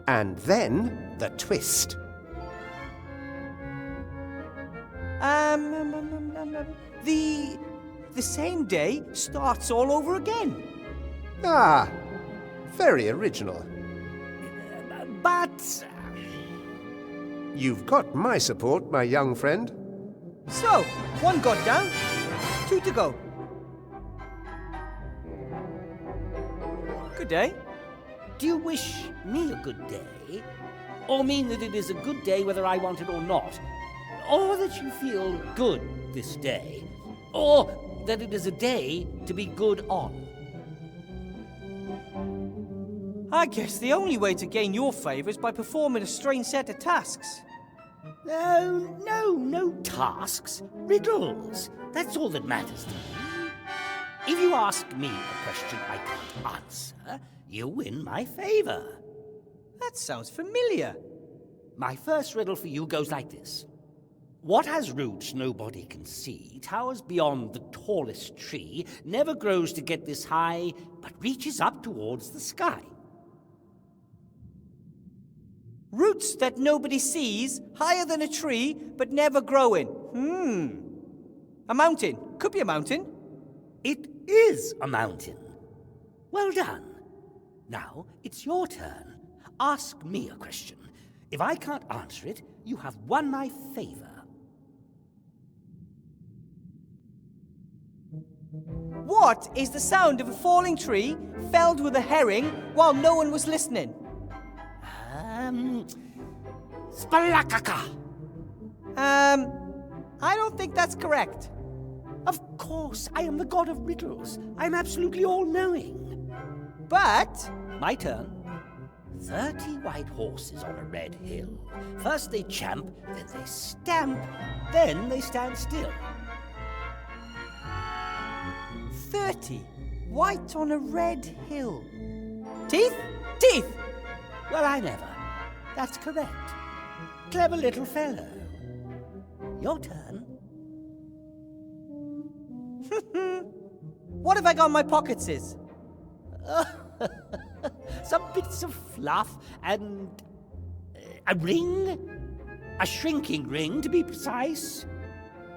And then, the twist. The same day starts all over again. Ah, very original. But... You've got my support, my young friend. So, 1 got down, 2 to go. Good day. Do you wish me a good day? Or mean that it is a good day whether I want it or not? Or that you feel good this day? Or that it is a day to be good on? I guess the only way to gain your favour is by performing a strange set of tasks. No tasks. Riddles. That's all that matters to me. If you ask me a question I can't answer, you win my favour. That sounds familiar. My first riddle for you goes like this. What has roots nobody can see, towers beyond the tallest tree, never grows to get this high, but reaches up towards the sky? Roots that nobody sees, higher than a tree, but never growing. A mountain. Could be a mountain. It is a mountain. Well done. Now, it's your turn. Ask me a question. If I can't answer it, you have won my favor. What is the sound of a falling tree felled with a herring while no one was listening? Spalakaka. I don't think that's correct. Of course, I am the god of riddles. I'm absolutely all-knowing. But... My turn. 30 white horses on a red hill. First they champ, then they stamp, then they stand still. 30 white on a red hill. Teeth? Teeth! Well, I never. That's correct. Clever little fellow. Your turn. What have I got in my pockets is? Some bits of fluff and a ring, a shrinking ring to be precise,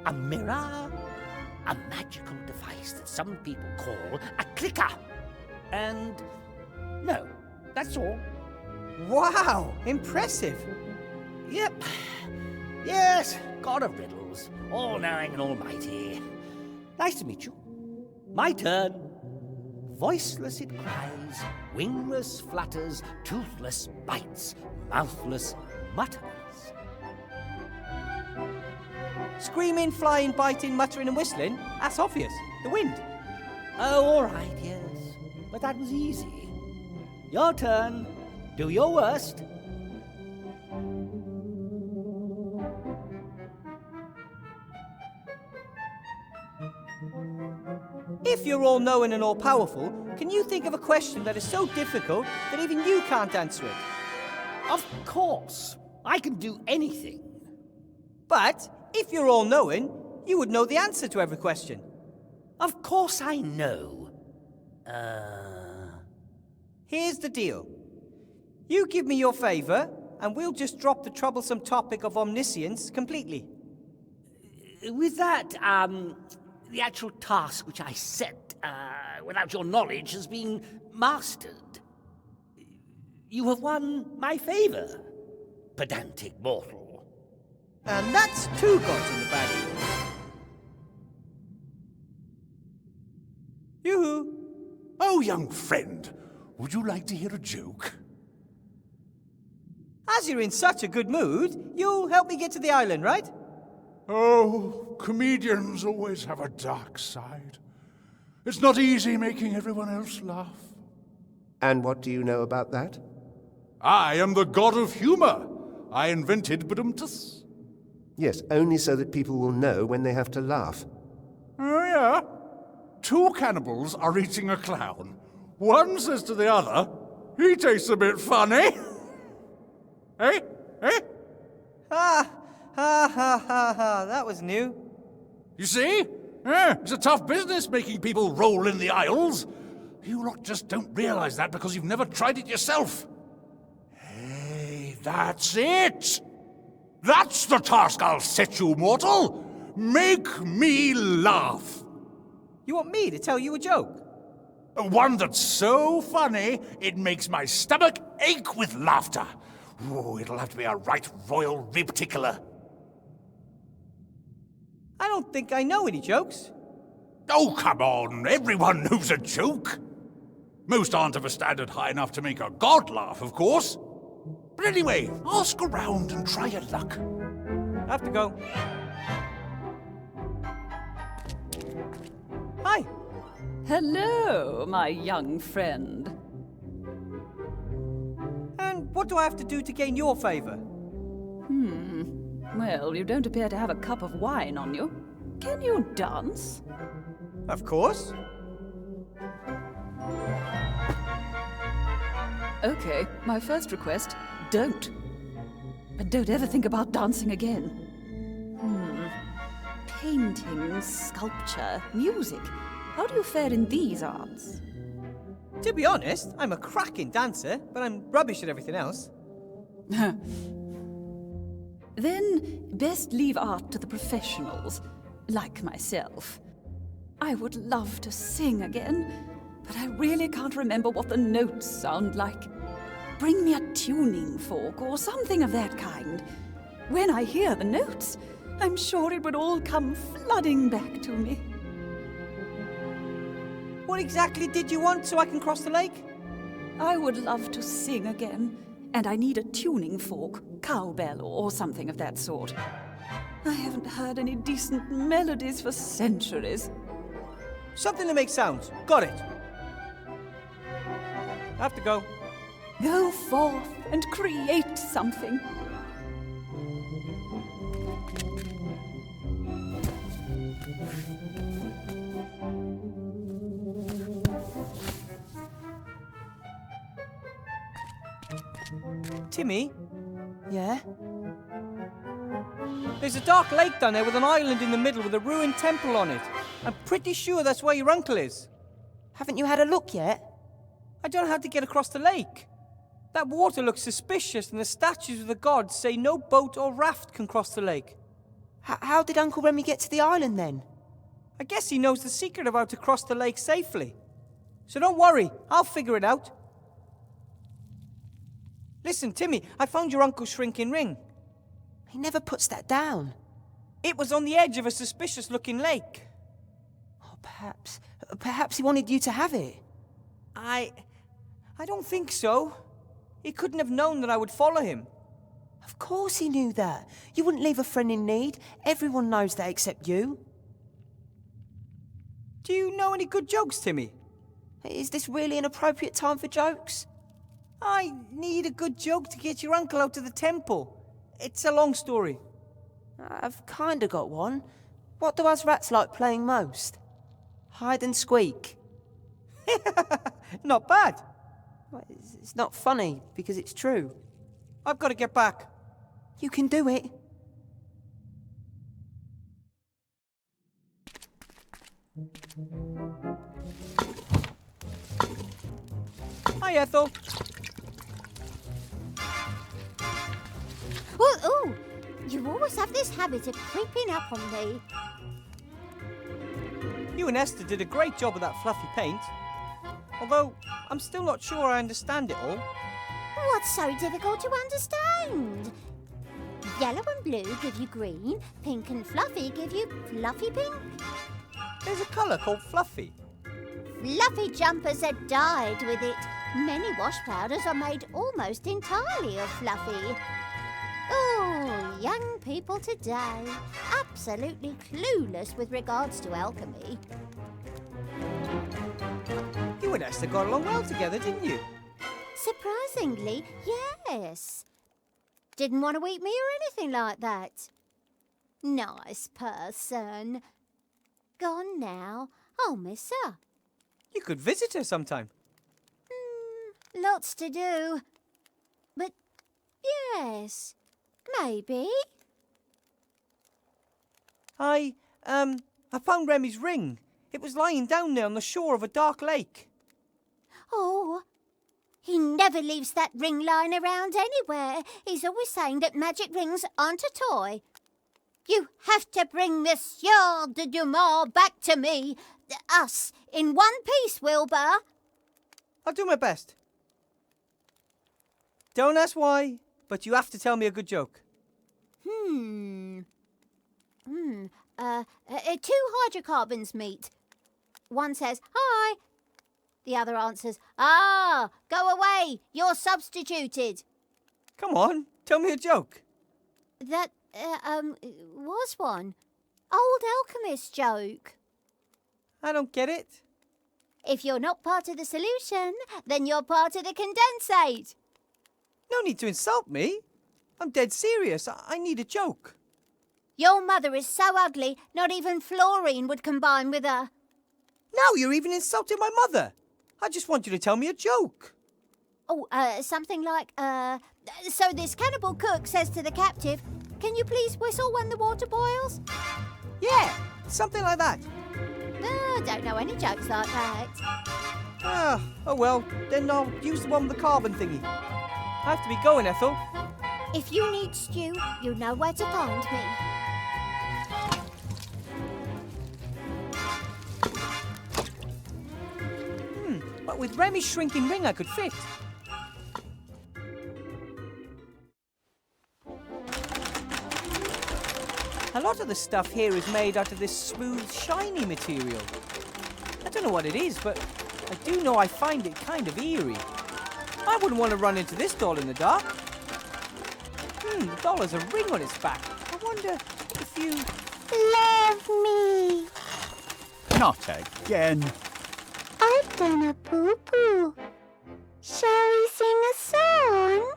a mirror, a magical device that some people call a clicker, and no, that's all. Wow, impressive. Yep. Yes, god of riddles, all-knowing and almighty. Nice to meet you. My turn. Voiceless it cries, wingless flutters, toothless bites, mouthless mutters. Screaming, flying, biting, muttering and whistling? That's obvious. The wind. Oh, all right, yes. But that was easy. Your turn. Do your worst. If you're all-knowing and all-powerful, can you think of a question that is so difficult that even you can't answer it? Of course. I can do anything. But if you're all-knowing, you would know the answer to every question. Of course I know. Here's the deal. You give me your favour, and we'll just drop the troublesome topic of omniscience completely. With that, the actual task which I set, without your knowledge, has been mastered. You have won my favour, pedantic mortal. And that's 2 gods in the battle. Yoo-hoo! Oh, young friend, would you like to hear a joke? As you're in such a good mood, you'll help me get to the island, right? Oh, comedians always have a dark side. It's not easy making everyone else laugh. And what do you know about that? I am the god of humor. I invented badumtus. Yes, only so that people will know when they have to laugh. Oh, yeah? 2 cannibals are eating a clown. One says to the other, he tastes a bit funny. Eh? Eh? Ha! Ha ha ha ha, that was new. You see? It's a tough business making people roll in the aisles. You lot just don't realize that because you've never tried it yourself. Hey, that's it! That's the task I'll set you, mortal! Make me laugh! You want me to tell you a joke? One that's so funny, it makes my stomach ache with laughter. Oh, it'll have to be a right royal rib tickler. I don't think I know any jokes. Oh, come on, everyone knows a joke. Most aren't of a standard high enough to make a god laugh, of course. But anyway, ask around and try your luck. I have to go. Hi. Hello, my young friend. And what do I have to do to gain your favor? Well, you don't appear to have a cup of wine on you. Can you dance? Of course. Okay, my first request, don't. And don't ever think about dancing again. Painting, sculpture, music. How do you fare in these arts? To be honest, I'm a cracking dancer, but I'm rubbish at everything else. Then, best leave art to the professionals, like myself. I would love to sing again, but I really can't remember what the notes sound like. Bring me a tuning fork or something of that kind. When I hear the notes, I'm sure it would all come flooding back to me. What exactly did you want so I can cross the lake? I would love to sing again, and I need a tuning fork, cowbell, or something of that sort. I haven't heard any decent melodies for centuries. Something to make sounds. Got it. I have to go. Go forth and create something. Timmy? Yeah? There's a dark lake down there with an island in the middle with a ruined temple on it. I'm pretty sure that's where your uncle is. Haven't you had a look yet? I don't know how to get across the lake. That water looks suspicious and the statues of the gods say no boat or raft can cross the lake. How did Uncle Remy get to the island then? I guess he knows the secret of how to cross the lake safely. So don't worry, I'll figure it out. Listen, Timmy, I found your uncle's shrinking ring. He never puts that down. It was on the edge of a suspicious-looking lake. Oh, perhaps he wanted you to have it. I don't think so. He couldn't have known that I would follow him. Of course he knew that. You wouldn't leave a friend in need. Everyone knows that except you. Do you know any good jokes, Timmy? Is this really an appropriate time for jokes? I need a good joke to get your uncle out of the temple. It's a long story. I've kinda got one. What do us rats like playing most? Hide and squeak. Not bad. Well, it's not funny, because it's true. I've got to get back. You can do it. Hi, Ethel. Well, ooh, you always have this habit of creeping up on me. You and Esther did a great job with that fluffy paint. Although, I'm still not sure I understand it all. What's so difficult to understand? Yellow and blue give you green, pink and fluffy give you fluffy pink. There's a colour called fluffy. Fluffy jumpers are dyed with it. Many wash powders are made almost entirely of fluffy. Oh, young people today, absolutely clueless with regards to alchemy. You and Esther got along well together, didn't you? Surprisingly, yes. Didn't want to eat me or anything like that. Nice person. Gone now. I'll miss her. You could visit her sometime. Lots to do. But, yes, maybe. I found Remy's ring. It was lying down there on the shore of a dark lake. Oh, he never leaves that ring lying around anywhere. He's always saying that magic rings aren't a toy. You have to bring the Sieur de Dumont back to me. Us, in one piece, Wilbur. I'll do my best. Don't ask why, but you have to tell me a good joke. Two hydrocarbons meet. One says, hi. The other answers, ah, go away, you're substituted. Come on, tell me a joke. That, was one. Old alchemist joke. I don't get it. If you're not part of the solution, then you're part of the condensate. No need to insult me. I'm dead serious. I need a joke. Your mother is so ugly, not even fluorine would combine with her. Now you're even insulting my mother. I just want you to tell me a joke. Oh, something like, so this cannibal cook says to the captive, can you please whistle when the water boils? Yeah, something like that. Don't know any jokes like that. Oh well, then I'll use the one with the carbon thingy. I have to be going, Ethel. If you need stew, you know where to find me. But with Remy's shrinking ring, I could fit. A lot of the stuff here is made out of this smooth, shiny material. I don't know what it is, but I do know I find it kind of eerie. I wouldn't want to run into this doll in the dark. The doll has a ring on its back. I wonder if you... Love me. Not again. I've done a poo-poo. Shall we sing a song?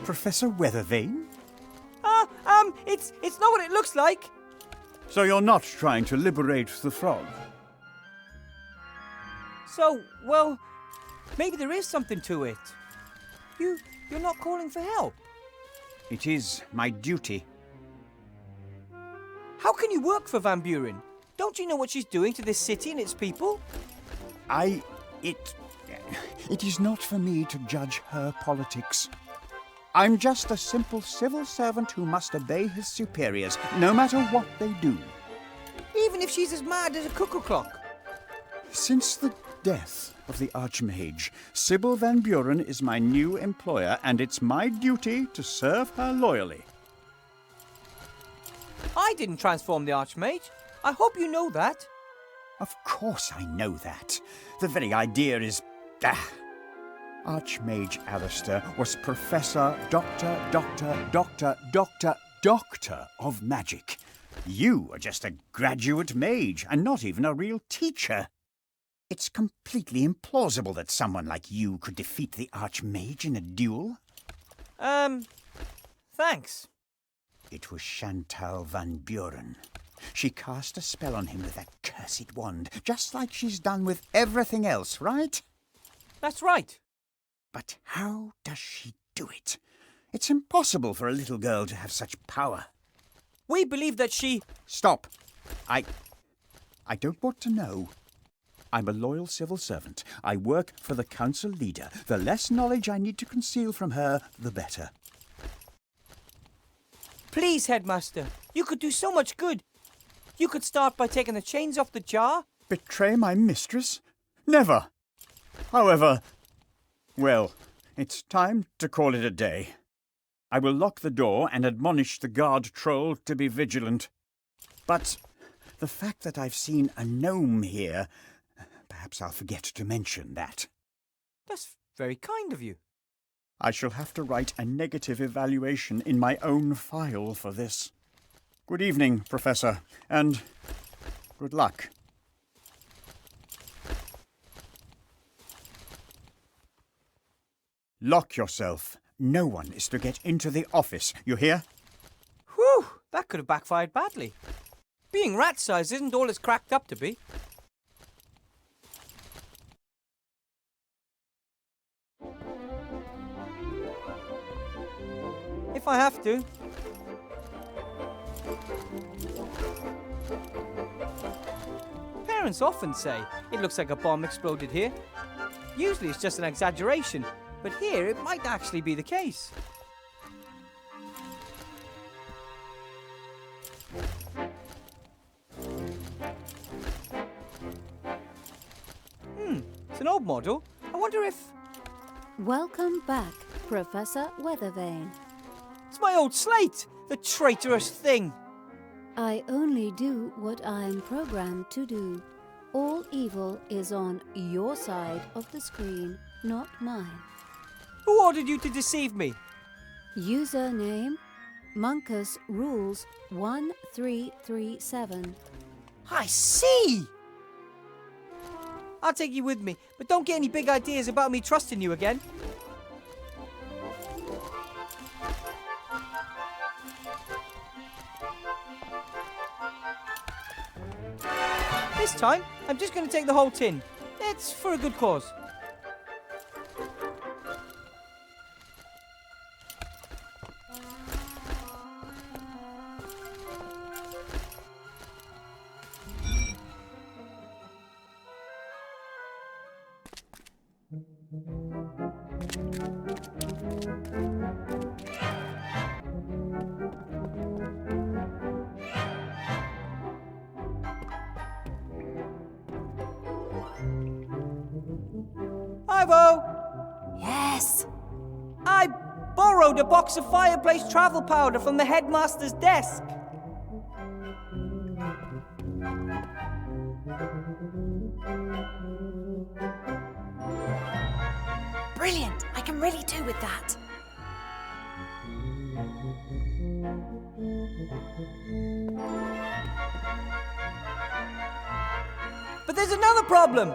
Professor Weathervain? It's not what it looks like. So you're not trying to liberate the frog? So, well, maybe there is something to it. You're not calling for help. It is my duty. How can you work for Van Buren? Don't you know what she's doing to this city and its people? It is not for me to judge her politics. I'm just a simple civil servant who must obey his superiors, no matter what they do. Even if she's as mad as a cuckoo clock. Since the death of the Archmage, Sybil Van Buren is my new employer, and it's my duty to serve her loyally. I didn't transform the Archmage. I hope you know that. Of course I know that. The very idea is... Archmage Alistair was Professor Doctor of Magic. You are just a graduate mage and not even a real teacher. It's completely implausible that someone like you could defeat the Archmage in a duel. Thanks. It was Chantal Van Buren. She cast a spell on him with that cursed wand, just like she's done with everything else, right? That's right. But how does she do it? It's impossible for a little girl to have such power. We believe that she... Stop. I don't want to know. I'm a loyal civil servant. I work for the council leader. The less knowledge I need to conceal from her, the better. Please, Headmaster, you could do so much good. You could start by taking the chains off the jar. Betray my mistress? Never. However, well, it's time to call it a day. I will lock the door and admonish the guard troll to be vigilant. But the fact that I've seen a gnome here, perhaps I'll forget to mention that. That's very kind of you. I shall have to write a negative evaluation in my own file for this. Good evening, Professor, and good luck. Lock yourself. No one is to get into the office. You hear? Whew, that could have backfired badly. Being rat-sized isn't all it's cracked up to be. If I have to. Parents often say, it looks like a bomb exploded here. Usually it's just an exaggeration, but here it might actually be the case. It's an old model. I wonder if... Welcome back, Professor Ветровейн. It's my old slate! The traitorous thing! I only do what I'm programmed to do. All evil is on your side of the screen, not mine. Who ordered you to deceive me? Username, Monkus Rules 1337. I see! I'll take you with me, but don't get any big ideas about me trusting you again. This time, I'm just going to take the whole tin. It's for a good cause. Ivo! Yes? I borrowed a box of fireplace travel powder from the headmaster's desk. Brilliant! I can really do with that. But there's another problem.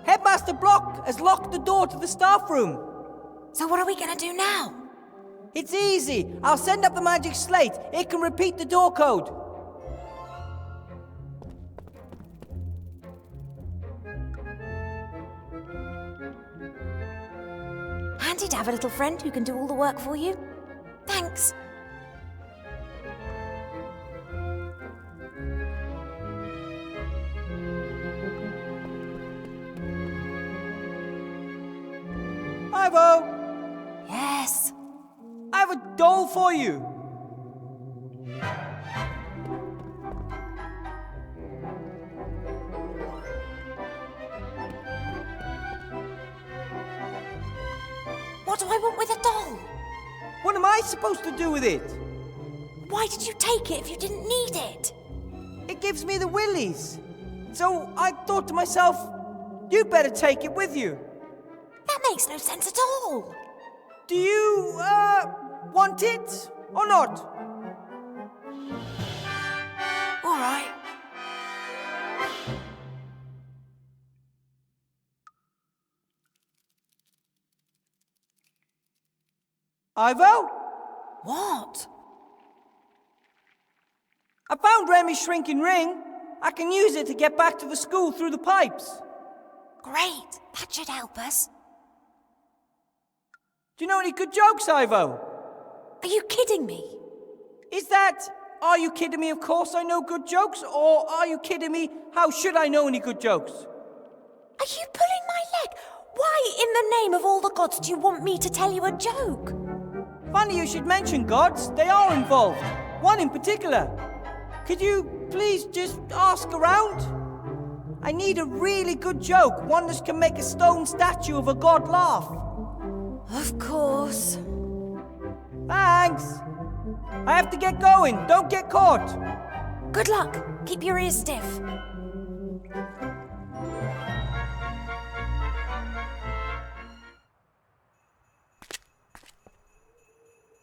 Headmaster Block has locked the door to the staff room. So what are we gonna do now? It's easy. I'll send up the magic slate. It can repeat the door code. Handy to have a little friend who can do all the work for you. Thanks. Ivo! Yes? I have a doll for you. What do I want with a doll? What am I supposed to do with it? Why did you take it if you didn't need it? It gives me the willies. So I thought to myself, you'd better take it with you. That makes no sense at all. Do you, want it or not? All right. Ivo? What? I found Remy's shrinking ring. I can use it to get back to the school through the pipes. Great. That should help us. Do you know any good jokes, Ivo? Are you kidding me? Is that, are you kidding me, of course I know good jokes, or are you kidding me, how should I know any good jokes? Are you pulling my leg? Why, in the name of all the gods, do you want me to tell you a joke? Funny you should mention gods. They are involved. One in particular. Could you please just ask around? I need a really good joke, one that can make a stone statue of a god laugh. Of course. Thanks. I have to get going. Don't get caught. Good luck. Keep your ears stiff.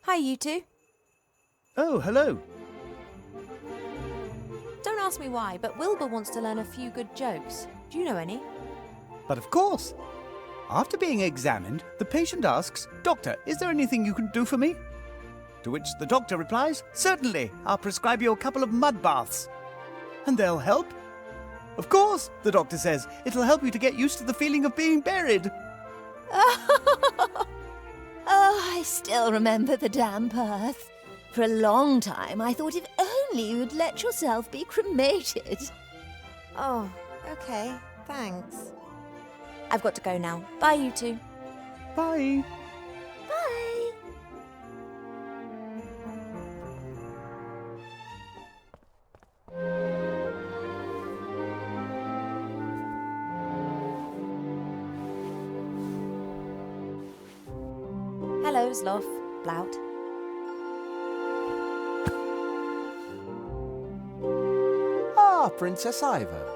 Hi, you two. Oh, hello. Don't ask me why, but Wilbur wants to learn a few good jokes. Do you know any? But of course. After being examined, the patient asks, "Doctor, is there anything you can do for me?" To which the doctor replies, "Certainly, I'll prescribe you a couple of mud baths." "And they'll help?" "Of course," the doctor says, "it'll help you to get used to the feeling of being buried." Oh, I still remember the damp earth. For a long time, I thought if only you'd let yourself be cremated. Oh, okay. Thanks. I've got to go now. Bye, you two. Bye. Bye. Hello, Sloth. Blout. Ah, Princess Iva.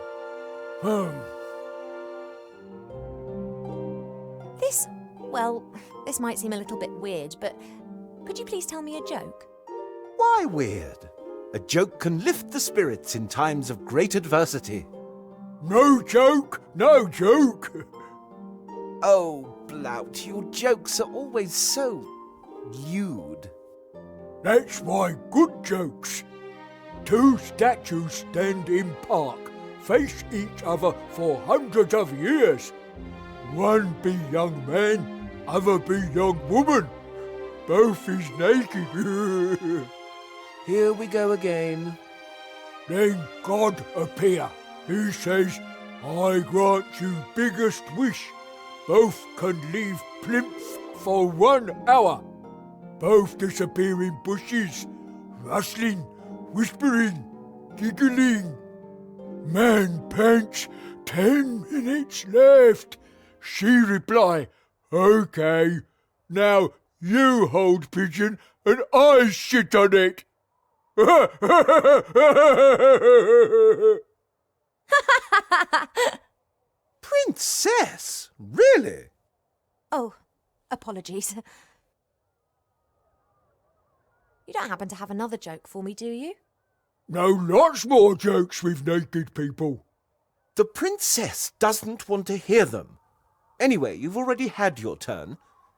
This might seem a little bit weird, but could you please tell me a joke? Why weird? A joke can lift the spirits in times of great adversity. No joke, no joke. Oh, Blout, your jokes are always so lewd. That's why good jokes. Two statues stand in park, face each other for hundreds of years. One be young man, other be young woman. Both is naked. Here we go again. Then God appear. He says, "I grant you biggest wish. Both can leave Plinth for 1 hour. Both disappear in bushes, rustling, whispering, giggling. Man pants, 10 minutes left." She reply, "Okay, now you hold pigeon and I shit on it." Princess? Really? Oh, apologies. You don't happen to have another joke for me, do you? No, lots more jokes with naked people. The princess doesn't want to hear them. Anyway, you've already had your turn.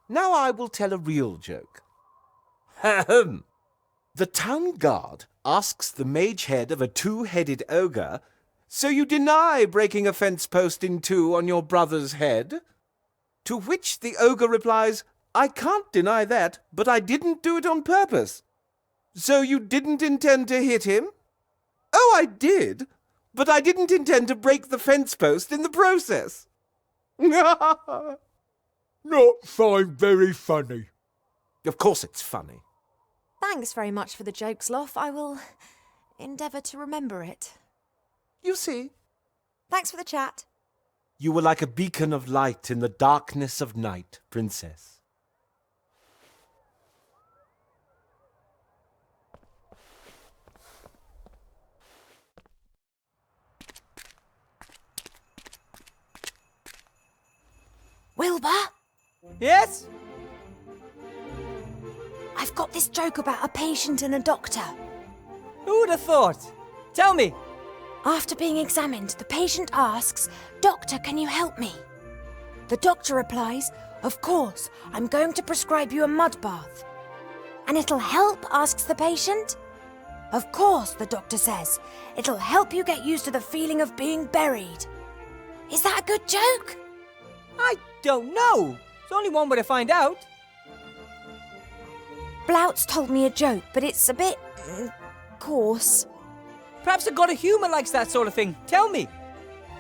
Now I will tell a real joke. Ahem. The town guard asks the mage head of a 2-headed ogre, "So you deny breaking a fence post in 2 on your brother's head?" To which the ogre replies, "I can't deny that, but I didn't do it on purpose." "So you didn't intend to hit him?" "Oh, I did, but I didn't intend to break the fence post in the process." Not find very funny. Of course it's funny. Thanks very much for the joke, Sloth. I will endeavour to remember it. You see. Thanks for the chat. You were like a beacon of light in the darkness of night, Princess. Wilbur? Yes? I've got this joke about a patient and a doctor. Who would have thought? Tell me. After being examined, the patient asks, "Doctor, can you help me?" The doctor replies, "Of course, I'm going to prescribe you a mud bath." "And it'll help?" asks the patient. "Of course," the doctor says. "It'll help you get used to the feeling of being buried." Is that a good joke? I don't know. There's only one way to find out. Blout's told me a joke, but it's a bit coarse. Perhaps a god of humour likes that sort of thing. Tell me.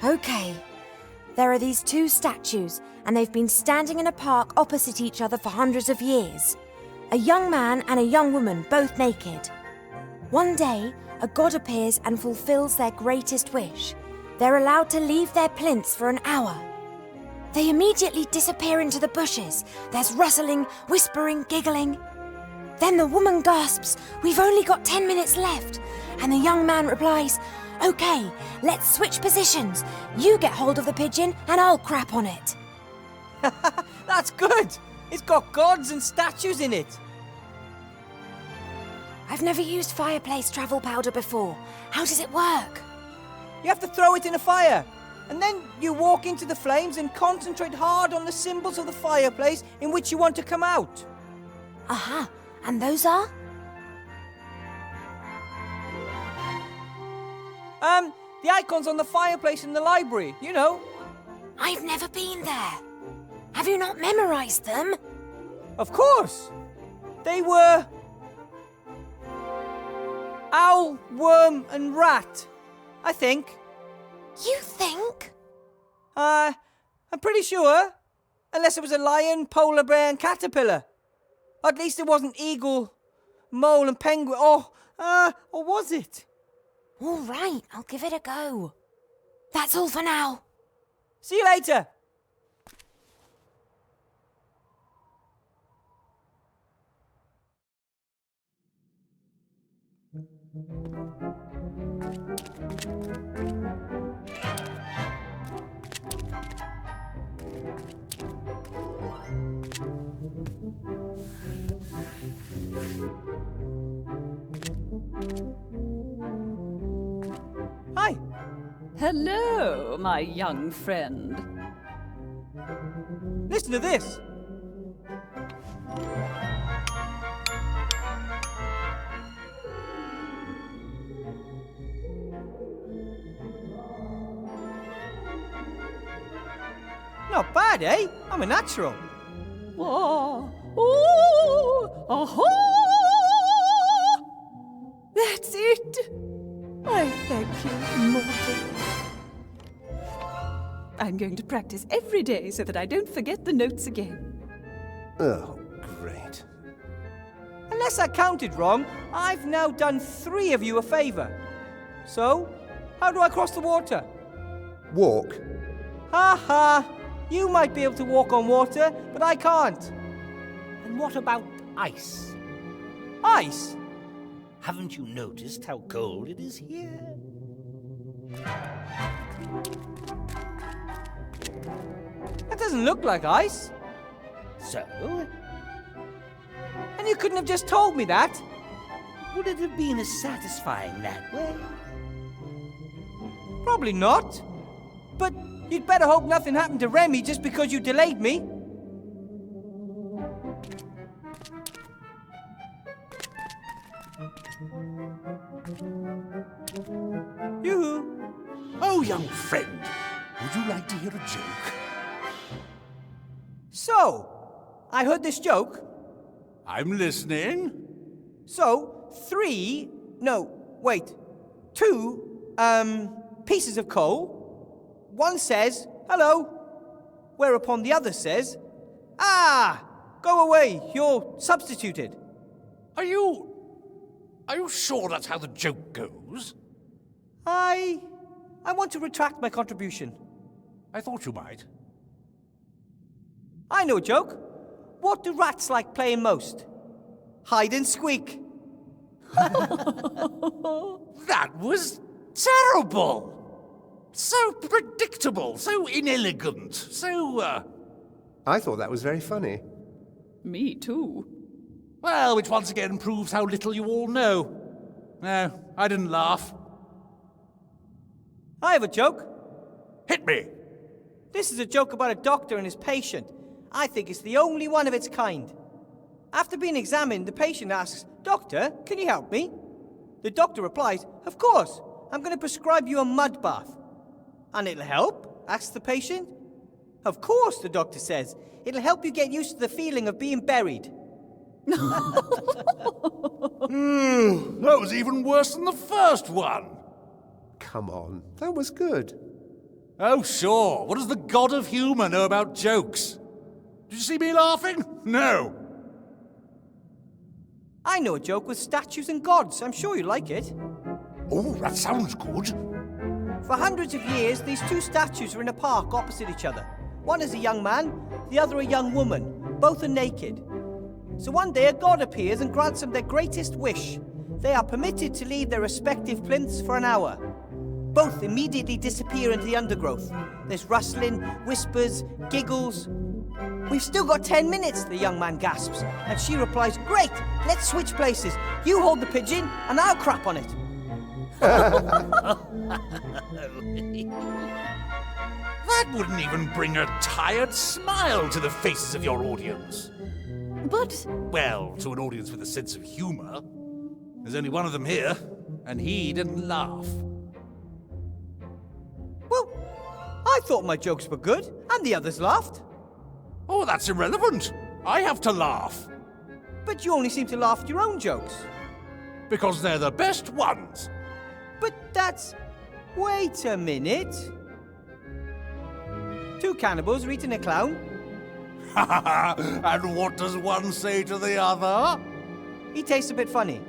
Okay. there are these two statues, and they've been standing in a park opposite each other for hundreds of years. A young man and a young woman, both naked. One day, a god appears and fulfills their greatest wish. They're allowed to leave their plinths for an hour. They immediately disappear into the bushes. There's rustling, whispering, giggling. Then the woman gasps, "We've only got 10 minutes left." And the young man replies, "Okay, let's switch positions. You get hold of the pigeon and I'll crap on it." That's good! It's got gods and statues in it. I've never used fireplace travel powder before. How does it work? You have to throw it in a fire, and then you walk into the flames and concentrate hard on the symbols of the fireplace in which you want to come out. Aha, and those are? The icons on the fireplace in the library, you know. I've never been there. Have you not memorized them? Of course. They were owl, worm, and rat, I think. You think? I'm pretty sure. Unless it was a lion, polar bear, and caterpillar. Or at least it wasn't eagle, mole, and penguin. Or was it? All right, I'll give it a go. That's all for now. See you later. Hi. Hello, my young friend. Listen to this. Not bad, eh? I'm a natural. Oh, oh, aha! That's it. I thank you, mortal. I'm going to practice every day so that I don't forget the notes again. Oh, great. Unless I counted wrong, I've now done 3 of you a favour. So, how do I cross the water? Walk? Ha ha! You might be able to walk on water, but I can't. And what about ice? Ice? Haven't you noticed how cold it is here? That doesn't look like ice. So? And you couldn't have just told me that? Would it have been as satisfying that way? Probably not. But you'd better hope nothing happened to Remy just because you delayed me. Yoo-hoo. Oh, young friend, would you like to hear a joke? So, I heard this joke. I'm listening. So, 2 pieces of coal. One says, "Hello," whereupon the other says, "Ah, go away, you're substituted." Are you sure that's how the joke goes? I want to retract my contribution. I thought you might. I know a joke. What do rats like playing most? Hide and squeak. That was terrible! So predictable, so inelegant, so, I thought that was very funny. Me too. Well, which once again proves how little you all know. No, I didn't laugh. I have a joke. Hit me! This is a joke about a doctor and his patient. I think it's the only one of its kind. After being examined, the patient asks, "Doctor, can you help me?" The doctor replies, "Of course, I'm going to prescribe you a mud bath." "And it'll help?" asks the patient. "Of course," the doctor says. "It'll help you get used to the feeling of being buried." That was even worse than the first one. Come on, that was good. Oh, sure. What does the god of humour know about jokes? Did you see me laughing? No. I know a joke with statues and gods. I'm sure you like it. Oh, that sounds good. For hundreds of years, these two statues were in a park opposite each other. One is a young man, the other a young woman. Both are naked. So one day a god appears and grants them their greatest wish. They are permitted to leave their respective plinths for an hour. Both immediately disappear into the undergrowth. There's rustling, whispers, giggles. "We've still got 10 minutes, the young man gasps. And she replies, "Great, let's switch places. You hold the pigeon and I'll crap on it." That wouldn't even bring a tired smile to the faces of your audience. But... Well, to an audience with a sense of humour. There's only one of them here, and he didn't laugh. Well, I thought my jokes were good, and the others laughed. Oh, that's irrelevant. I have to laugh. But you only seem to laugh at your own jokes. Because they're the best ones. But that's... Wait a minute. Two cannibals are eating a clown. And what does one say to the other? He tastes a bit funny.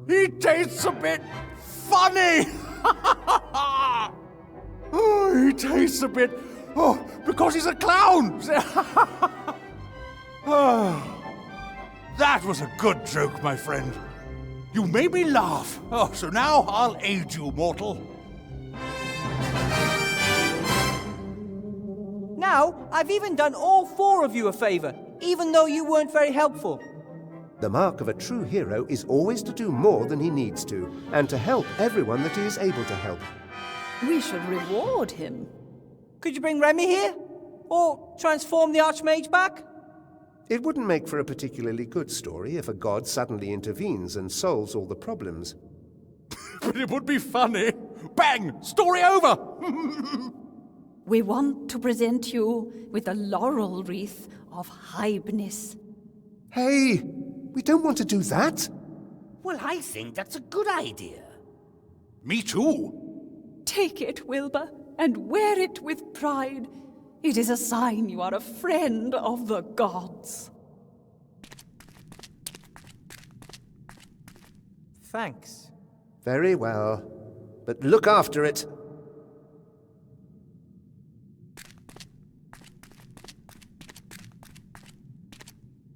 He tastes a bit funny. Oh, he tastes a bit... Oh, because he's a clown. That was a good joke, my friend. You made me laugh. Oh, so now I'll aid you, mortal. Now, I've even done all four of you a favour, even though you weren't very helpful. The mark of a true hero is always to do more than he needs to, and to help everyone that he is able to help. we should reward him. Could you bring Remy here? Or transform the Archmage back? It wouldn't make for a particularly good story if a god suddenly intervenes and solves all the problems. But it would be funny. Bang! Story over! We want to present you with a laurel wreath of Hybnis. Hey, we don't want to do that. Well, I think that's a good idea. Me too. Take it, Wilbur, and wear it with pride. It is a sign you are a friend of the gods. Thanks. Very well. But look after it.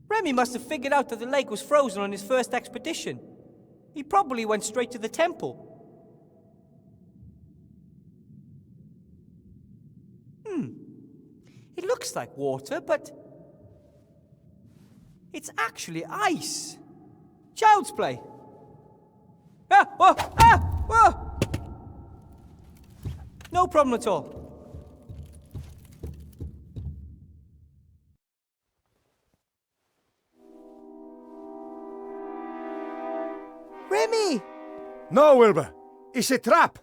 Remy must have figured out that the lake was frozen on his first expedition. He probably went straight to the temple. It looks like water, but it's actually ice. Child's play. Ah! Whoa! Ah! Whoa! No problem at all. Remy! No, Wilbur. It's a trap.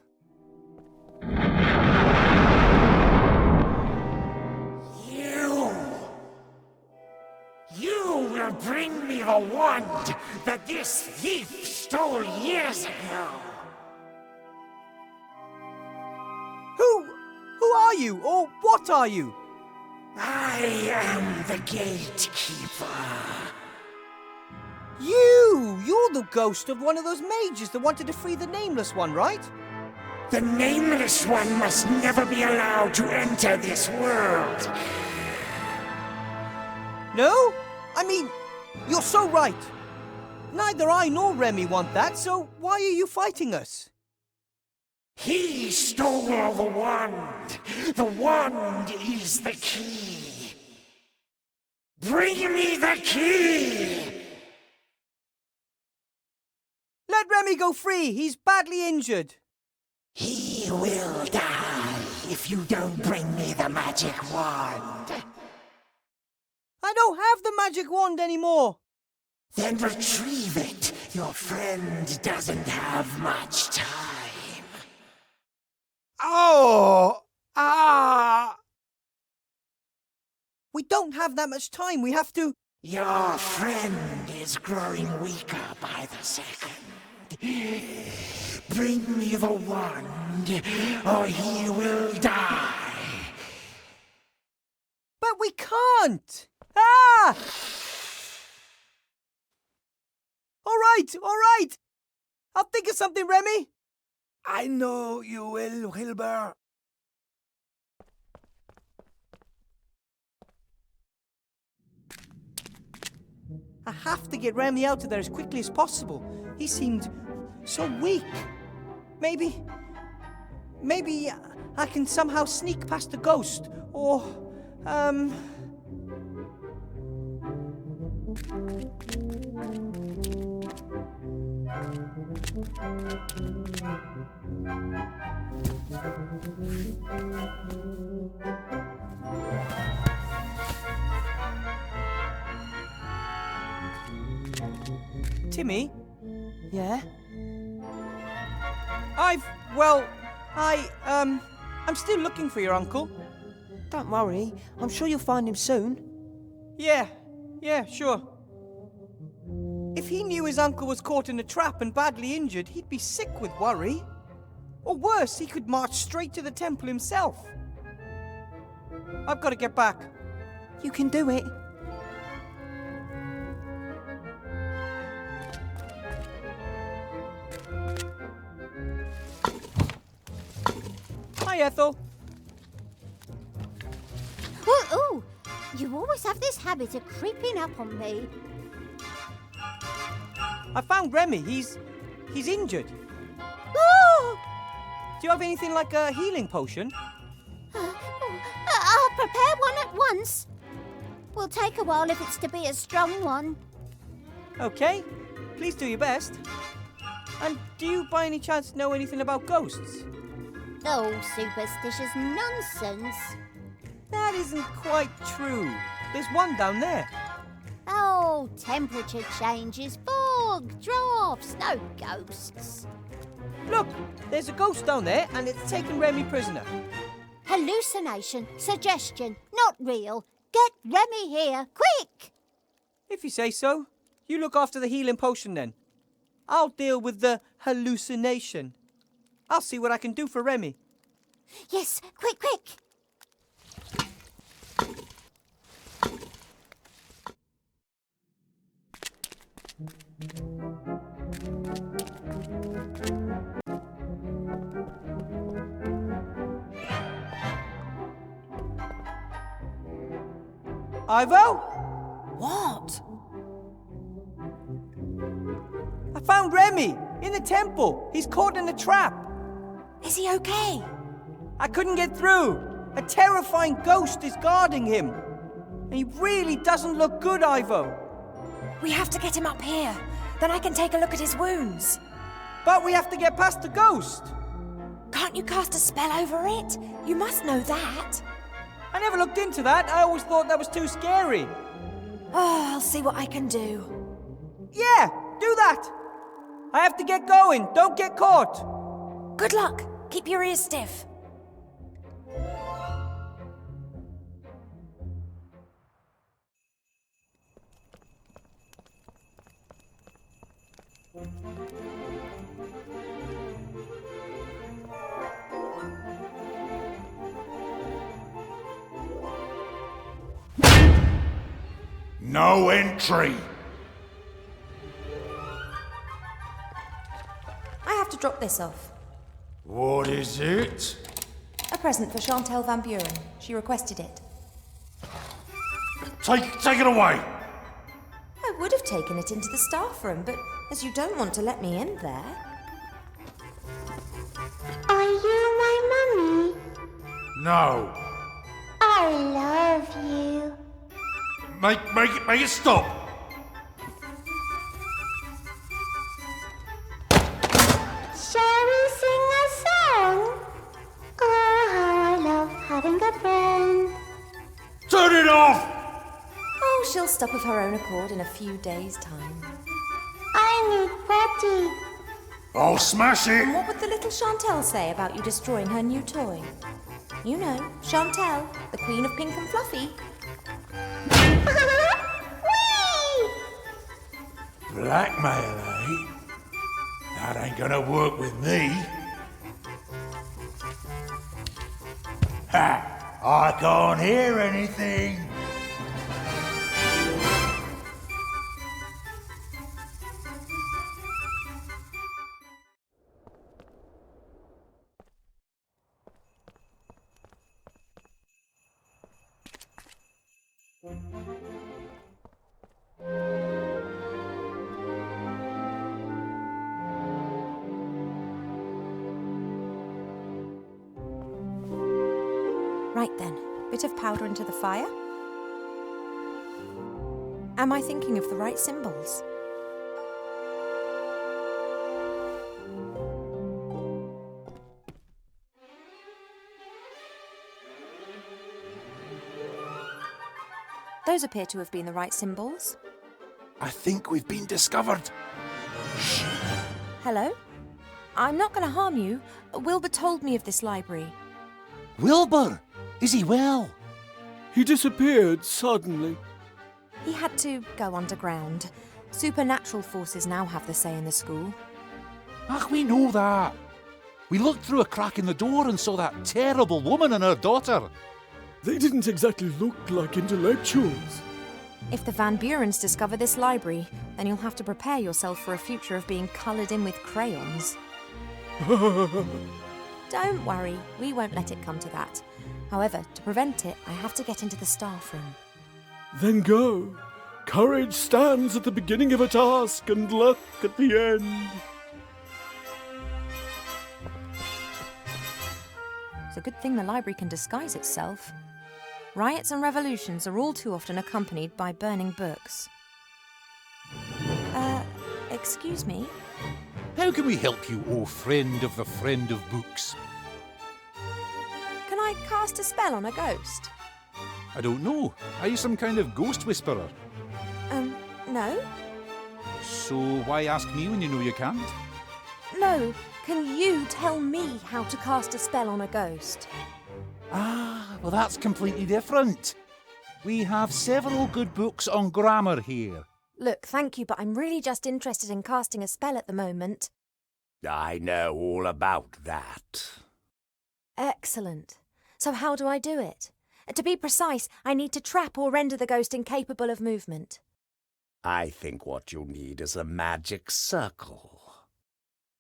You will bring me the wand that this thief stole years ago. Who are you, or what are you? I am the gatekeeper. You're the ghost of one of those mages that wanted to free the Nameless One, right? The Nameless One must never be allowed to enter this world. No? I mean, you're so right. Neither I nor Remy want that, so why are you fighting us? He stole the wand. The wand is the key. Bring me the key! Let Remy go free. He's badly injured. He will die if you don't bring me the magic wand. I don't have the magic wand anymore. Then retrieve it. Your friend doesn't have much time. Oh! Ah! We don't have that much time. We have to... Your friend is growing weaker by the second. bring me the wand, or he will die. But we can't! Ah! All right! I'll think of something, Remy. I know you will, Wilbur. I have to get Remy out of there as quickly as possible. He seemed so weak. Maybe I can somehow sneak past the ghost, or, Timmy? Yeah? I'm still looking for your uncle. Don't worry, I'm sure you'll find him soon. Yeah, sure. If he knew his uncle was caught in a trap and badly injured, he'd be sick with worry. Or worse, he could march straight to the temple himself. I've got to get back. You can do it. Hi, Ethel. Ooh, you always have this habit of creeping up on me. I found Remy. He's injured. Oh! Do you have anything like a healing potion? I'll prepare one at once. Will take a while if it's to be a strong one. Okay, please do your best. And do you by any chance know anything about ghosts? Oh, superstitious nonsense. That isn't quite true. There's one down there. Oh, temperature changes, fog, drafts, no ghosts. Look, there's a ghost down there and it's taken Remy prisoner. Hallucination, suggestion, not real. Get Remy here, quick! If you say so. You look after the healing potion then. I'll deal with the hallucination. I'll see what I can do for Remy. Yes, quick! Ivo? What? I found Remy in the temple. He's caught in a trap. Is he okay? I couldn't get through. A terrifying ghost is guarding him. And he really doesn't look good, Ivo. We have to get him up here. Then I can take a look at his wounds. But we have to get past the ghost. Can't you cast a spell over it? You must know that. I never looked into that. I always thought that was too scary. Oh, I'll see what I can do. Yeah, do that. I have to get going. Don't get caught. Good luck. Keep your ears stiff. No entry. I have to drop this off. What is it? A present for Chantal Van Buren. She requested it. Take it away. I would have taken it into the staff room, but as you don't want to let me in there... Are you my mummy? No. I love you. Make it stop. Shall we sing a song? Oh, how I love having a friend. Turn it off! Oh, she'll stop of her own accord in a few days' time. I need potty. I'll smash it. And what would the little Chantal say about you destroying her new toy? You know, Chantal, the queen of pink and fluffy. Blackmail, eh? That ain't gonna work with me. Ha! I can't hear anything. Right then, bit of powder into the fire. Am I thinking of the right symbols? Those appear to have been the right symbols. I think we've been discovered. Hello? I'm not going to harm you. Wilbur told me of this library. Wilbur! Is he well? He disappeared suddenly. He had to go underground. Supernatural forces now have the say in the school. Ach, we know that. We looked through a crack in the door and saw that terrible woman and her daughter. They didn't exactly look like intellectuals. If the Van Burens discover this library, then you'll have to prepare yourself for a future of being coloured in with crayons. Don't worry, we won't let it come to that. However, to prevent it, I have to get into the staff room. Then go. Courage stands at the beginning of a task and luck at the end. It's a good thing the library can disguise itself. Riots and revolutions are all too often accompanied by burning books. Excuse me? How can we help you, O friend of the friend of books? Can I cast a spell on a ghost? I don't know. Are you some kind of ghost whisperer? No. So why ask me when you know you can't? No, can you tell me how to cast a spell on a ghost? Ah, well that's completely different. We have several good books on grammar here. Look, thank you, but I'm really just interested in casting a spell at the moment. I know all about that. Excellent. So how do I do it? To be precise, I need to trap or render the ghost incapable of movement. I think what you need is a magic circle.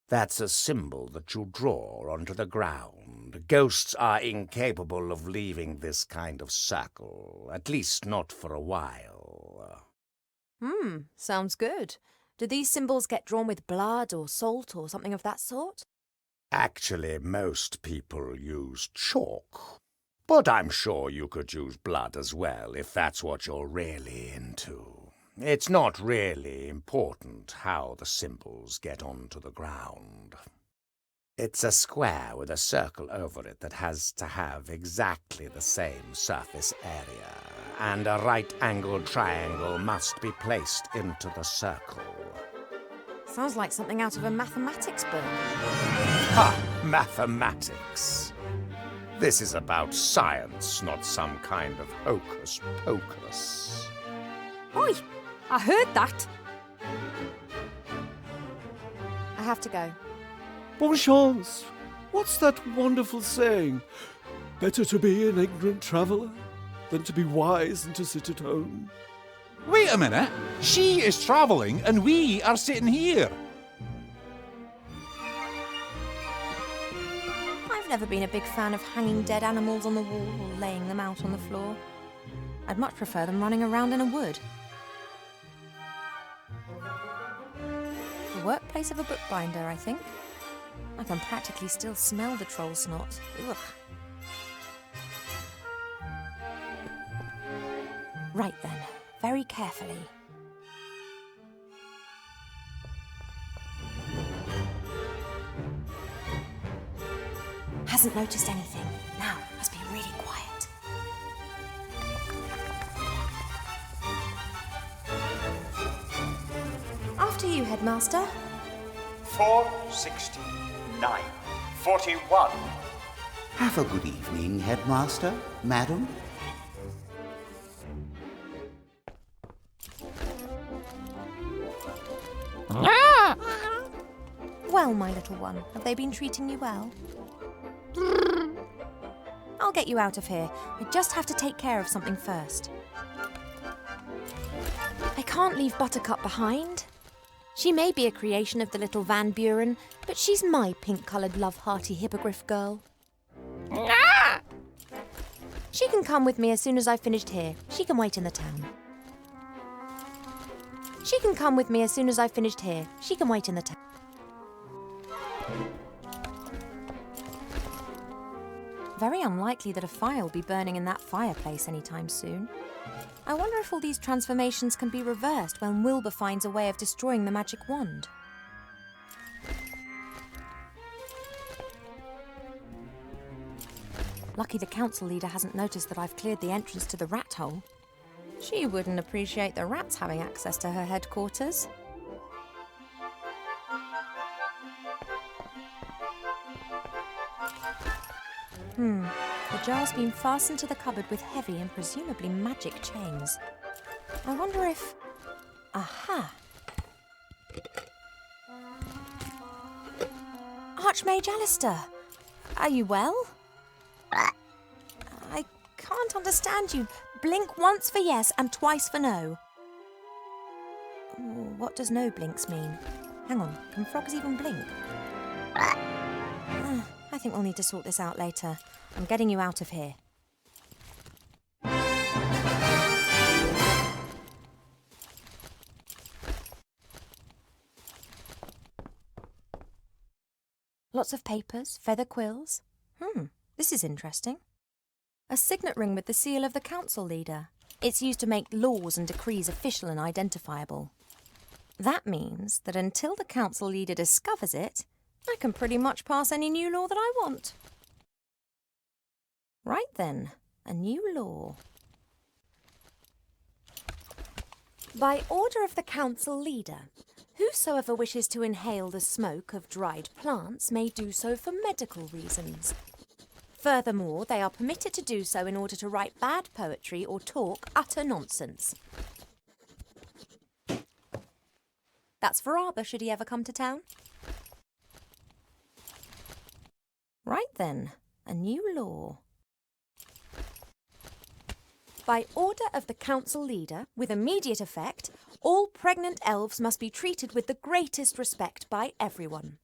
That's a symbol that you draw onto the ground. Ghosts are incapable of leaving this kind of circle, at least not for a while. Sounds good. Do these symbols get drawn with blood or salt or something of that sort? Actually, most people use chalk. But I'm sure you could use blood as well, if that's what you're really into. It's not really important how the symbols get onto the ground. It's a square with a circle over it that has to have exactly the same surface area, and a right-angled triangle must be placed into the circle. Sounds like something out of a mathematics book. Ha! Mathematics. This is about science, not some kind of hocus-pocus. Oi! I heard that. I have to go. Bon chance. What's that wonderful saying? Better to be an ignorant traveller than to be wise and to sit at home. Wait a minute. She is travelling and we are sitting here. I've never been a big fan of hanging dead animals on the wall or laying them out on the floor. I'd much prefer them running around in a wood. The workplace of a bookbinder, I think. I can practically still smell the troll snot. Ugh. Right then, very carefully. Hasn't noticed anything. Now, must be really quiet. After you, Headmaster. 469. 41. Have a good evening, Headmaster, Madam. well, my little one? Have they been treating you well? I'll get you out of here. I just have to take care of something first. I can't leave Buttercup behind. She may be a creation of the little Van Buren, but she's my pink-coloured love-hearty hippogriff girl. She can come with me as soon as I've finished here. She can wait in the town. She can come with me as soon as I've finished here. She can wait in the town. Very unlikely that a fire will be burning in that fireplace anytime soon. I wonder if all these transformations can be reversed when Wilbur finds a way of destroying the magic wand. Lucky the council leader hasn't noticed that I've cleared the entrance to the rat hole. She wouldn't appreciate the rats having access to her headquarters. The jar's been fastened to the cupboard with heavy and presumably magic chains. I wonder if... Aha! Archmage Alistair! Are you well? I can't understand you. Blink once for yes and twice for no. What does no blinks mean? Hang on, can frogs even blink? I think we'll need to sort this out later. I'm getting you out of here. Lots of papers, feather quills. This is interesting. A signet ring with the seal of the council leader. It's used to make laws and decrees official and identifiable. That means that until the council leader discovers it, I can pretty much pass any new law that I want. Right then, a new law. By order of the council leader, whosoever wishes to inhale the smoke of dried plants may do so for medical reasons. Furthermore, they are permitted to do so in order to write bad poetry or talk utter nonsense. That's for Arbor, should he ever come to town. Right then, a new law. By order of the council leader, with immediate effect, all pregnant elves must be treated with the greatest respect by everyone.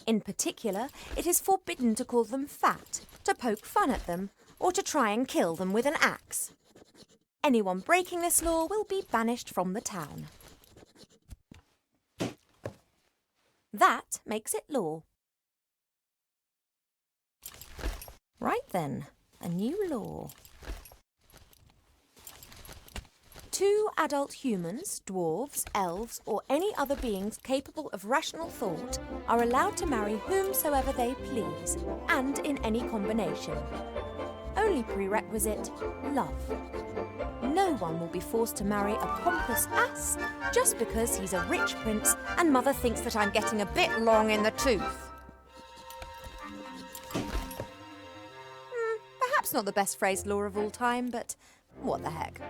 In particular, it is forbidden to call them fat, to poke fun at them, or to try and kill them with an axe. Anyone breaking this law will be banished from the town. That makes it law. Right then, a new law. 2 adult humans, dwarves, elves, or any other beings capable of rational thought are allowed to marry whomsoever they please, and in any combination. Only prerequisite, love. No one will be forced to marry a pompous ass just because he's a rich prince and mother thinks that I'm getting a bit long in the tooth. Perhaps not the best phrased law of all time, but what the heck.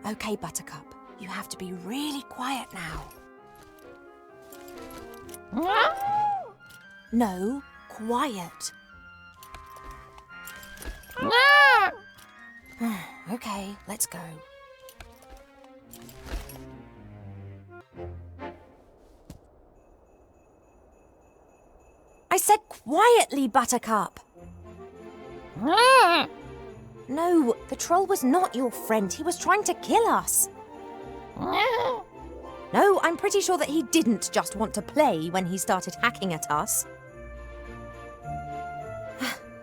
Okay, Buttercup, you have to be really quiet now. No, quiet. Okay, let's go. I said quietly, Buttercup. No, the troll was not your friend. He was trying to kill us. No, I'm pretty sure that he didn't just want to play when he started hacking at us.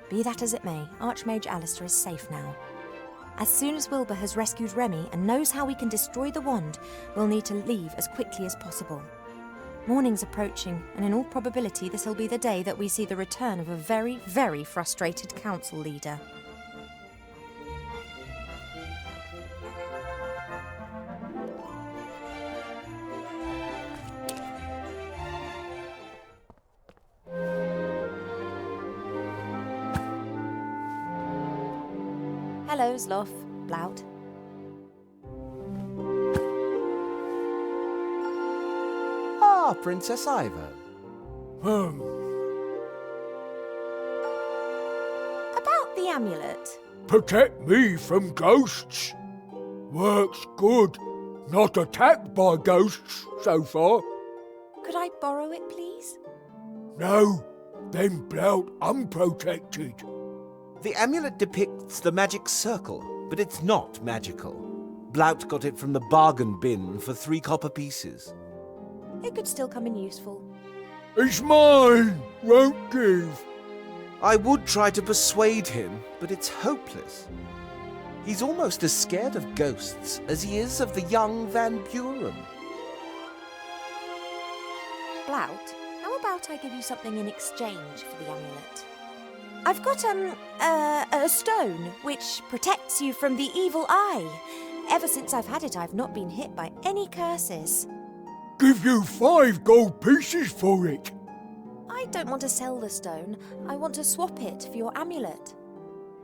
Be that as it may, Archmage Alistair is safe now. As soon as Wilbur has rescued Remy and knows how we can destroy the wand, we'll need to leave as quickly as possible. Morning's approaching, and in all probability this will be the day that we see the return of a very, very frustrated council leader. Hello, Sloth. Blout. Ah, Princess Ivo. About the amulet. Protect me from ghosts. Works good. Not attacked by ghosts so far. Could I borrow it, please? No, then Blout unprotected. The amulet depicts the magic circle, but it's not magical. Blout got it from the bargain bin for 3 copper pieces. It could still come in useful. It's mine. Won't give. I would try to persuade him, but it's hopeless. He's almost as scared of ghosts as he is of the young Van Buren. Blout, how about I give you something in exchange for the amulet? I've got a stone which protects you from the evil eye. Ever since I've had it, I've not been hit by any curses. Give you 5 gold pieces for it. I don't want to sell the stone. I want to swap it for your amulet.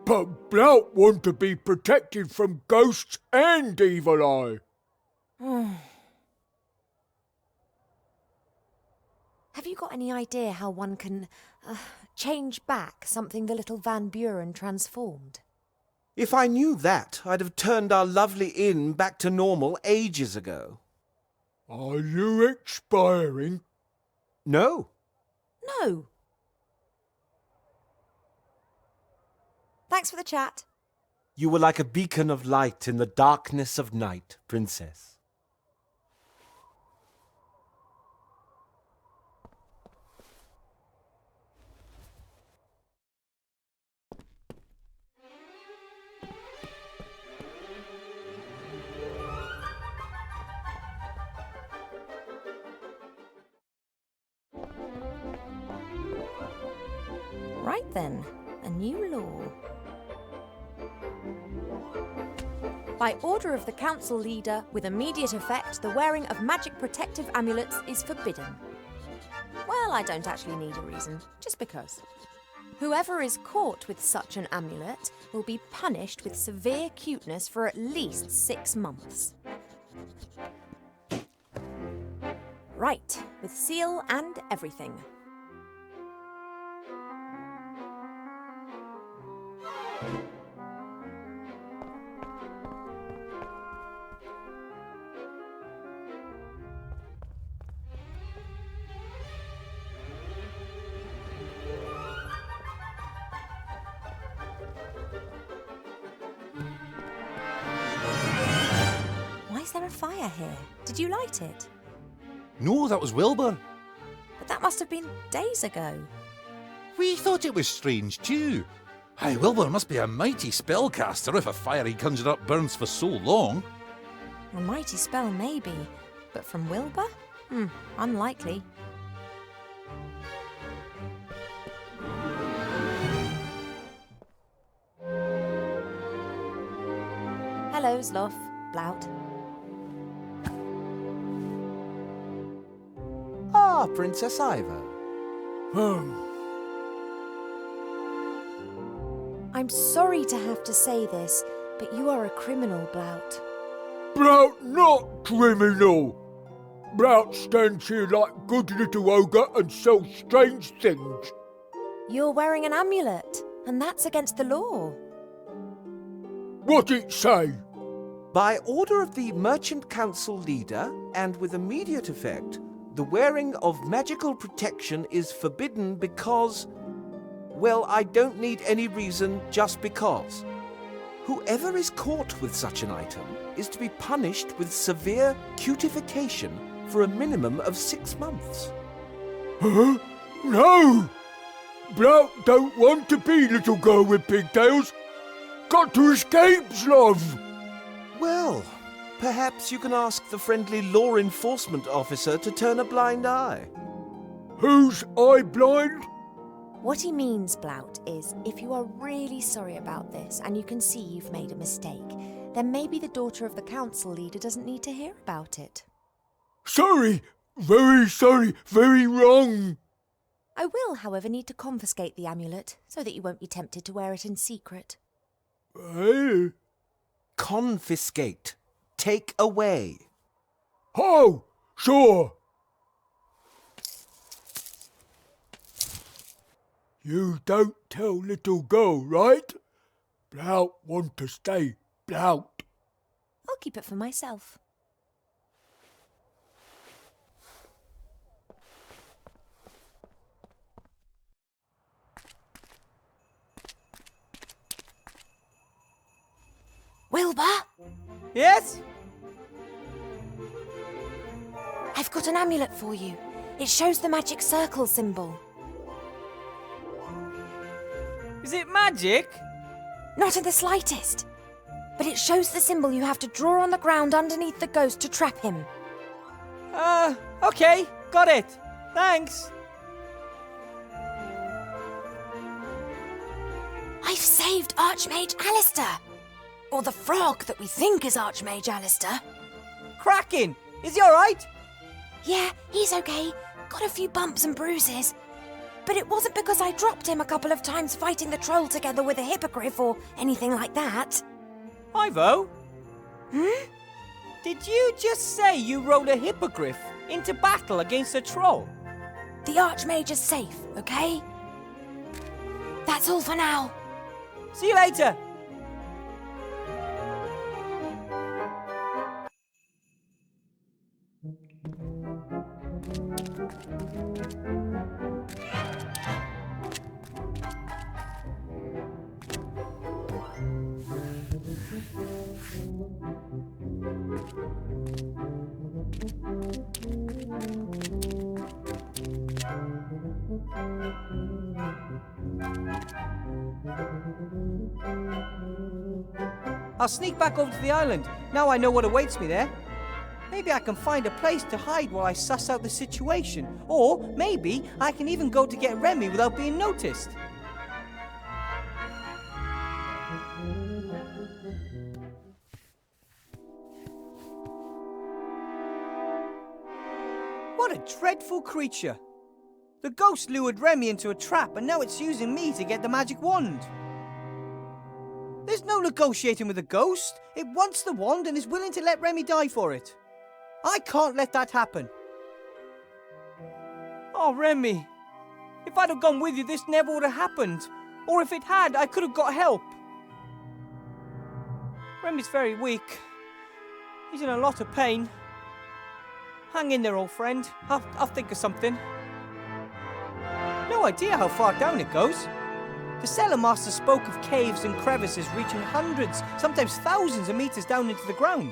But Blout want to be protected from ghosts and evil eye. Have you got any idea how one can change back something the little Van Buren transformed? If I knew that, I'd have turned our lovely inn back to normal ages ago. Are you expiring? No. No. Thanks for the chat. You were like a beacon of light in the darkness of night, Princess. Right then, a new law. By order of the council leader, with immediate effect, the wearing of magic protective amulets is forbidden. Well, I don't actually need a reason, just because. Whoever is caught with such an amulet will be punished with severe cuteness for at least 6 months. Right, with seal and everything. Why is there a fire here? Did you light it? No, that was Wilbur. But that must have been days ago. We thought it was strange too. Aye, Wilbur must be a mighty spellcaster if a fire he conjured up burns for so long. A mighty spell, maybe. But from Wilbur? Unlikely. Hello, Sloth. Blout. Ah, Princess Ivo. I'm sorry to have to say this, but you are a criminal, Blout. Blout not criminal. Blout stands here like good little ogre and sells strange things. You're wearing an amulet, and that's against the law. What it say? By order of the Merchant Council leader, and with immediate effect, the wearing of magical protection is forbidden because... well, I don't need any reason, just because. Whoever is caught with such an item is to be punished with severe cutification for a minimum of 6 months. Huh? No! Blout don't want to be little girl with pigtails. Got to escape, love. Well, perhaps you can ask the friendly law enforcement officer to turn a blind eye. Who's eye blind? What he means, Blout, is if you are really sorry about this and you can see you've made a mistake, then maybe the daughter of the council leader doesn't need to hear about it. Sorry, very wrong. I will, however, need to confiscate the amulet so that you won't be tempted to wear it in secret. Eh? Confiscate. Take away. Oh, sure. You don't tell little girl, right? Blout want to stay, blout. I'll keep it for myself. Wilbur? Yes? I've got an amulet for you. It shows the magic circle symbol. Is it magic? Not in the slightest. But it shows the symbol you have to draw on the ground underneath the ghost to trap him. Okay, got it. Thanks. I've saved Archmage Alistair. Or the frog that we think is Archmage Alistair. Cracking! Is he alright? Yeah, he's okay. Got a few bumps and bruises. But it wasn't because I dropped him a couple of times fighting the troll together with a hippogriff or anything like that. Ivo? Did you just say you rode a hippogriff into battle against a troll? The Archmage is safe, okay? That's all for now. See you later. I'll sneak back over to the island. Now I know what awaits me there. Maybe I can find a place to hide while I suss out the situation. Or maybe I can even go to get Remy without being noticed. What a dreadful creature. The ghost lured Remy into a trap and now it's using me to get the magic wand. There's no negotiating with the ghost. It wants the wand and is willing to let Remy die for it. I can't let that happen. Oh, Remy. If I'd have gone with you, this never would have happened. Or if it had, I could have got help. Remy's very weak. He's in a lot of pain. Hang in there, old friend. I'll think of something. No idea how far down it goes. The cellar master spoke of caves and crevices reaching hundreds, sometimes thousands of meters down into the ground.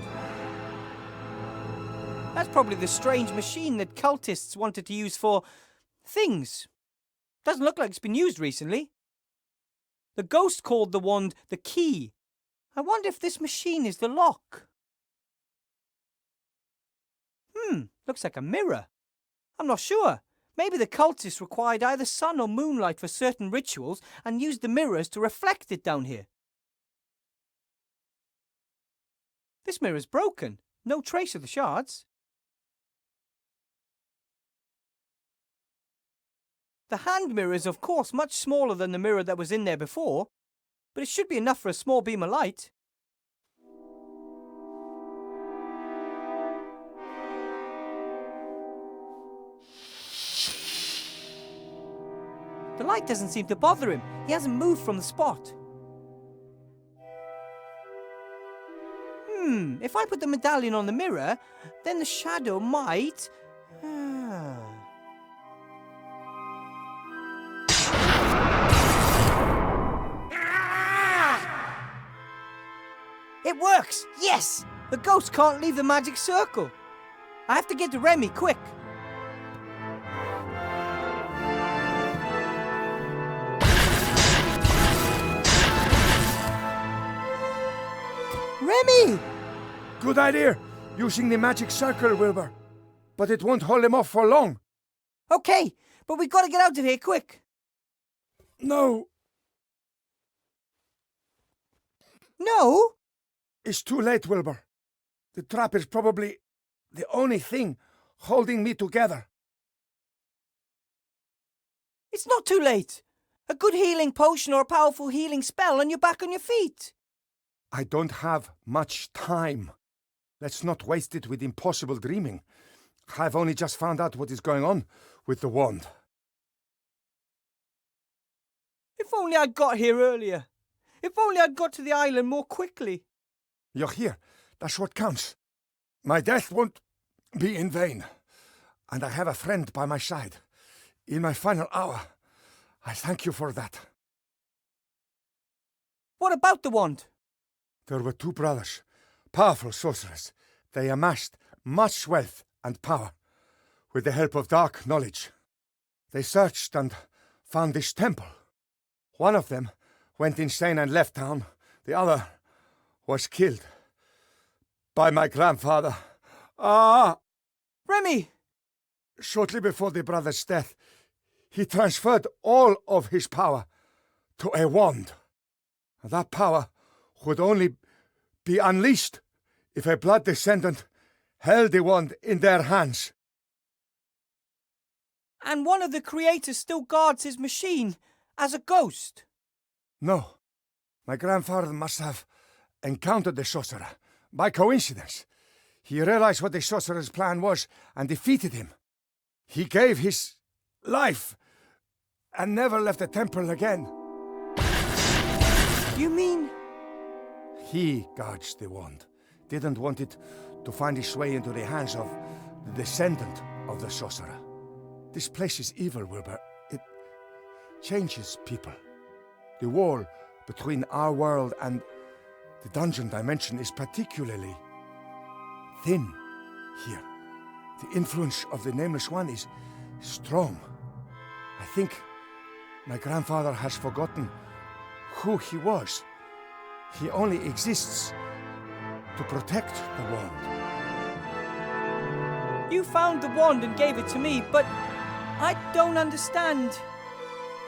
That's probably the strange machine that cultists wanted to use for things. Doesn't look like it's been used recently. The ghost called the wand the key. I wonder if this machine is the lock. Looks like a mirror. I'm not sure. Maybe the cultists required either sun or moonlight for certain rituals and used the mirrors to reflect it down here. This mirror's broken. No trace of the shards. The hand mirror is, of course, much smaller than the mirror that was in there before, but it should be enough for a small beam of light. The light doesn't seem to bother him. He hasn't moved from the spot. If I put the medallion on the mirror, then the shadow might... It works! Yes! The ghost can't leave the magic circle. I have to get to Remy, quick. Remy! Good idea, using the magic circle, Wilbur. But it won't hold him off for long. Okay, but we gotta get out of here quick. No. No? It's too late, Wilbur. The trap is probably the only thing holding me together. It's not too late. A good healing potion or a powerful healing spell and you're back on your feet. I don't have much time. Let's not waste it with impossible dreaming. I've only just found out what is going on with the wand. If only I'd got here earlier. If only I'd got to the island more quickly. You're here. That's what counts. My death won't be in vain. And I have a friend by my side. In my final hour. I thank you for that. What about the wand? There were two brothers, powerful sorcerers. They amassed much wealth and power with the help of dark knowledge. They searched and found this temple. One of them went insane and left town. The other was killed by my grandfather. Remy! Shortly before the brother's death, he transferred all of his power to a wand. That power would only be unleashed if a blood descendant held the wand in their hands. And one of the creators still guards his machine as a ghost? No. My grandfather must have encountered the sorcerer by coincidence. He realized what the sorcerer's plan was and defeated him. He gave his life and never left the temple again. You mean? He guards the wand. Didn't want it to find its way into the hands of the descendant of the sorcerer. This place is evil, Wilbur. It changes people. The wall between our world and the dungeon dimension is particularly thin here. The influence of the Nameless One is strong. I think my grandfather has forgotten who he was. He only exists to protect the wand. You found the wand and gave it to me, but I don't understand.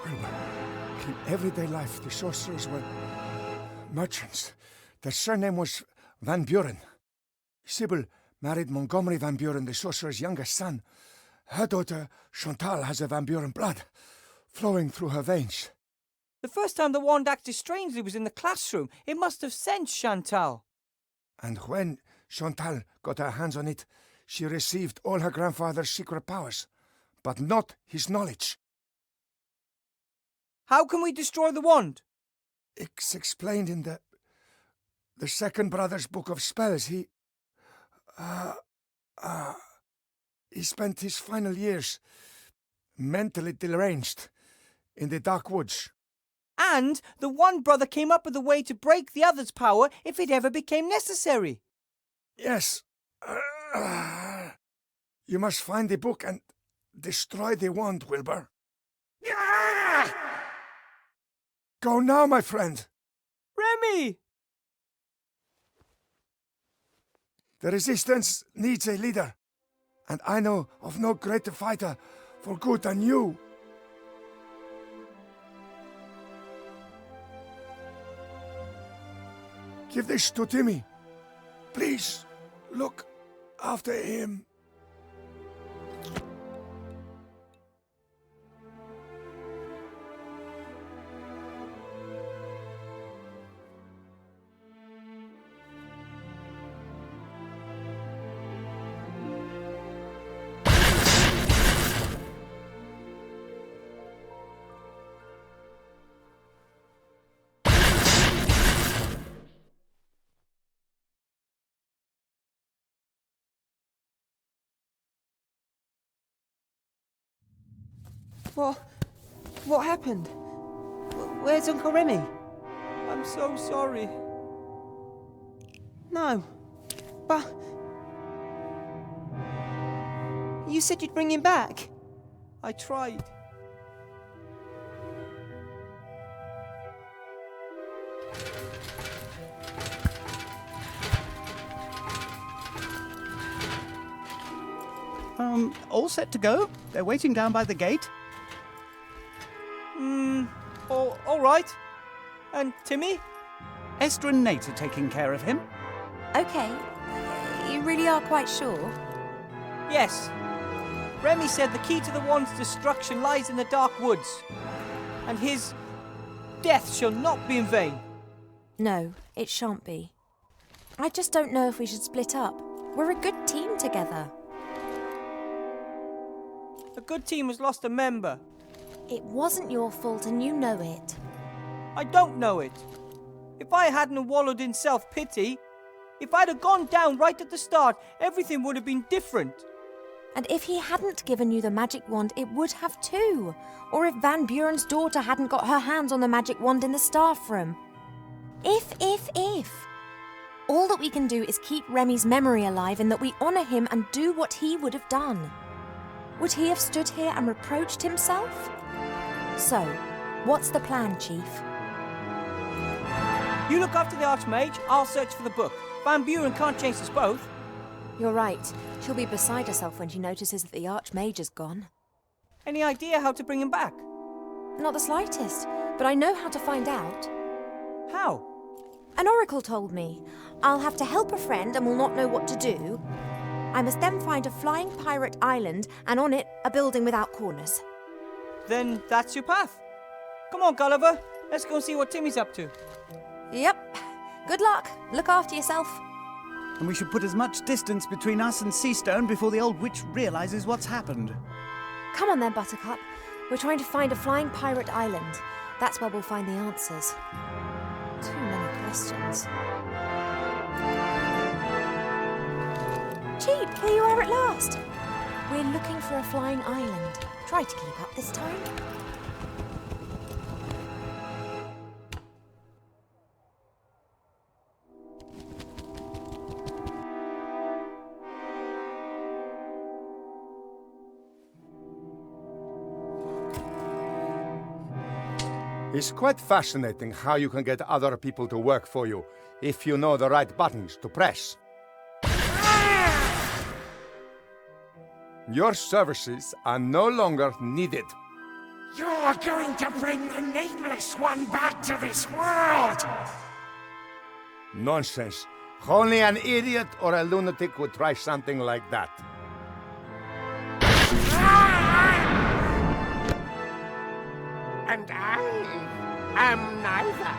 Wilbur, in everyday life, the sorcerers were merchants. Their surname was Van Buren. Sybil married Montgomery Van Buren, the sorcerer's youngest son. Her daughter, Chantal, has a Van Buren blood flowing through her veins. The first time the wand acted strangely was in the classroom. It must have sensed Chantal. And when Chantal got her hands on it, she received all her grandfather's secret powers, but not his knowledge. How can we destroy the wand? It's explained in the second brother's book of spells. He spent his final years mentally deranged in the dark woods. And the one brother came up with a way to break the other's power if it ever became necessary. Yes. You must find the book and destroy the wand, Wilbur. Go now, my friend. Remy! The resistance needs a leader, and I know of no greater fighter for good than you. Give this to Timmy. Please, look after him. What happened? Where's Uncle Remy? I'm so sorry. No, but... You said you'd bring him back. I tried. All set to go? They're waiting down by the gate? All right. And Timmy? Esther and Nate are taking care of him. Okay. You really are quite sure? Yes. Remy said the key to the wand's destruction lies in the dark woods. And his death shall not be in vain. No, it shan't be. I just don't know if we should split up. We're a good team together. A good team has lost a member. It wasn't your fault and you know it. I don't know it. If I hadn't wallowed in self-pity, if I'd have gone down right at the start, everything would have been different. And if he hadn't given you the magic wand, it would have too. Or if Van Buren's daughter hadn't got her hands on the magic wand in the staff room. If. All that we can do is keep Remy's memory alive in that we honour him and do what he would have done. Would he have stood here and reproached himself? So, what's the plan, Chief? You look after the Archmage, I'll search for the book. Van Buren can't chase us both. You're right. She'll be beside herself when she notices that the Archmage is gone. Any idea how to bring him back? Not the slightest, but I know how to find out. How? An oracle told me. I'll have to help a friend and will not know what to do. I must then find a flying pirate island and on it a building without corners. Then that's your path. Come on, Gulliver. Let's go and see what Timmy's up to. Yep. Good luck. Look after yourself. And we should put as much distance between us and Seastone before the old witch realises what's happened. Come on then, Buttercup. We're trying to find a flying pirate island. That's where we'll find the answers. Too many questions. Cheap, here you are at last. We're looking for a flying island. Try to keep up this time. It's quite fascinating how you can get other people to work for you if you know the right buttons to press. Your services are no longer needed. You're going to bring the nameless one back to this world! Nonsense. Only an idiot or a lunatic would try something like that. And I am neither.